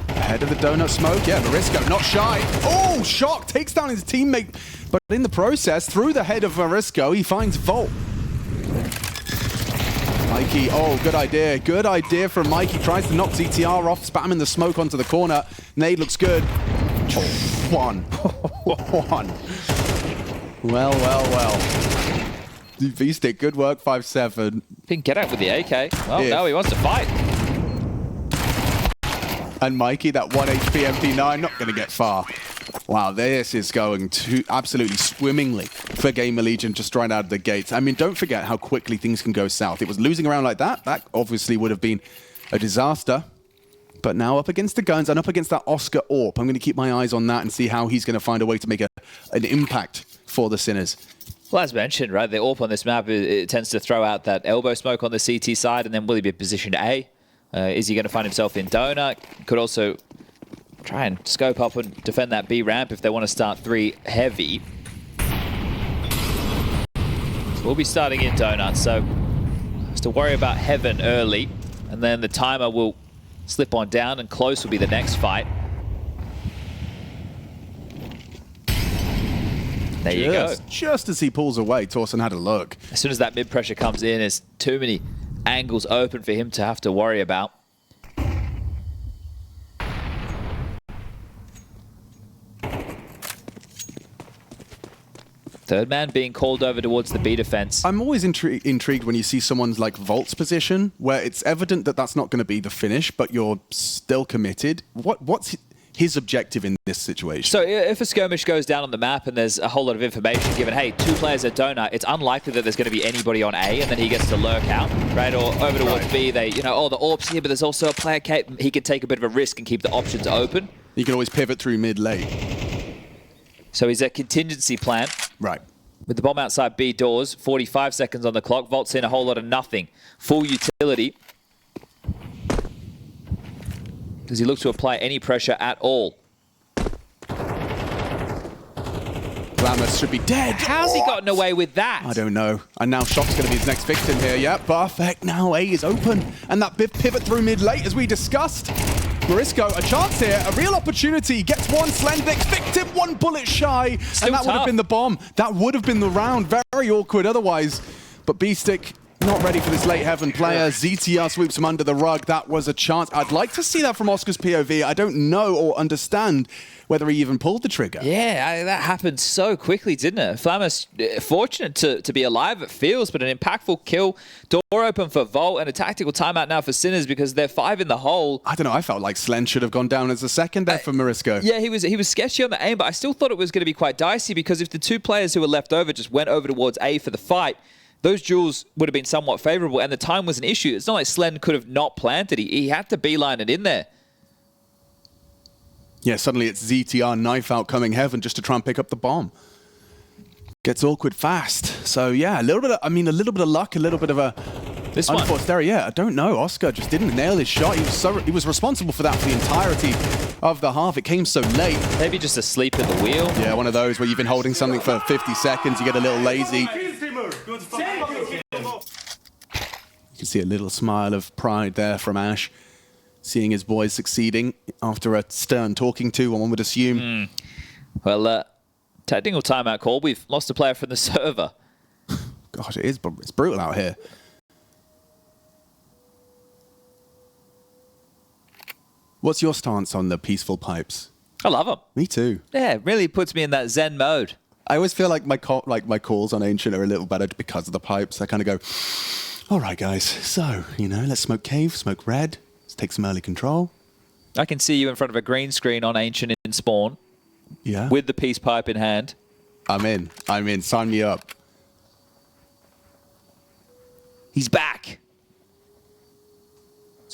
Ahead of the donut smoke, yeah, Mariska not shy. Oh, Shock takes down his teammate, but in the process, through the head of Mariska, he finds Volt. Mikey, oh, good idea. Good idea from Mikey. Tries to knock ZTR off, spamming the smoke onto the corner. Nade looks good. One. One. Well, well, well. V-Stick, good work, 5-7. Didn't get out with the AK. Well, Yeah. no, he wants to fight. And Mikey, that 1 HP MP9, not going to get far. Wow, this is going to absolutely swimmingly for GamerLegion just right out of the gates. I mean, don't forget how quickly things can go south. It was losing around like that. That obviously would have been a disaster. But now up against the guns and up against that Oscar AWP, I'm going to keep my eyes on that and see how he's going to find a way to make an impact for the Sinners. Well, as mentioned, right, the AWP on this map, it tends to throw out that elbow smoke on the CT side, and then will he be positioned A? Is he going to find himself in donut? Could also try and scope up and defend that B ramp if they want to start 3 heavy. We'll be starting in donut, so has to worry about heaven early, and then the timer will slip on down, and close will be the next fight. There you go. Just as he pulls away, Tauson had a look. As soon as that mid pressure comes in, there's too many angles open for him to have to worry about. Third man being called over towards the B defense. I'm always intrigued when you see someone's like Volt's position, where it's evident that that's not going to be the finish, but you're still committed. What's his objective in this situation? So if a skirmish goes down on the map and there's a whole lot of information given, hey, 2 players at donut, it's unlikely that there's going to be anybody on A, and then he gets to lurk out, right? Or over towards B, they, you know, oh, the AWP's here, but there's also a player Cape. He could take a bit of a risk and keep the options open. You can always pivot through mid-late. So he's a contingency plan. Right. With the bomb outside B doors, 45 seconds on the clock. Volt's in a whole lot of nothing. Full utility. Does he look to apply any pressure at all? Glamour should be dead. How's he gotten away with that? I don't know. And now Shock's going to be his next victim here. Yeah, perfect. Now A is open. And that pivot through mid-late, as we discussed. Mariska, a chance here, a real opportunity. Gets one, Slendix, victim, 1 bullet shy. Still and that tough. would have been the bomb. That would have been the round. Very awkward otherwise. But B-Stick not ready for this late heaven player. ZTR sweeps him under the rug. That was a chance. I'd like to see that from Oscar's POV. I don't know or understand whether he even pulled the trigger. Yeah, that happened so quickly, didn't it? Flamus, fortunate to be alive, it feels, but an impactful kill. Door open for Volt, and a tactical timeout now for Sinners because they're 5 in the hole. I don't know. I felt like Slen should have gone down as a second there for Mariska. Yeah, he was sketchy on the aim, but I still thought it was going to be quite dicey because if the 2 players who were left over just went over towards A for the fight, those duels would have been somewhat favorable, and the time was an issue. It's not like Slen could have not planted. He had to beeline it in there. Yeah, suddenly it's ZTR knife out coming heaven just to try and pick up the bomb. Gets awkward fast. So yeah, a little bit of luck, a little bit of a This one. unforced error. Yeah, I don't know. Oscar just didn't nail his shot. He was responsible for that for the entirety of the half. It came so late. Maybe just asleep at the wheel. Yeah, one of those where you've been holding something for 50 seconds, you get a little lazy. You can see a little smile of pride there from Ash, seeing his boys succeeding after a stern talking to, one would assume. Well, technical timeout call. We've lost a player from the server. Gosh, it's brutal out here. What's your stance on the peaceful pipes? I love them. Me too. Yeah, it really puts me in that Zen mode. I always feel like my calls on Ancient are a little better because of the pipes. I kind of go, all right, guys. So, let's smoke cave, smoke red. Let's take some early control. I can see you in front of a green screen on Ancient in spawn. Yeah. With the peace pipe in hand. I'm in. Sign me up. He's back.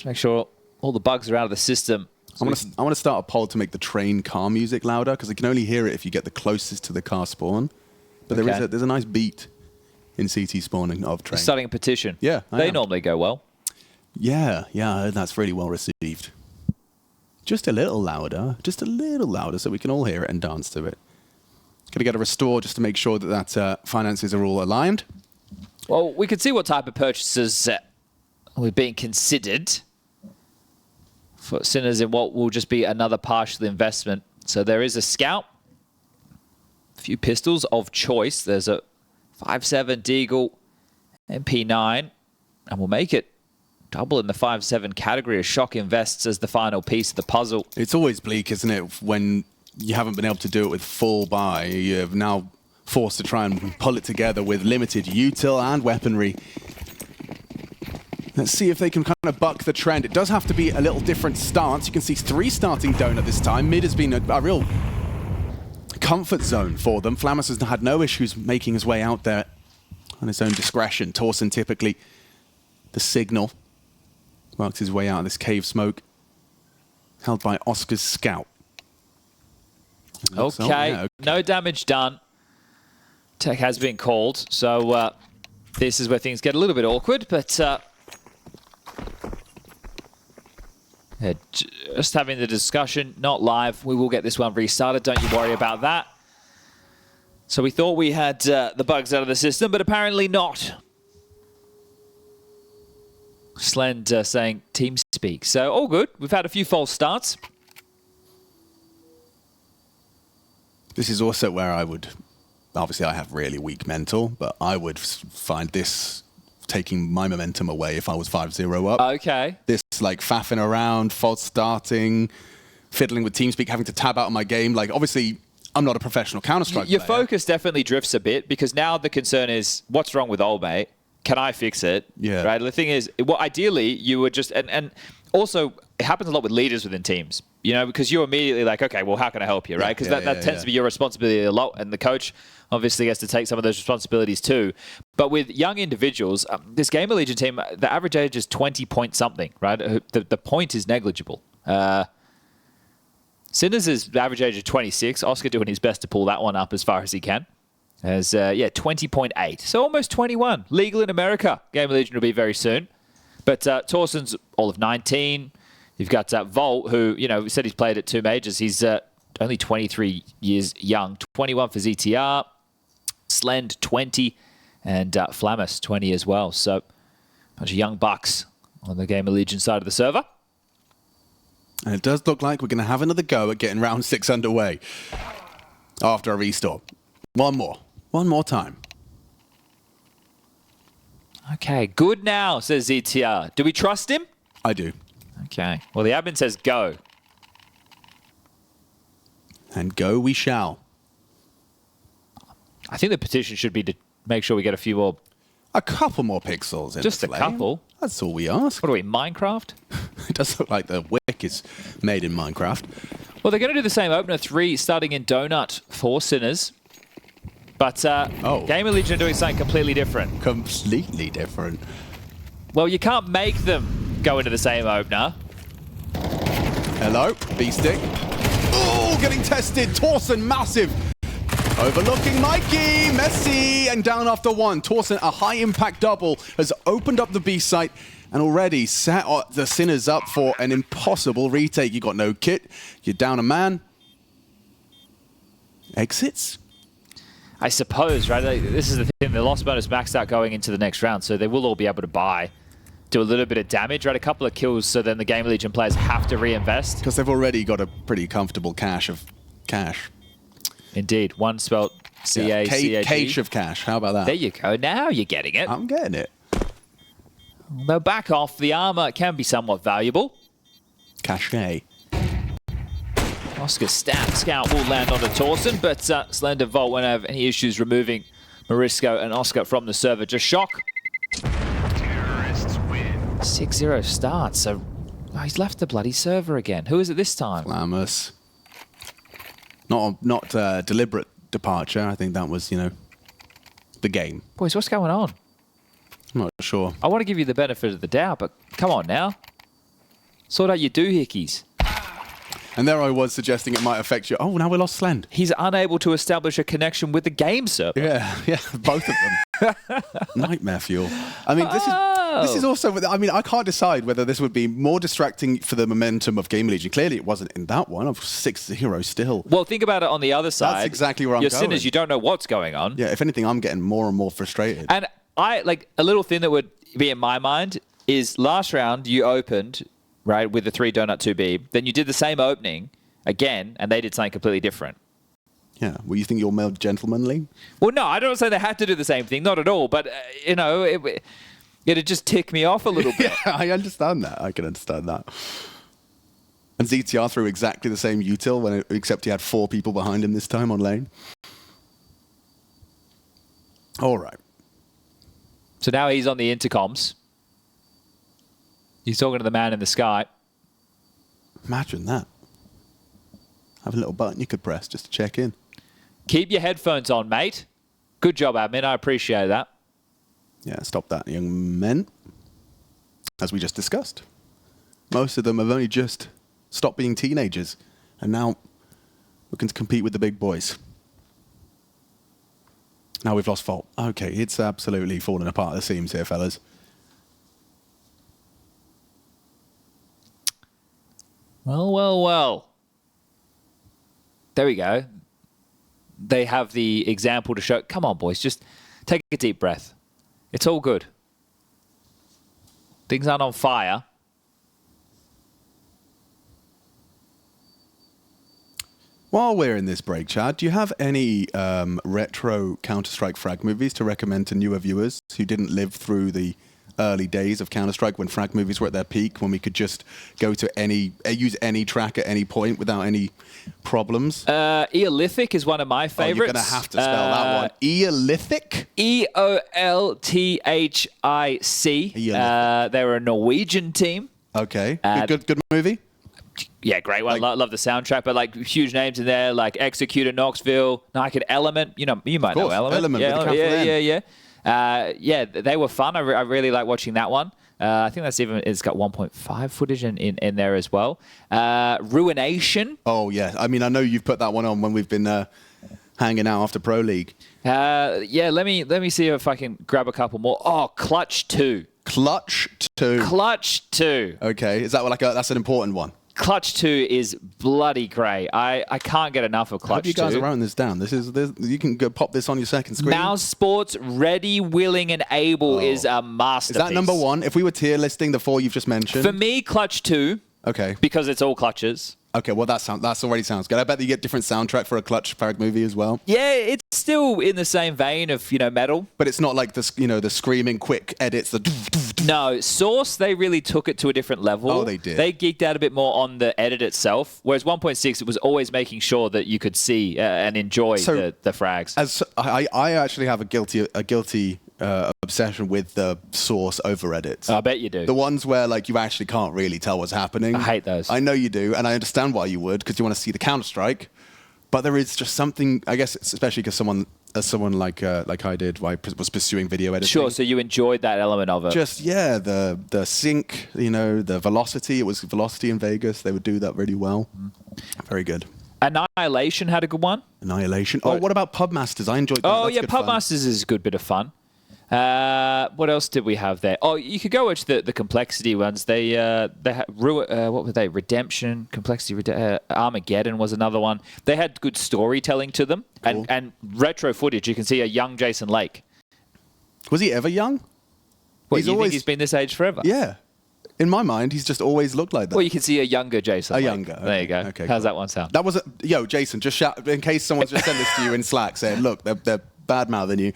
Let's make sure all the bugs are out of the system. I want to start a poll to make the train car music louder, because I can only hear it if you get the closest to the car spawn. But there's a nice beat in CT spawning of train. Starting a petition. Yeah, they normally go well. Yeah, I heard that's really well received. Just a little louder, so we can all hear it and dance to it. Gonna get a restore just to make sure that finances are all aligned. Well, we can see what type of purchases were being considered for Sinners in what will just be another partial investment. So there is a scout, a few pistols of choice. There's a 5.7 Deagle, MP9, and we'll make it double in the 5.7 category as Shock invests as the final piece of the puzzle. It's always bleak, isn't it, when you haven't been able to do it with full buy. You're now forced to try and pull it together with limited util and weaponry. Let's see if they can kind of buck the trend. It does have to be a little different stance. You can see 3 starting Donut this time. Mid has been a real comfort zone for them. Flamus has had no issues making his way out there on his own discretion. Tauson typically the signal. Works his way out of this cave smoke. Held by Oscar's scout. Okay, no damage done. Tech has been called, so this is where things get a little bit awkward, but yeah, just having the discussion, not live. We will get this one restarted, don't you worry about that. So we thought we had the bugs out of the system, but apparently not. Slend saying team speak. So all good. We've had a few false starts. This is also where I would, obviously I have really weak mental, but I would find this taking my momentum away if I was 5-0 up. Okay. This like faffing around, false starting, fiddling with TeamSpeak, having to tab out of my game. Like obviously I'm not a professional Counter-Strike Your player. focus definitely drifts a bit because now the concern is what's wrong with old mate? Can I fix it? Yeah. Right. The thing is, well, ideally you would just and also it happens a lot with leaders within teams. You know, because you're immediately like, okay, well, how can I help you, right? Because that tends to be your responsibility a lot, and the coach obviously gets to take some of those responsibilities too. But with young individuals, this GamerLegion team, the average age is 20 point something, right? The point is negligible. Sinners is the average age of 26. Oscar doing his best to pull that one up as far as he can. As 20.8, so almost 21. Legal in America. GamerLegion will be very soon. But Tauson's all of 19. You've got Volt, who, you know, said he's played at 2 majors. He's only 23 years young. 21 for ZTR. Slend, 20. And Flamus, 20 as well. So, a bunch of young bucks on the GamerLegion side of the server. And it does look like we're going to have another go at getting round 6 underway after a restore. One more time. Okay, good now, says ZTR. Do we trust him? I do. Okay. Well, the admin says go. And go we shall. I think the petition should be to make sure we get a few more. A couple more pixels in Just the a flame. couple. That's all we ask. What are we, Minecraft? It does look like the wick is made in Minecraft. Well, they're going to do the same opener 3 starting in Donut for Sinners. But GamerLegion are doing something completely different. Completely different. Well, you can't make them go into the same opener. Hello, B-Stick. Oh, getting tested. Tauson, massive. Overlooking Mikey, Messi, and down after 1. Tauson, a high-impact double, has opened up the B site and already set the Sinners up for an impossible retake. You got no kit. You're down a man. Exits? I suppose, right? This is the thing. The loss bonus maxed out going into the next round, so they will all be able to buy, do a little bit of damage, right? A couple of kills, so then the GamerLegion players have to reinvest. Because they've already got a pretty comfortable cache of cash. Indeed. One spelled C-A-C-H-E. Cache of cash. How about that? There you go. Now you're getting it. I'm getting it. They'll back off. The armor can be somewhat valuable. Cache. Oscar's scout will land onto Tauson, but Slender Volt won't have any issues removing Morisco and Oscar from the server. Just Shock. Terrorists win. 6-0 starts, so he's left the bloody server again. Who is it this time? Flamus. Not deliberate departure. I think that was, you know, the game. Boys, what's going on? I'm not sure. I want to give you the benefit of the doubt, but come on now. Sort out your doohickeys. And there I was suggesting it might affect you. Oh, now we lost Slend. He's unable to establish a connection with the game server. Yeah, both of them. Nightmare fuel. I mean, this is also. I mean, I can't decide whether this would be more distracting for the momentum of GamerLegion. Clearly, it wasn't in that one. Of 6-0 still. Well, think about it on the other side. That's exactly where I'm You're going. sinners. You don't know what's going on. Yeah, if anything, I'm getting more and more frustrated. And like a little thing that would be in my mind is last round you opened right with the 3 donut 2B. Then you did the same opening again, and they did something completely different. Yeah, well, you think you're more gentlemanly? Well, no, I don't say they had to do the same thing, not at all. But you know, it'd just tick me off a little bit. Yeah, I understand that. I can understand that. And ZTR threw exactly the same util, except he had 4 people behind him this time on lane. All right. So now he's on the intercoms. He's talking to the man in the sky. Imagine that. Have a little button you could press just to check in. Keep your headphones on, mate. Good job, admin. I appreciate that. Yeah, stop that, young men. As we just discussed. Most of them have only just stopped being teenagers and now looking to compete with the big boys. Now we've lost Fault. Okay, it's absolutely falling apart at the seams here, fellas. Well. There we go. They have the example to show. Come on, boys. Just take a deep breath. It's all good. Things aren't on fire. While we're in this break, Chad, do you have any retro Counter-Strike frag movies to recommend to newer viewers who didn't live through the early days of Counter-Strike when frag movies were at their peak, when we could just go to use any track at any point without any problems? Eolithic is one of my favorites. Oh, you're going to have to spell that one. Eolithic? EOLTHIC. They were a Norwegian team. Okay. Good movie? Yeah, great one. Love the soundtrack, but like huge names in there, like Executor, Knoxville, Naked Element. You might know Element. Yeah, they were fun. I really like watching that one. I think it's got 1.5 footage in there as well. Ruination. Oh yeah, I mean I know you've put that one on when we've been hanging out after Pro League. Yeah, let me see if I can grab a couple more. Oh, Clutch 2. Clutch 2. Clutch 2. Okay, is that that's an important one? Clutch 2 is bloody great. I can't get enough of Clutch 2. I hope you guys are writing this down. You can go pop this on your second screen. MOUZ Sports, Ready, Willing, and Able is a masterpiece. Is that number 1? If we were tier listing the 4 you've just mentioned. For me, Clutch 2. Okay. Because it's all clutches. Okay, well that already sounds good. I bet you get different soundtrack for a Clutch frag movie as well. Yeah, it's still in the same vein of metal. But it's not like the screaming quick edits. No, Source, they really took it to a different level. Oh, they did. They geeked out a bit more on the edit itself, whereas 1.6 it was always making sure that you could see and enjoy the frags. As I actually have a guilty obsession with the Source over edits. I bet you do. The ones where you actually can't really tell what's happening. I hate those. I know you do, and I understand why you would, because you want to see the Counter-Strike. But there is just something, I guess, especially because someone like I did, I was pursuing video editing. Sure, so you enjoyed that element of it. Just the sync, the velocity. It was velocity in Vegas. They would do that really well. Very good. Annihilation had a good one. Annihilation. Oh, what about Pubmasters? I enjoyed that. Oh, That's yeah, good fun. Pubmasters is a good bit of fun. What else did we have there? Oh, you could go watch the complexity ones. They had what were they? Redemption, complexity, Armageddon was another one. They had good storytelling to them, cool. and retro footage. You can see a young Jason Lake. Was he ever young? What, you think he's been this age forever? Yeah. In my mind, he's just always looked like that. Well, you can see a younger Jason Lake. Younger. Okay. There you go. Okay, How's cool. that one sound? That was yo, Jason. Just shout in case someone's just sent this to you in Slack saying, "Look, they're bad mouthing you."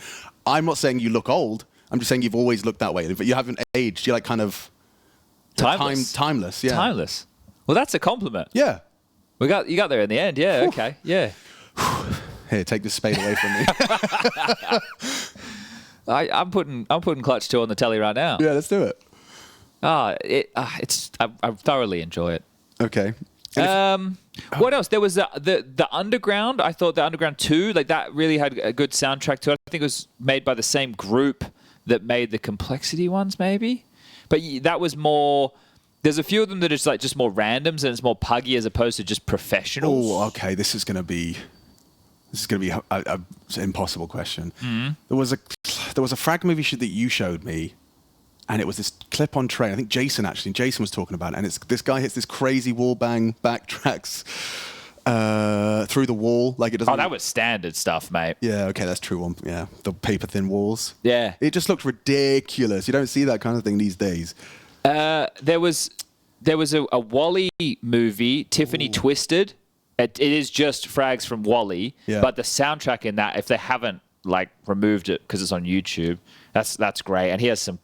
I'm not saying you look old. I'm just saying you've always looked that way, but you haven't aged. You're kind of timeless. Timeless. Yeah. Timeless. Well, that's a compliment. Yeah. You got there in the end. Yeah. Whew. Okay. Yeah. Here, take this spade away from me. I'm putting Clutch 2 on the telly right now. Yeah, let's do it. I thoroughly enjoy it. Okay. What else? There was the Underground. I thought the Underground 2, that really had a good soundtrack to it. I think it was made by the same group that made the Complexity ones, maybe. But that was more. There's a few of them that are just more randoms and it's more puggy as opposed to just professionals. Oh, okay. This is going to be an impossible question. There was a frag movie that you showed me, and it was this clip on train. I think Jason was talking about it, and it's this guy hits this crazy wall bang, backtracks through the wall like it doesn't. Oh, that was standard stuff, mate. Yeah, okay, that's true. Yeah, the paper thin walls. Yeah, it just looked ridiculous. You don't see that kind of thing these days. There was a Wally movie, Tiffany Twisted. It is just frags from Wally, but the soundtrack in that, if they haven't removed it because it's on YouTube, that's great. And he has some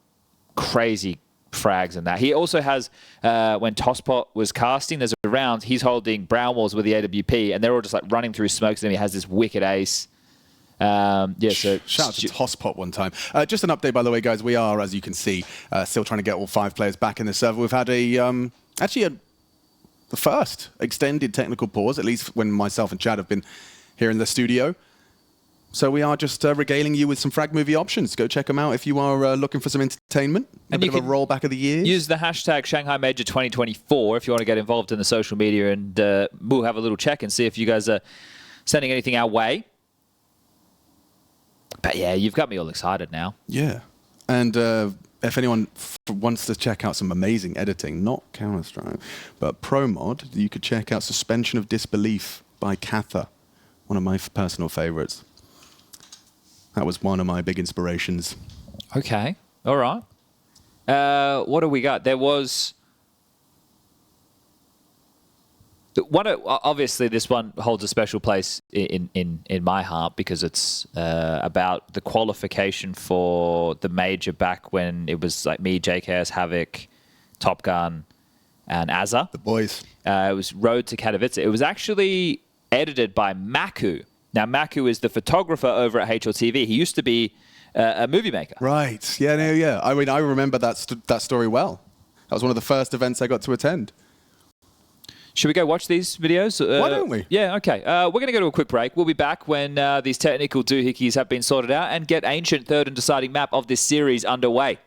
crazy frags in that. He also has, when Tosspot was casting, there's a round, he's holding brown walls with the AWP, and they're all just running through smokes, and then he has this wicked ace. So shout out to Tosspot one time. Just an update, by the way, guys. We are, as you can see, still trying to get all 5 players back in the server. We've had the first extended technical pause, at least when myself and Chad have been here in the studio. So we are just regaling you with some frag movie options. Go check them out if you are looking for some entertainment. A bit of a rollback of the years. Use the hashtag Shanghai Major 2024 if you want to get involved in the social media, and we'll have a little check and see if you guys are sending anything our way. But yeah, you've got me all excited now. Yeah. And if anyone wants to check out some amazing editing, not Counter-Strike, but Pro Mod, you could check out Suspension of Disbelief by Katha, one of my personal favorites. That was one of my big inspirations. Okay. All right. What do we got? There was... Obviously, this one holds a special place in my heart because it's about the qualification for the major back when it was me, JKS, Havoc, Top Gun, and Azza. The boys. It was Road to Katowice. It was actually edited by Maku. Now, Maku is the photographer over at HLTV. He used to be a movie maker. Right. Yeah. I mean, I remember that story well. That was one of the first events I got to attend. Should we go watch these videos? Why don't we? Yeah, okay. We're going to go to a quick break. We'll be back when these technical doohickeys have been sorted out and get Ancient third and deciding map of this series underway.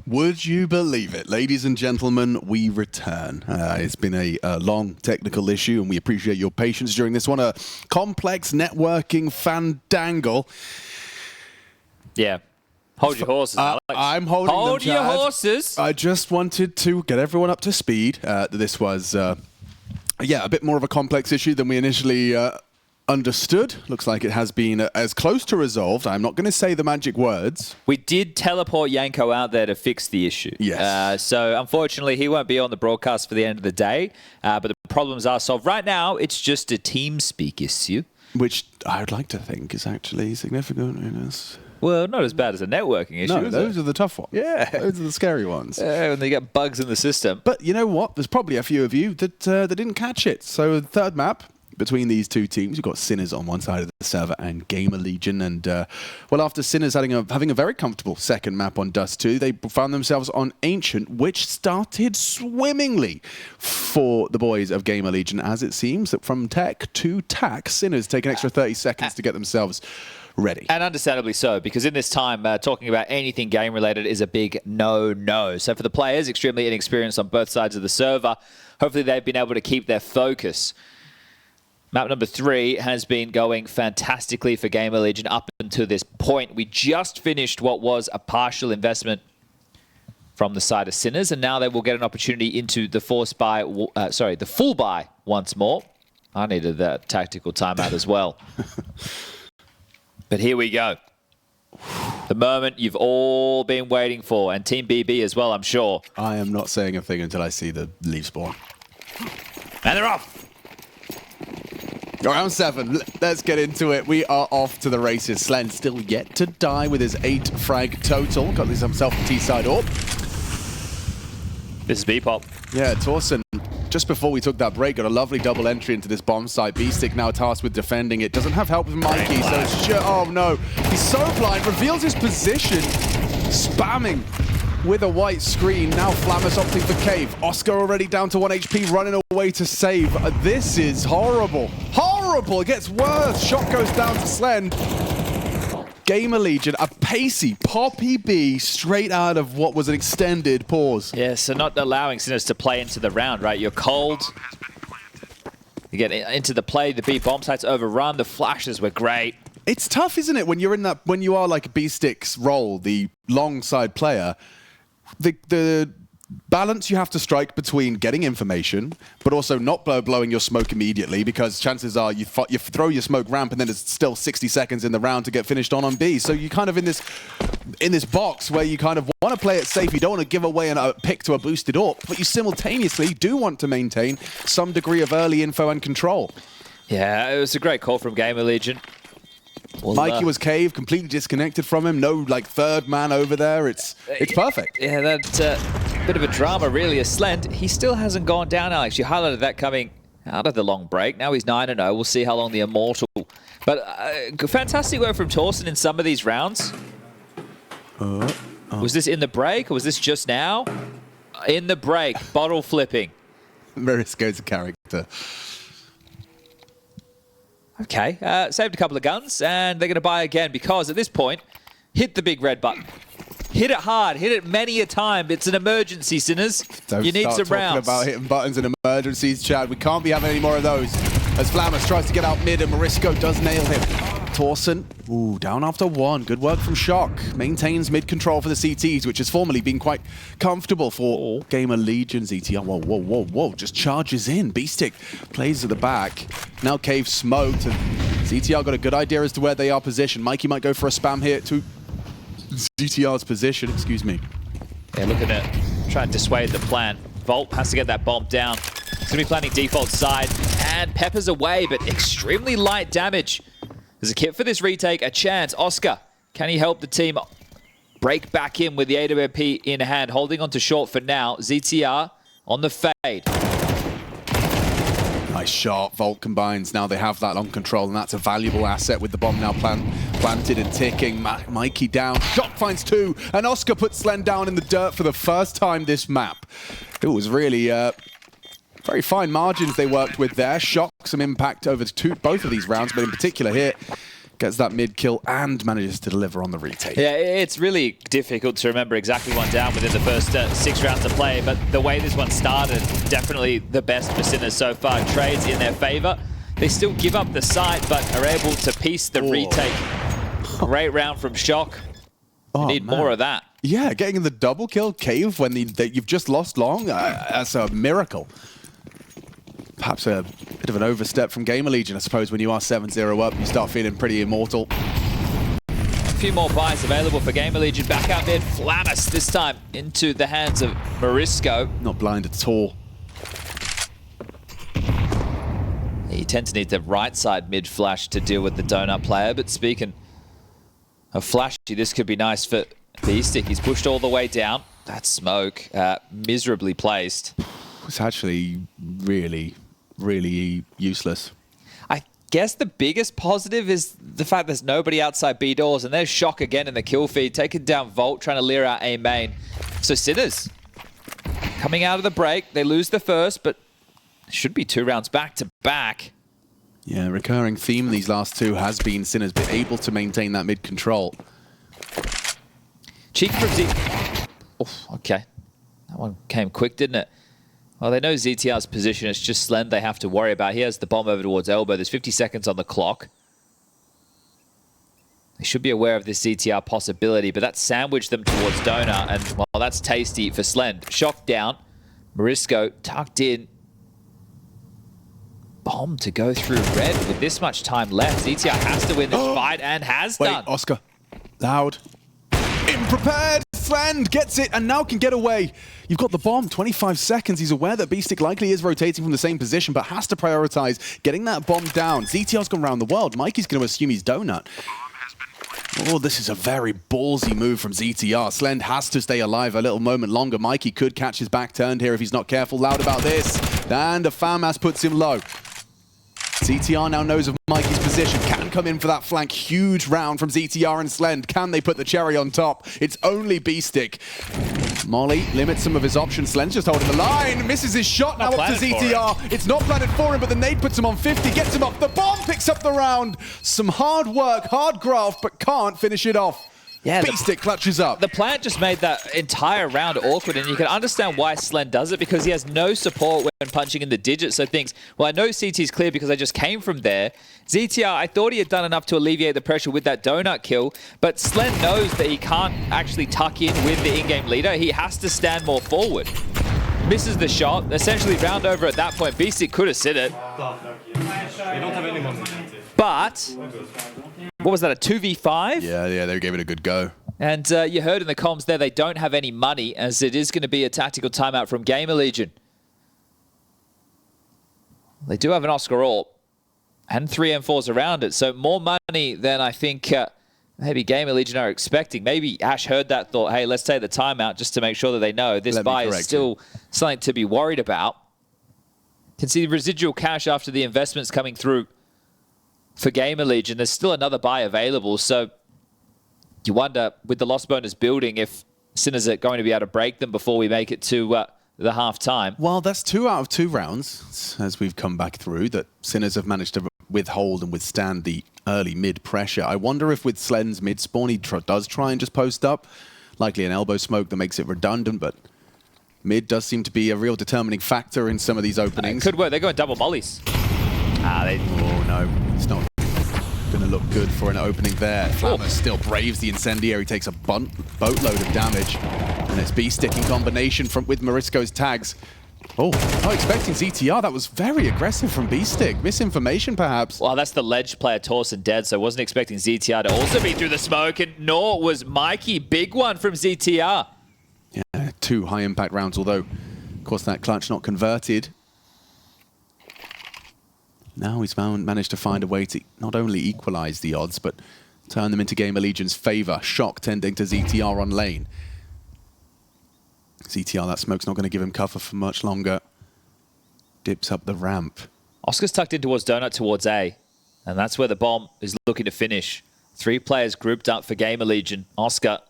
Would you believe it? Ladies and gentlemen, we return. It's been a long technical issue, and we appreciate your patience during this one. A complex networking fandangle. Yeah. Hold your horses, Alex. I'm holding them, Hold your Chad. horses. I just wanted to get everyone up to speed. This was, a bit more of a complex issue than we initially understood. Looks like it has been as close to resolved. I'm not going to say the magic words. We did teleport Yanko out there to fix the issue. Yes. So unfortunately, he won't be on the broadcast for the end of the day. But the problems are solved. Right now, it's just a TeamSpeak issue. Which I would like to think is actually significant in this. Well, not as bad as a networking issue. No, those are the tough ones. Yeah. Those are the scary ones. When they get bugs in the system. But you know what? There's probably a few of you that didn't catch it. So the third map between these two teams, you've got Sinners on one side of the server and GamerLegion. And, after Sinners having a very comfortable second map on Dust 2, they found themselves on Ancient, which started swimmingly for the boys of GamerLegion, as it seems that from tech to tack, Sinners take an extra 30 seconds to get themselves ready. And understandably so, because in this time, talking about anything game-related is a big no-no. So for the players, extremely inexperienced on both sides of the server, hopefully they've been able to keep their focus. Map number 3 has been going fantastically for GamerLegion up until this point. We just finished what was a partial investment from the side of Sinners, and now they will get an opportunity into the the full buy once more. I needed that tactical timeout as well. But here we go. The moment you've all been waiting for, and Team BB as well, I'm sure. I am not saying a thing until I see the leave spawn. And they're off. Round 7, let's get into it. We are off to the races. Slen still yet to die with his 8 frag total. Got himself a T-side up. This is B-Pop. Yeah, Tauson, just before we took that break, got a lovely double entry into this bomb site. B-Stick now tasked with defending it. Doesn't have help with Mikey, so it's oh no. He's so blind, reveals his position, spamming with a white screen. Now Flamus opting for Cave. Oscar already down to 1 HP, running away to save. This is horrible. Horrible! It gets worse. Shot goes down to Slen. GamerLegion, a pacey Poppy B straight out of what was an extended pause. Yeah, so not allowing Sinners to play into the round, right? You're cold. You get into the play, the B bomb site's overrun, the flashes were great. It's tough, isn't it, when you're in that, when you are like a B-Stick's role, the long side player, the balance you have to strike between getting information, but also not blowing your smoke immediately, because chances are you throw your smoke ramp and then it's still 60 seconds in the round to get finished on B. So you kind of in this box where you kind of want to play it safe. You don't want to give away a pick to a boosted AWP, but you simultaneously do want to maintain some degree of early info and control. Yeah, it was a great call from GamerLegion. Well, Mikey was cave, completely disconnected from him. No, like, third man over there. It's perfect. Yeah, that bit of a drama, really. A Slent, he still hasn't gone down, Alex. You highlighted that coming out of the long break. Now he's 9-0. We'll see how long the Immortal. But fantastic work from Tauson in some of these rounds. Was this in the break, or was this just now? In the break, bottle flipping. Marisco's a character. Okay, saved a couple of guns, and they're going to buy again because at this point, hit the big red button. Hit it hard, hit it many a time. It's an emergency, Sinners. You need some rounds. About hitting buttons and emergencies, Chad. We can't be having any more of those. As Flamus tries to get out mid, and Marisco does nail him. Tauson, down after 1. Good work from Shock. Maintains mid control for the CTs, which has formerly been quite comfortable for GamerLegion. ZTR, whoa. Just charges in. B-Stick plays at the back. Now Cave smoked, and ZTR got a good idea as to where they are positioned. Mikey might go for a spam here to ZTR's position, excuse me. Yeah, look at it. Try and dissuade the plan. Volt has to get that bomb down. He's going to be planning default side, and Pepper's away, but extremely light damage. There's a kit for this retake, a chance. Oscar, can he help the team break back in with the AWP in hand? Holding on to short for now. ZTR on the fade. Nice shot. Volt combines. Now they have that on control, and that's a valuable asset with the bomb now planted and ticking. Mikey down. Shock finds 2, and Oscar puts Slen down in the dirt for the first time this map. It was really very fine margins they worked with there. Shock, some impact over both of these rounds, but in particular here, gets that mid kill and manages to deliver on the retake. Yeah, it's really difficult to remember exactly one down within the first 6 rounds of play, but the way this one started, definitely the best for Sinners so far. Trades in their favor. They still give up the site, but are able to piece the retake. Great round from Shock. You need more of that. Yeah, getting the double kill cave when you've just lost long, that's a miracle. Perhaps a bit of an overstep from GamerLegion, I suppose. When you are 7-0 up, you start feeling pretty immortal. A few more buys available for GamerLegion. Back out mid, Flamus this time into the hands of Morisco. Not blind at all. You tend to need the right side mid flash to deal with the donut player, but speaking of flashy, this could be nice for Beestick. He's pushed all the way down. That smoke, miserably placed. It's actually really useless. I guess the biggest positive is the fact there's nobody outside B doors, and there's Shock again in the kill feed, taking down Volt, trying to leer out A main. So Sinners coming out of the break, they lose the first, but should be 2 rounds back to back. Yeah, recurring theme these last 2 has been Sinners been able to maintain that mid control. Cheeky from Z. Oh, okay. That one came quick, didn't it? Well, they know ZTR's position. It's just Slend they have to worry about. He has the bomb over towards Elbow. There's 50 seconds on the clock. They should be aware of this ZTR possibility, but that sandwiched them towards Donut, and, well, that's tasty for Slend. Shock down. Morisco tucked in. Bomb to go through red with this much time left. ZTR has to win this fight and has done. Wait, Oscar. Loud. Unprepared. Slend gets it and now can get away. You've got the bomb, 25 seconds. He's aware that Beestick likely is rotating from the same position, but has to prioritize getting that bomb down. ZTR's gone around the world. Mikey's going to assume he's Donut. Oh, this is a very ballsy move from ZTR. Slend has to stay alive a little moment longer. Mikey could catch his back turned here if he's not careful. Loud about this. And a FAMAS puts him low. ZTR now knows of Mikey's position, can come in for that flank. Huge round from ZTR and Slend. Can they put the cherry on top? It's only Beestick. Molly limits some of his options. Slend's just holding the line. Misses his shot now up to ZTR. It's not planted for him, but the nade puts him on 50. Gets him up. The bomb picks up the round. Some hard work, hard graft, but can't finish it off. Yeah, Beestick clutches up. The plant just made that entire round awkward, and you can understand why Slend does it, because he has no support when punching in the digits. So thinks, well, I know CT's clear because I just came from there. ZTR, I thought he had done enough to alleviate the pressure with that donut kill, but Slend knows that he can't actually tuck in with the in-game leader. He has to stand more forward. Misses the shot. Essentially round over at that point. Beestick could have sit it. But what was that, a 2v5? Yeah, they gave it a good go. And you heard in the comms there, they don't have any money, as it is going to be a tactical timeout from GamerLegion. They do have an Oscar Orb and 3 M4s around it, so more money than I think maybe GamerLegion are expecting. Maybe Ash heard that, thought, hey, let's take the timeout just to make sure that they know this buy is still something to be worried about. Can see the residual cash after the investments coming through for GamerLegion. There's still another buy available, so you wonder, with the loss bonus building, if Sinners are going to be able to break them before we make it to the half-time. Well, that's 2 out of 2 rounds, as we've come back through, that Sinners have managed to withhold and withstand the early mid pressure. I wonder if with Slend's mid spawn, he does try and just post up. Likely an elbow smoke that makes it redundant, but mid does seem to be a real determining factor in some of these openings. Could work. They're going double mollies. Oh, no. It's not going to look good for an opening there. Flamus still braves the incendiary, takes a boatload of damage. And it's Beestick in combination with Morisco's tags. Oh, not expecting ZTR. That was very aggressive from Beestick. Misinformation, perhaps. Well, that's the ledge player, Tauson, dead, so I wasn't expecting ZTR to also be through the smoke, and nor was Mikey. Big one from ZTR. Yeah, 2 high-impact rounds, although, of course, that clutch not converted. Now he's managed to find a way to not only equalize the odds, but turn them into GamerLegion's favor. Shock tending to ZTR on lane. ZTR, that smoke's not going to give him cover for much longer. Dips up the ramp. Oscar's tucked in towards Donut, towards A. And that's where the bomb is looking to finish. 3 players grouped up for GamerLegion. Oscar,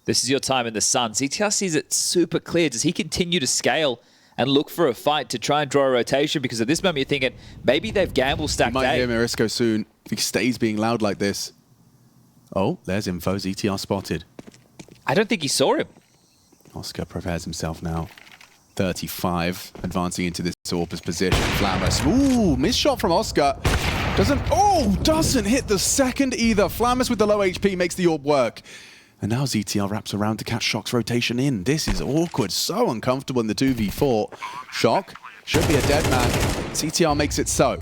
this is your time in the sun. ZTR sees it super clear. Does he continue to scale and look for a fight to try and draw a rotation? Because at this moment you're thinking, maybe they've gamble stacked A. You might hear Morisco soon if he stays being loud like this. Oh, there's info. ZTR spotted. I don't think he saw him. Oscar prepares himself now. 35, advancing into this Orpus position. Flamus. Ooh, missed shot from Oscar. Doesn't hit the second either. Flamus with the low HP makes the orb work. And now ZTR wraps around to catch Shock's rotation in. This is awkward. So uncomfortable in the 2v4. Shock should be a dead man. ZTR makes it so.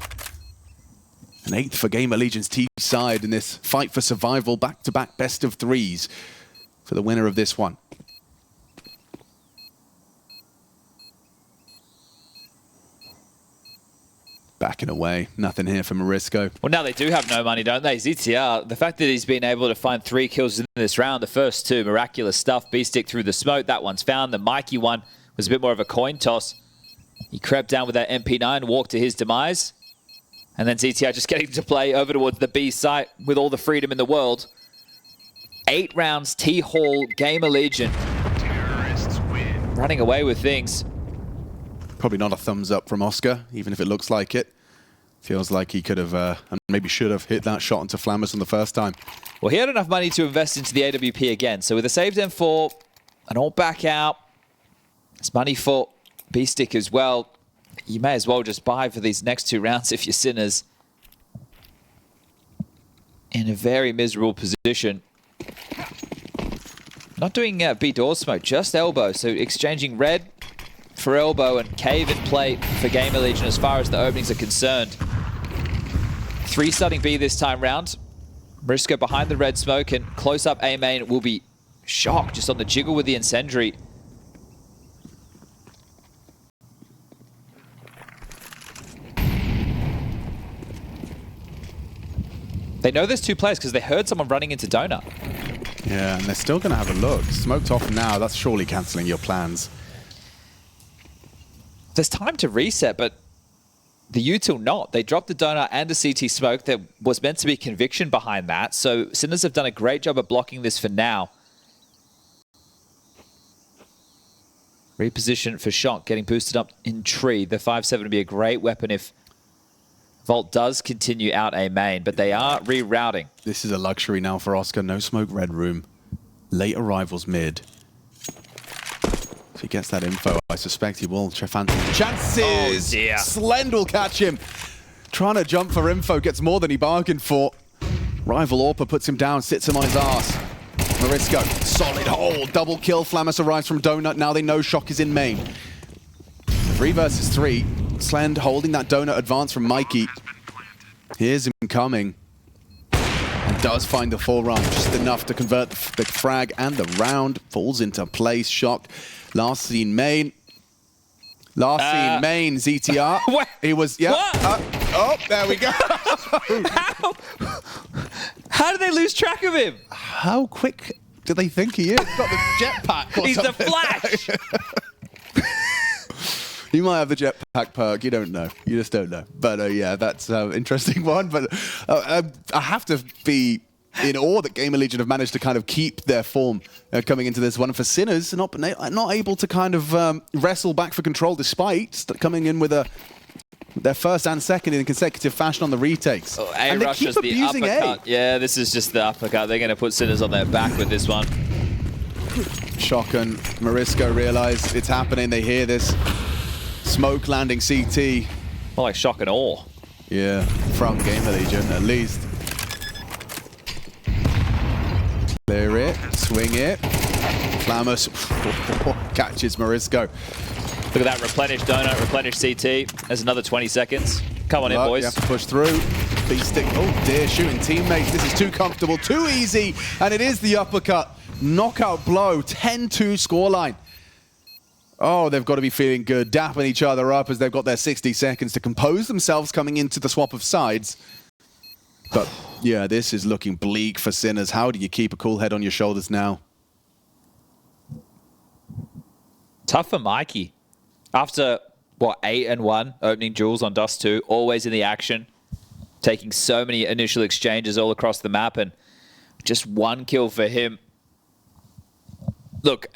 An 8th for GamerLegion's team side in this fight for survival. Back-to-back best of 3s for the winner of this one. Backing away. Nothing here from Marisco. Well, now they do have no money, don't they? ZTR, the fact that he's been able to find 3 kills in this round, the first 2, miraculous stuff. B-Stick through the smoke, that one's found. The Mikey one was a bit more of a coin toss. He crept down with that MP9, walked to his demise. And then ZTR just getting to play over towards the B site with all the freedom in the world. 8 rounds, T-Hall, GamerLegion. Running away with things. Probably not a thumbs up from Oscar, even if it looks like it. Feels like he could have, and maybe should have, hit that shot into Flamus on the first time. Well, he had enough money to invest into the AWP again. So with a saved M4, an all back out, it's money for B-Stick as well. You may as well just buy for these next 2 rounds if you're Sinners. In a very miserable position. Not doing B door smoke, just elbow. So exchanging red for elbow and cave in play for GamerLegion as far as the openings are concerned. 3 starting B this time round. Marisco behind the red smoke and close up A main will be Shock just on the jiggle with the incendiary. They know there's 2 players because they heard someone running into Donut. Yeah, and they're still going to have a look. Smoked off now, that's surely cancelling your plans. There's time to reset, but the util not. They dropped the donut and a CT smoke. There was meant to be conviction behind that. So Sinners have done a great job of blocking this for now. Reposition for Shock, getting boosted up in tree. The 5-7 would be a great weapon if Vault does continue out A main, but they are rerouting. This is a luxury now for Oscar. No smoke red room. Late arrivals mid. If he gets that info, I suspect he will. Phantom chances! Oh dear. Slend will catch him. Trying to jump for info, gets more than he bargained for. Rival Orpa puts him down, sits him on his ass. Marisco, solid hold. Double kill. Flamus arrives from Donut. Now they know Shock is in main. 3 versus 3. Slend holding that Donut advance from Mikey. Here's him coming. And does find the forerun. Just enough to convert the frag and the round. Falls into place. Shock. Last seen main. Last seen main, ZTR. What? He was, yeah. Oh, there we go. How did they lose track of him? How quick do they think he is? He's got the jetpack or He's something. the Flash. He might have the jetpack perk. You don't know. You just don't know. But yeah, that's an interesting one. But I have to be in awe that GamerLegion have managed to kind of keep their form coming into this one. For Sinners, not able to kind of wrestle back for control despite coming in with their first and second in consecutive fashion on the retakes. Oh, and they keep abusing A. Yeah, this is just the uppercut. They're going to put Sinners on their back with this one. Shock and Marisco realize it's happening. They hear this. Smoke landing CT. More like Shock and awe. Yeah, from GamerLegion at least. Clear it, swing it. Flamus catches Marisco. Look at that, replenish donut, replenish CT. There's another 20 seconds. Come on in, boys. You have to push through. B-stick, oh dear, shooting teammates. This is too comfortable, too easy. And it is the uppercut. Knockout blow, 10-2 scoreline. Oh, they've got to be feeling good, dapping each other up as they've got their 60 seconds to compose themselves coming into the swap of sides. But yeah, this is looking bleak for Sinners. How do you keep a cool head on your shoulders now? Tough for Mikey. After, what, 8-1 opening duels on Dust 2, always in the action, taking so many initial exchanges all across the map, and just 1 kill for him. Look,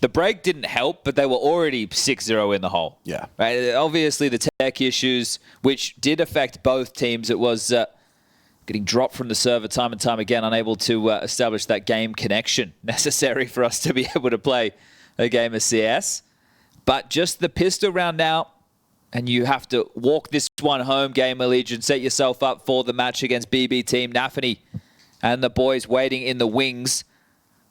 the break didn't help, but they were already 6-0 in the hole. Yeah. Right? Obviously, the tech issues, which did affect both teams, it was getting dropped from the server time and time again, unable to establish that game connection necessary for us to be able to play a game of CS. But just the pistol round now, and you have to walk this one home, GamerLegion. Set yourself up for the match against BB Team. Nafany and the boys waiting in the wings.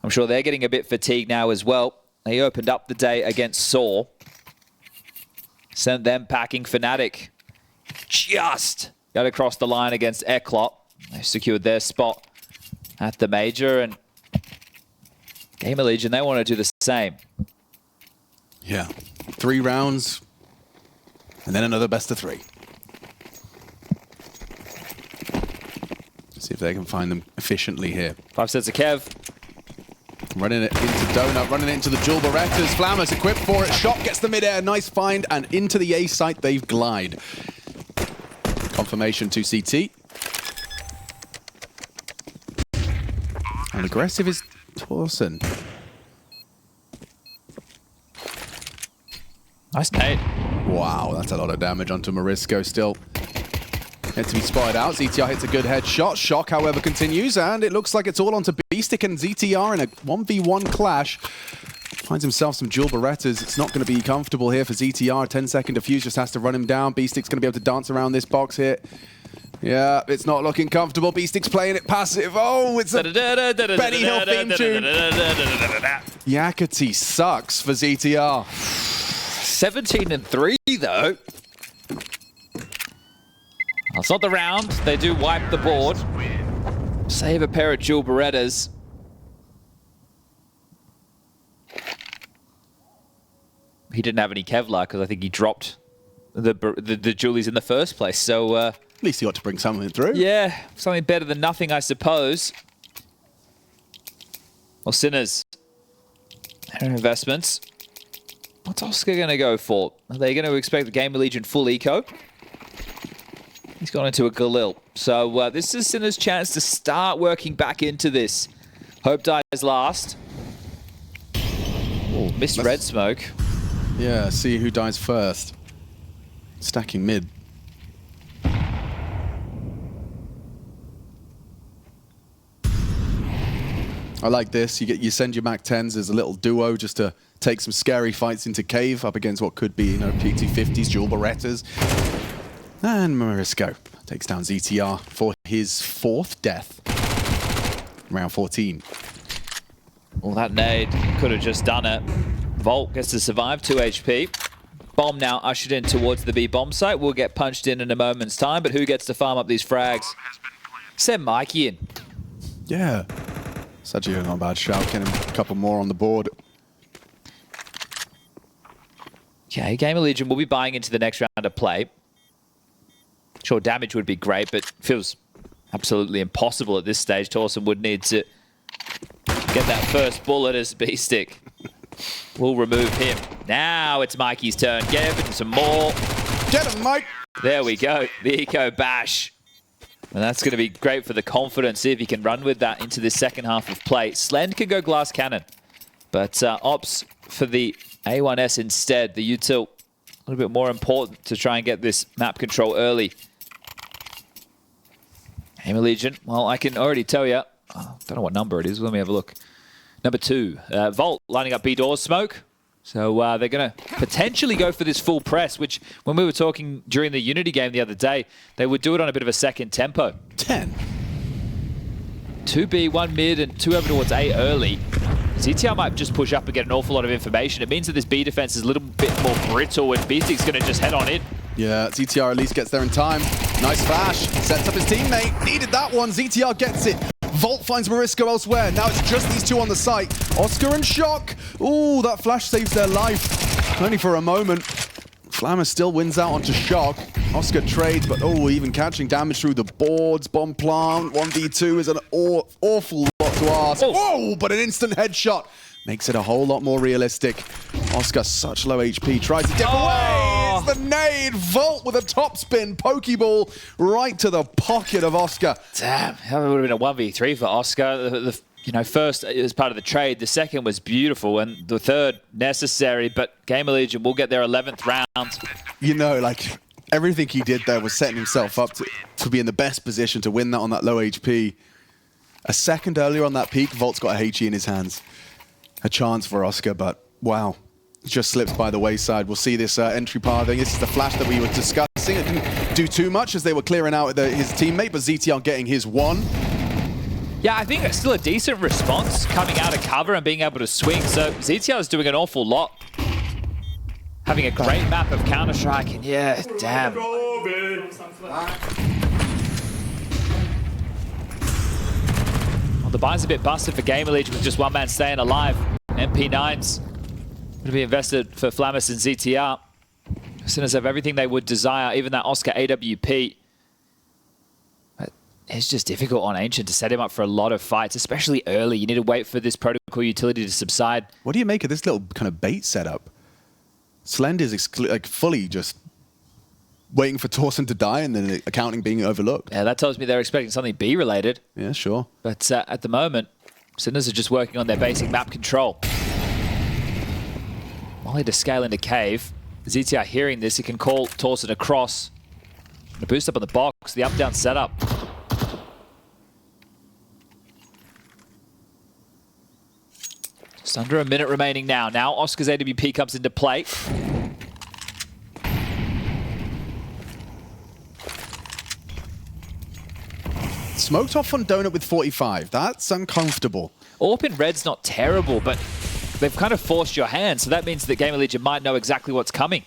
I'm sure they're getting a bit fatigued now as well. They opened up the day against Saw. Sent them packing. Fnatic just got across the line against Eclot. They've secured their spot at the Major, and GamerLegion, they want to do the same. Yeah, 3 rounds, and then another best of 3. See if they can find them efficiently here. 5 sets of Kev. Running it into Donut, running it into the Jewel Berettas. Flammers equipped for it. Shot gets the mid-air. Nice find, and into the A site they glide. Confirmation to CT. And aggressive is Tauson. Nice nade. Wow, that's a lot of damage onto Morisco still. Yet to be spotted out. ZTR hits a good headshot. Shock, however, continues, and it looks like it's all onto Beastic and ZTR in a 1v1 clash. Finds himself some Jewel Berettas. It's not going to be comfortable here for ZTR. 10-second defuse just has to run him down. Beastic's going to be able to dance around this box here. Yeah, it's not looking comfortable. Beastic's playing it passive. Oh, it's a Benny Hill theme tune. Yakety sucks for ZTR. 17-3 though. That's not the round. They do wipe the board. Save a pair of Jewel Berettas. He didn't have any Kevlar because I think he dropped the Julies in the first place. So at least he got to bring something through. Yeah, something better than nothing, I suppose. Well, Sinners, their investments. What's Oscar going to go for? Are they going to expect the GamerLegion full eco? He's gone into a Galil. So this is Sinner's chance to start working back into this. Hope dies last. Oh, missed red smoke. Yeah, see who dies first. Stacking mid. I like this. You send your Mac 10s as a little duo just to take some scary fights into cave up against what could be, you know, PT50s, Jewel Berettas. And Morisco takes down ZTR for his 4th death. Round 14. Well, that nade could have just done it. Volt gets to survive, 2 HP. Bomb now ushered in towards the B bomb site. Will get punched in a moment's time, but who gets to farm up these frags? Send Mikey in. Yeah. Such a not bad shout. Getting a couple more on the board. Yeah, GamerLegion will be buying into the next round of play. Sure, damage would be great, but feels absolutely impossible at this stage. Tauson would need to get that first bullet as Beastic. We'll remove him. Now it's Mikey's turn. Get him some more. Get him, Mike. There we go. The eco bash. And that's going to be great for the confidence. See if he can run with that into the second half of play. Slend can go glass cannon. But opts for the A1S instead. The util a little bit more important to try and get this map control early. GamerLegion, well, I can already tell you. I don't know what number it is. Let me have a look. Number 2. Volt lining up B doors smoke. So they're going to potentially go for this full press, which when we were talking during the Unity game the other day, they would do it on a bit of a second tempo. 10. 2B, 1 mid, and 2 over towards A early. ZTR might just push up and get an awful lot of information. It means that this B defense is a little bit more brittle, and Beastic's going to just head on in. Yeah, ZTR at least gets there in time. Nice flash. Sets up his teammate. Needed that one. ZTR gets it. Volt finds Morisco elsewhere. Now it's just these two on the site. Oscar and Shock. Ooh, that flash saves their life. Only for a moment. Flammer still wins out onto Shock. Oscar trades, but oh, even catching damage through the boards. Bomb plant. 1v2 is an awful lot to ask. Oh, but an instant headshot makes it a whole lot more realistic. Oscar, such low HP, tries to dip away. It's the nade. Volt with a topspin Pokeball right to the pocket of Oscar. Damn, that would have been a 1v3 for Oscar. The first is part of the trade. The second was beautiful, and the third necessary. But GamerLegion will get their 11th round. You know, like everything he did there was setting himself up to to be in the best position to win that on that low HP. A second earlier on that peak, Volt's got a HE in his hands. A chance for Oscar, but wow. Just slips by the wayside. We'll see this entry pathing. This is the flash that we were discussing. It didn't do too much as they were clearing out his teammate, but ZTR getting his one. Yeah, I think it's still a decent response coming out of cover and being able to swing. So ZTR is doing an awful lot. Having a great map of Counter-Strike, and yeah, damn. Well, the buy's a bit busted for GamerLegion with just one man staying alive. MP9's going to be invested for Flamus and ZTR. Sinners have everything they would desire, even that Oscar AWP. But it's just difficult on Ancient to set him up for a lot of fights, especially early. You need to wait for this protocol utility to subside. What do you make of this little kind of bait setup? Slend is like fully just waiting for Tauson to die and then the accounting being overlooked. Yeah, that tells me they're expecting something B-related. Yeah, sure. But at the moment, Sinners are just working on their basic map control. Molly to scale into cave. ZTR hearing this, he can call Tauson across. The boost up on the box, the up-down setup. Just under a minute remaining now. Now Oscar's AWP comes into play. Smoked off on Donut with 45. That's uncomfortable. AWP in red's not terrible, but they've kind of forced your hand, so that means that GamerLegion might know exactly what's coming.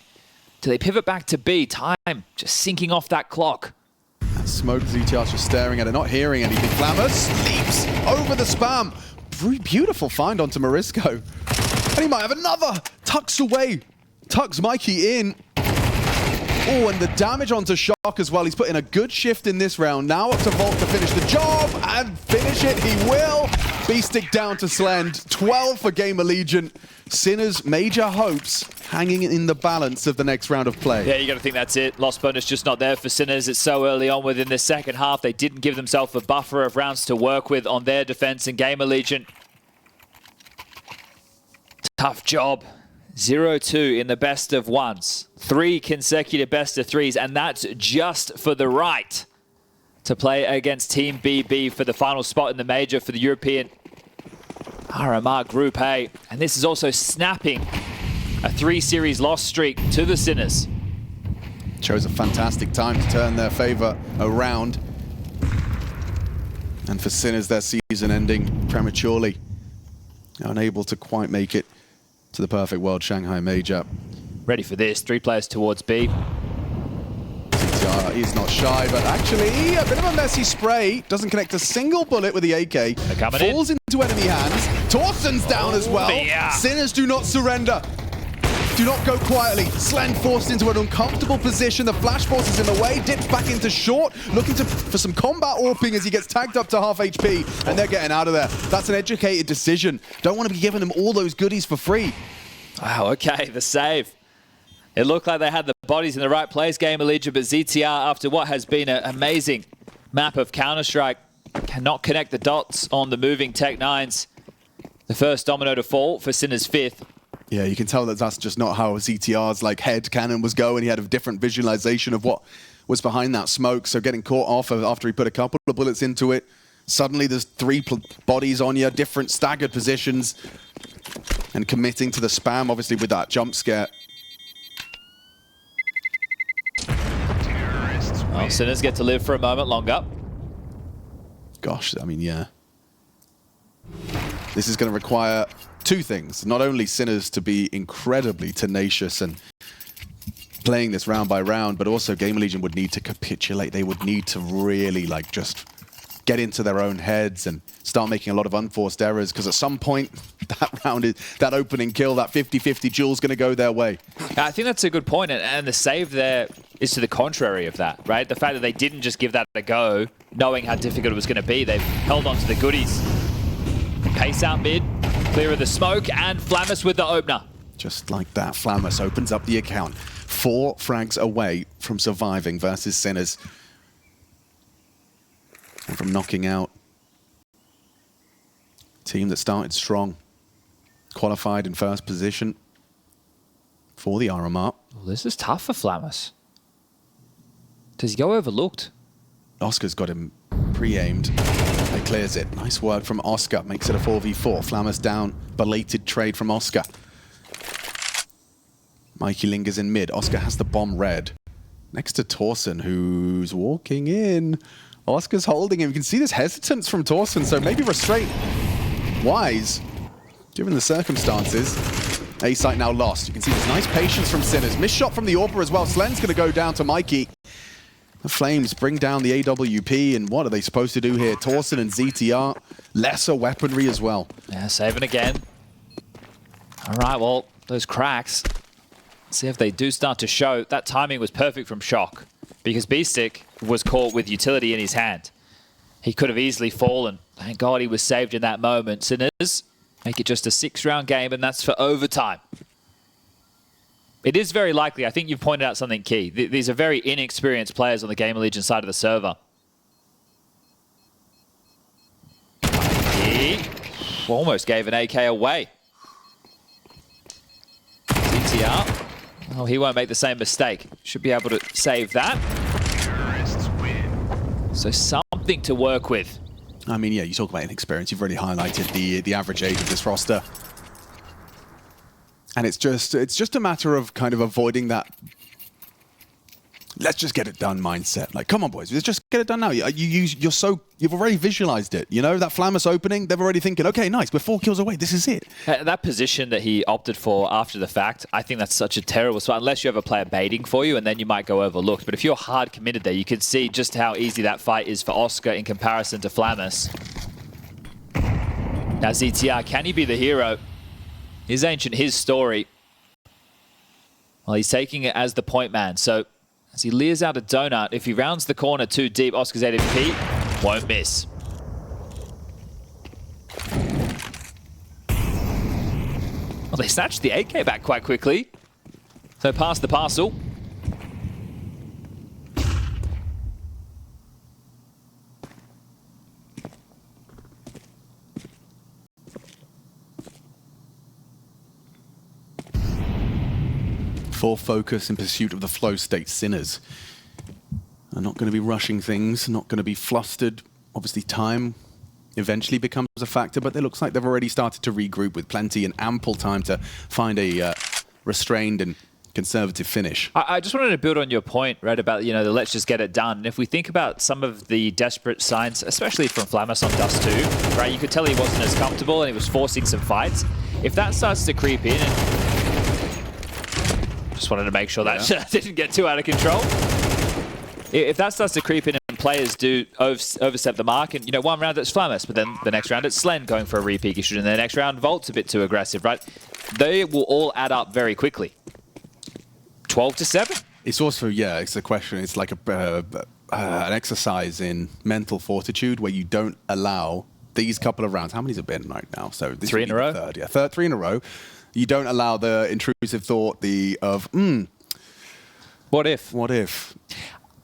Do they pivot back to B? Time just sinking off that clock. That smoked ZTR's just staring at it, not hearing anything. Flamus leaps over the spam. Very beautiful find onto Morisco. And he might have another. Tucks away. Tucks Mikey in. Oh, and the damage onto Shock as well. He's put in a good shift in this round. Now up to Volt to finish the job, and finish it he will. B-stick down to Slend. 12 for GamerLegion. Sinners' major hopes hanging in the balance of the next round of play. Yeah, you got to think that's it. Lost bonus just not there for Sinners. It's so early on within the second half. They didn't give themselves a buffer of rounds to work with on their defense, and GamerLegion. Tough job. 0-2 in the best of ones. 3 consecutive best of threes, and that's just for the right to play against Team BB for the final spot in the major for the European RMR Group A. And this is also snapping a 3-series loss streak to the Sinners. Chose a fantastic time to turn their favor around. And for Sinners, their season ending prematurely. Unable to quite make it to the perfect world Shanghai Major. Ready for this. 3 players towards B. ZTR is not shy, but actually a bit of a messy spray. Doesn't connect a single bullet with the AK. Falls into enemy hands. Tauson's down as well. Yeah. Sinners do not surrender. Do not go quietly. Slend forced into an uncomfortable position. The flash force is in the way. Dips back into short. Looking for some combat AWPing as he gets tagged up to half HP. And they're getting out of there. That's an educated decision. Don't want to be giving them all those goodies for free. Wow, okay, the save. It looked like they had the bodies in the right place, GamerLegion, but ZTR, after what has been an amazing map of Counter-Strike, cannot connect the dots on the moving Tech-9s. The first domino to fall for Sinners' 5th. Yeah, you can tell that that's just not how ZTR's head cannon was going. He had a different visualization of what was behind that smoke. So getting caught off after he put a couple of bullets into it, suddenly there's 3 bodies on you, different staggered positions, and committing to the spam, obviously with that jump scare. Well, Sinners get to live for a moment longer. Gosh, I mean, yeah. This is going to require 2 things. Not only Sinners to be incredibly tenacious and playing this round by round, but also GamerLegion would need to capitulate. They would need to really just get into their own heads and start making a lot of unforced errors, because at some point that opening kill, that 50-50 duel's going to go their way. I think that's a good point, and the save there is to the contrary of that, right? The fact that they didn't just give that a go, knowing how difficult it was going to be. They've held on to the goodies. Pace out mid, clear of the smoke, and Flamus with the opener. Just like that, Flamus opens up the account. 4 frags away from surviving versus Sinners. And from knocking out a team that started strong. Qualified in first position for the RMR. Well, this is tough for Flamus. Does he go overlooked? Oscar's got him pre-aimed. He clears it. Nice work from Oscar. Makes it a 4v4. Flammers down. Belated trade from Oscar. Mikey lingers in mid. Oscar has the bomb red. Next to Tauson, who's walking in. Oscar's holding him. You can see this hesitance from Tauson, so maybe restraint wise, given the circumstances. A site now lost. You can see this nice patience from Sinners. Missed shot from the AWPer as well. Slen's going to go down to Mikey. The Flames bring down the AWP, and what are they supposed to do here? Tauson and ZTR, lesser weaponry as well. Yeah, saving again. All right, well, those cracks, see if they do start to show. That timing was perfect from Shock, because B-Stick was caught with utility in his hand. He could have easily fallen. Thank God he was saved in that moment. Sinners make it just a 6-round game, and that's for overtime. It is very likely. I think you've pointed out something key. These are very inexperienced players on the GamerLegion side of the server. He almost gave an AK away. ZTR. Oh, he won't make the same mistake. Should be able to save that. So something to work with. I mean, yeah, you talk about inexperience. You've already highlighted the average age of this roster. And it's just a matter of kind of avoiding that let's just get it done mindset. Like, come on, boys, let's just get it done now. You've already visualized it. You know, that Flammers opening, they're already thinking, okay, nice, we're 4 kills away. This is it. That position that he opted for after the fact, I think that's such a terrible spot, unless you have a player baiting for you, and then you might go overlooked. But if you're hard committed there, you can see just how easy that fight is for Oscar in comparison to Flammers. Now, ZTR, can he be the hero? His ancient, his story. Well, he's taking it as the point man. So as he leers out a donut, if he rounds the corner too deep, Oscar's AWP won't miss. Well, they snatched the AK back quite quickly. So pass the parcel. Full focus in pursuit of the flow state. Sinners are not going to be rushing things, not going to be flustered. Obviously, time eventually becomes a factor, but it looks like they've already started to regroup with plenty and ample time to find a restrained and conservative finish. I just wanted to build on your point, right, about, you know, the let's just get it done. And if we think about some of the desperate signs, especially from Flammers on Dust 2, right, you could tell he wasn't as comfortable and he was forcing some fights. If that starts to creep in, and just wanted to make sure that didn't get too out of control. If that starts to creep in and players do overstep the mark, and, you know, one round it's Flammers, but then the next round it's Slen going for a re-peek issue, and the next round Volt's a bit too aggressive, right? They will all add up very quickly. 12-7. It's also, yeah, it's a question. It's like an exercise in mental fortitude where you don't allow these couple of rounds. How many's it been right now? So this 3 in a row. Third, yeah, 3 in a row. You don't allow the intrusive thought, What if? What if?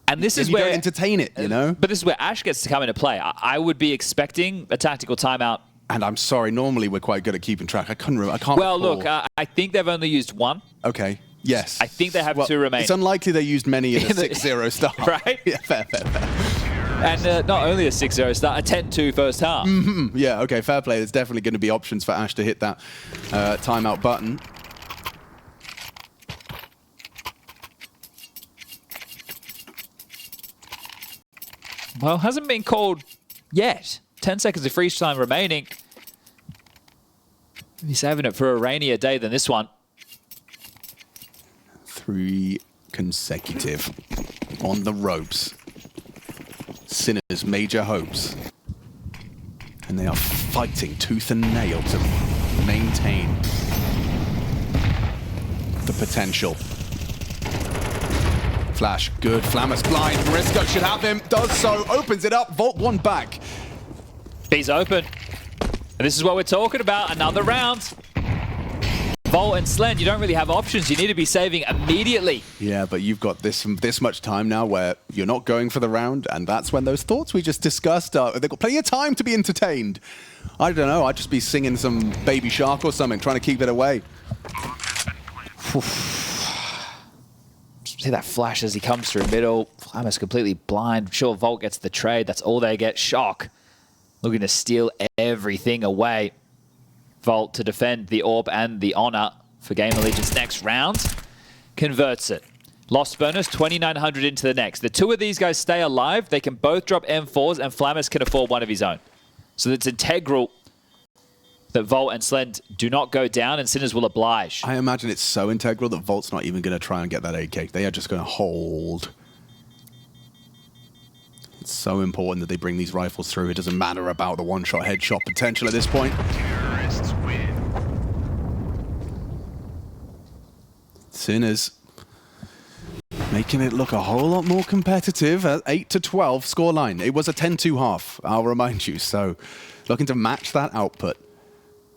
And this is you where don't entertain it, you know? But this is where Ash gets to come into play. I would be expecting a tactical timeout. And I'm sorry, normally we're quite good at keeping track. I can't Well, recall. look, I think they've only used one. Okay. Yes. I think they have 2 remaining. It's unlikely they used many in a 6-0 start. Right? Yeah, fair. And not only a 6-0 start, a 10-2 first half. Mm-hmm. Yeah, okay, fair play. There's definitely going to be options for Ash to hit that timeout button. Well, hasn't been called yet. 10 seconds of freeze time remaining. He's saving it for a rainier day than this one. 3 consecutive on the ropes. Sinners' major hopes. And they are fighting tooth and nail to maintain the potential. Flash, good. Flammers blind. Marisco should have him. Does so. Opens it up. Volt 1 back. He's open. And this is what we're talking about. Another round. Volt and Slen, you don't really have options. You need to be saving immediately. Yeah, but you've got this much time now where you're not going for the round, and that's when those thoughts we just discussed they've got plenty of time to be entertained. I don't know. I'd just be singing some Baby Shark or something, trying to keep it away. See that flash as he comes through middle. Flamus completely blind. Sure, Volt gets the trade. That's all they get. Shock looking to steal everything away. Volt to defend the orb and the honor for GamerLegion's next round. Converts it. Lost bonus, 2,900 into the next. The two of these guys stay alive. They can both drop M4s, and Flamus can afford one of his own. So it's integral that Volt and Slend do not go down, and Sinners will oblige. I imagine it's so integral that Volt's not even going to try and get that AK. They are just going to hold. It's so important that they bring these rifles through. It doesn't matter about the one-shot headshot potential at this point. Terrorists win. Sinners making it look a whole lot more competitive at 8-12 scoreline. It was a 10-2 half, I'll remind you. So looking to match that output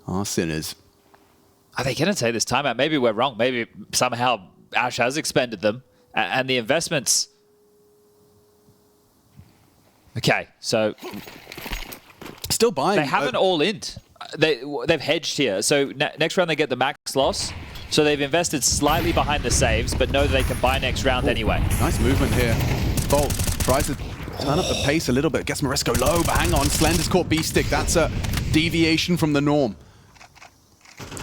are Sinners. Are they going to take this timeout? Maybe we're wrong. Maybe somehow Ash has expended them. And the investments... Okay, so... Still buying. They haven't all in. They've hedged here. So next round they get the max loss. So they've invested slightly behind the saves, but know that they can buy next round anyway. Nice movement here. Volt tries to turn up the pace a little bit. Gets Morisco low, but hang on. Slender's caught B-Stick. That's a deviation from the norm.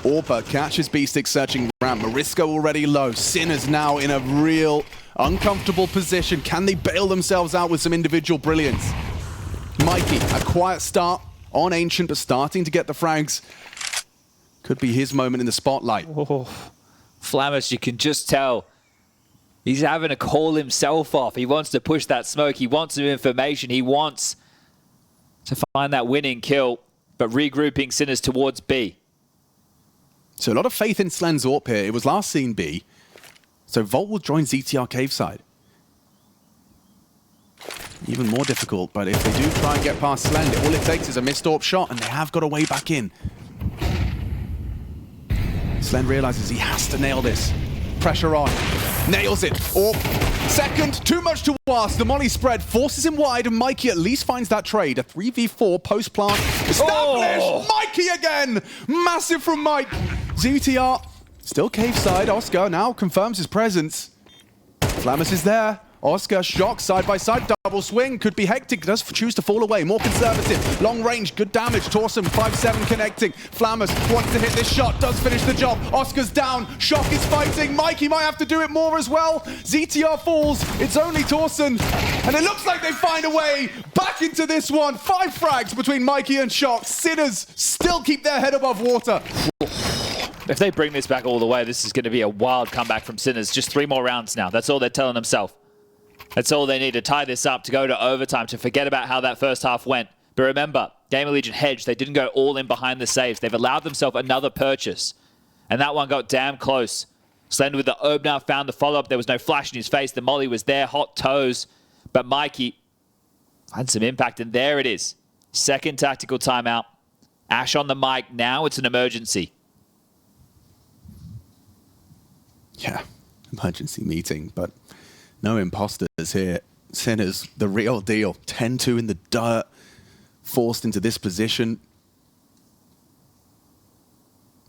Orpa catches B-Stick searching ramp. Morisco already low. Sinners now in a real uncomfortable position. Can they bail themselves out with some individual brilliance? Mikey, a quiet start on Ancient, but starting to get the frags. Could be his moment in the spotlight. Oh, Flamus, you can just tell he's having to call himself off. He wants to push that smoke. He wants some information. He wants to find that winning kill, but regrouping Sinners towards B. So a lot of faith in Slen's AWP here. It was last seen B. So Volt will join ZTR cave side. Even more difficult, but if they do try and get past Slend, all it takes is a missed AWP shot, and they have got a way back in. Slend realizes he has to nail this. Pressure on. Nails it. AWP. Second, too much to ask. The molly spread forces him wide, and Mikey at least finds that trade. A 3v4 post-plant established. Oh. Mikey again. Massive from Mike. ZTR still cave side. Oscar now confirms his presence. Flamus is there. Oscar, Shock, side by side, double swing, could be hectic, does choose to fall away, more conservative, long range, good damage, Tauson, 5-7 connecting, Flamus wants to hit this shot, does finish the job, Oscar's down, Shock is fighting, Mikey might have to do it more as well, ZTR falls, it's only Tauson, and it looks like they find a way back into this one, 5 frags between Mikey and Shock, Sinners still keep their head above water. If they bring this back all the way, this is going to be a wild comeback from Sinners, just 3 more rounds now, that's all they're telling themselves. That's all they need to tie this up, to go to overtime, to forget about how that first half went. But remember, GamerLegion hedged. They didn't go all in behind the saves. They've allowed themselves another purchase. And that one got damn close. Slend with the Orb now found the follow-up. There was no flash in his face. The molly was there, hot toes. But Mikey had some impact, and there it is. Second tactical timeout. Ash on the mic. Now it's an emergency. Yeah, emergency meeting, but... no imposters here. Sinners, the real deal. 10-2 in the dirt. Forced into this position.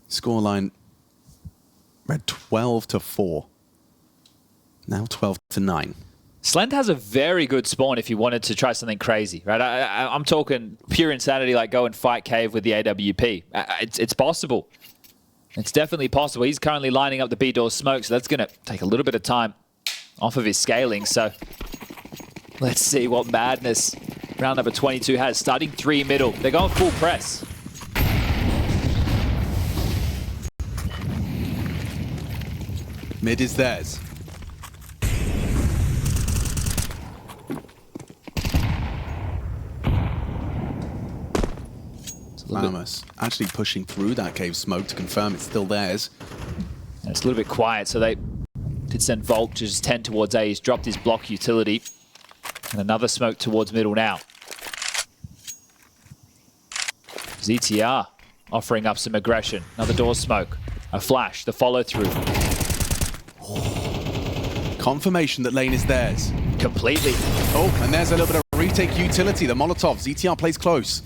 Scoreline read 12-4. Now 12-9. Slend has a very good spawn if you wanted to try something crazy, right? I'm talking pure insanity, like go and fight cave with the AWP. It's possible. It's definitely possible. He's currently lining up the B door smoke, so that's going to take a little bit of time off of his scaling. So let's see what madness round number 22 has. Starting 3 middle. They're going full press. Mid is theirs. Flamus actually pushing through that cave smoke to confirm it's still theirs. And it's a little bit quiet, so they did send Volt to just 10 towards A. He's dropped his block utility. And another smoke towards middle now. ZTR offering up some aggression. Another door smoke. A flash, the follow through. Confirmation that lane is theirs. Completely. Oh, and there's a little bit of retake utility. The Molotov. ZTR plays close.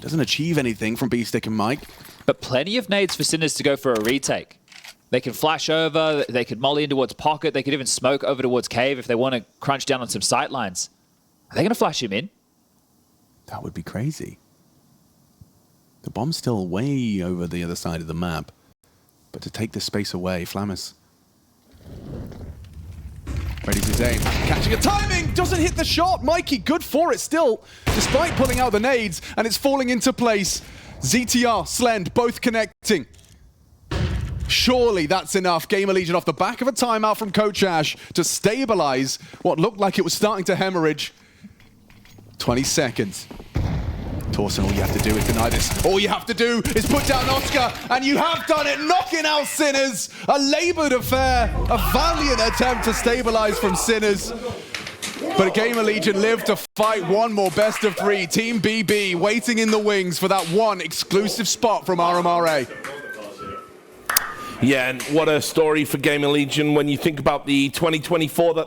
Doesn't achieve anything from B-Stick and Mike. But plenty of nades for Sinners to go for a retake. They can flash over, they could molly in towards pocket, they could even smoke over towards cave if they want to crunch down on some sight lines. Are they going to flash him in? That would be crazy. The bomb's still way over the other side of the map. But to take this space away, Flamus readies his aim. Catching a timing! Doesn't hit the shot! Mikey, good for it still, despite pulling out the nades, and it's falling into place. ZTR, Slend, both connecting. Surely that's enough. GamerLegion off the back of a timeout from Coach Ash to stabilize what looked like it was starting to hemorrhage. 20 seconds. Tauson, all you have to do is deny this. All you have to do is put down Oscar, and you have done it, knocking out Sinners. A labored affair, a valiant attempt to stabilize from Sinners. But GamerLegion live to fight one more best of 3. Team BB waiting in the wings for that one exclusive spot from RMRA. Yeah, and what a story for GamerLegion when you think about the 2024 that